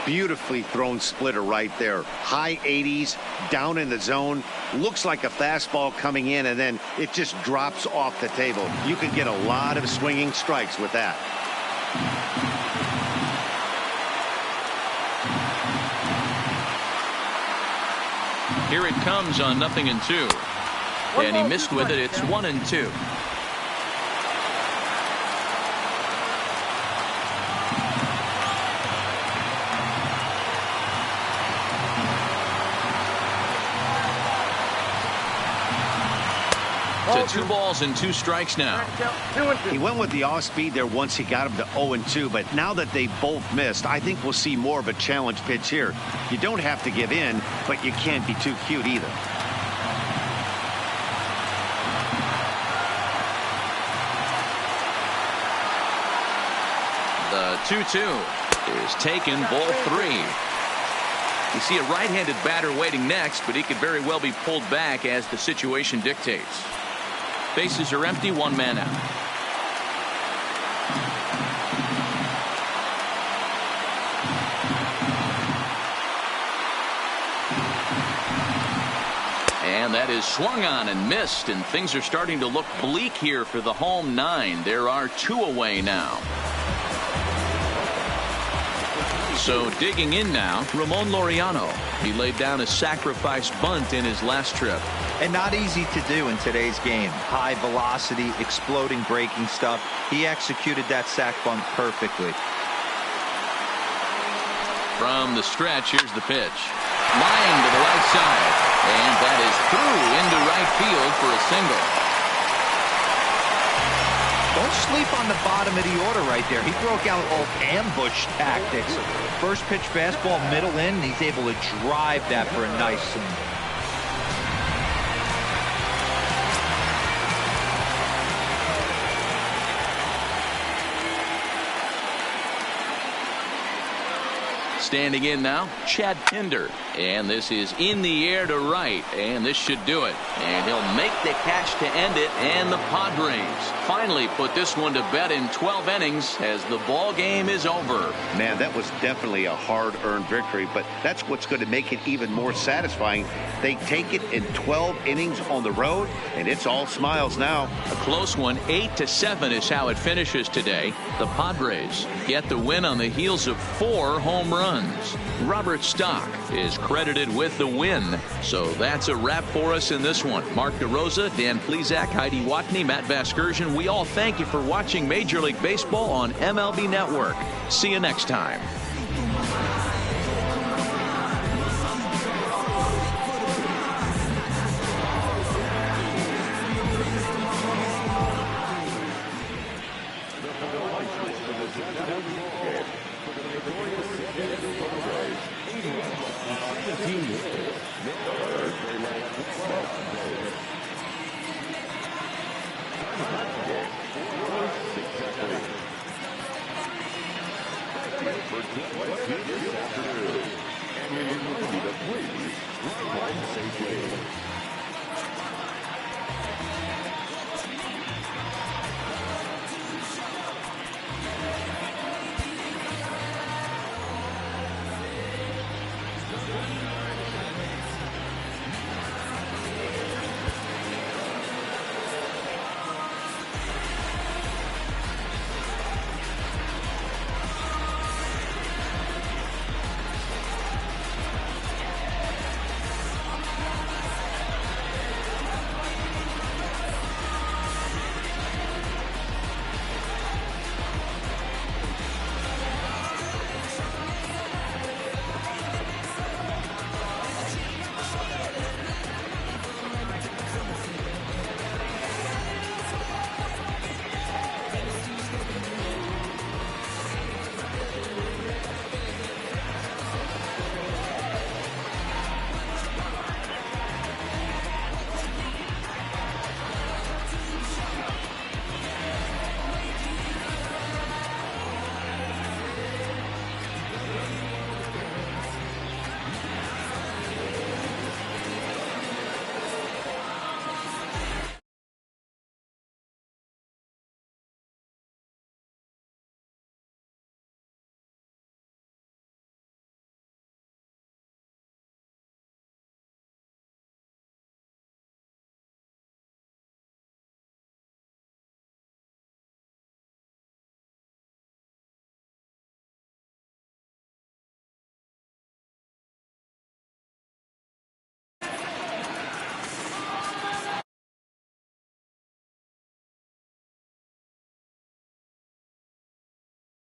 Beautifully thrown splitter right there. High 80s, down in the zone. Looks like a fastball coming in, and then it just drops off the table. You can get a lot of swinging strikes with that. Here it comes on 0-2. And he missed with it. It's 1-2. To 2 balls and 2 strikes now. He went with the off speed there once he got him to 0-2, but now that they both missed, I think we'll see more of a challenge pitch here. You don't have to give in, but you can't be too cute either. The 2-2 is taken, ball 3. You see a right-handed batter waiting next, but he could very well be pulled back as the situation dictates. Bases are empty, 1 man out. And that is swung on and missed, and things are starting to look bleak here for the home 9. There are 2 away now. So digging in now, Ramon Laureano. He laid down a sacrifice bunt in his last trip. And not easy to do in today's game. High velocity, exploding breaking stuff. He executed that sac bunt perfectly. From the stretch, here's the pitch. Line to the right side. And that is through into right field for a single. Don't sleep on the bottom of the order right there. He broke out old ambush tactics. First pitch fastball, middle in, and he's able to drive that for a nice single. Standing in now, Chad Pinder. And this is in the air to right. And this should do it. And he'll make the catch to end it. And the Padres finally put this one to bed in 12 innings as the ball game is over. Man, that was definitely a hard-earned victory, but that's what's going to make it even more satisfying. They take it in 12 innings on the road, and it's all smiles now. A close one, 8-7 is how it finishes today. The Padres get the win on the heels of 4 home runs. Robert Stock is credited with the win. So that's a wrap for us in this one. Mark DeRosa, Dan Plesac, Heidi Watney, Matt Vasgersian. We all thank you for watching Major League Baseball on MLB Network. See you next time. And we remind you to please ride home safely.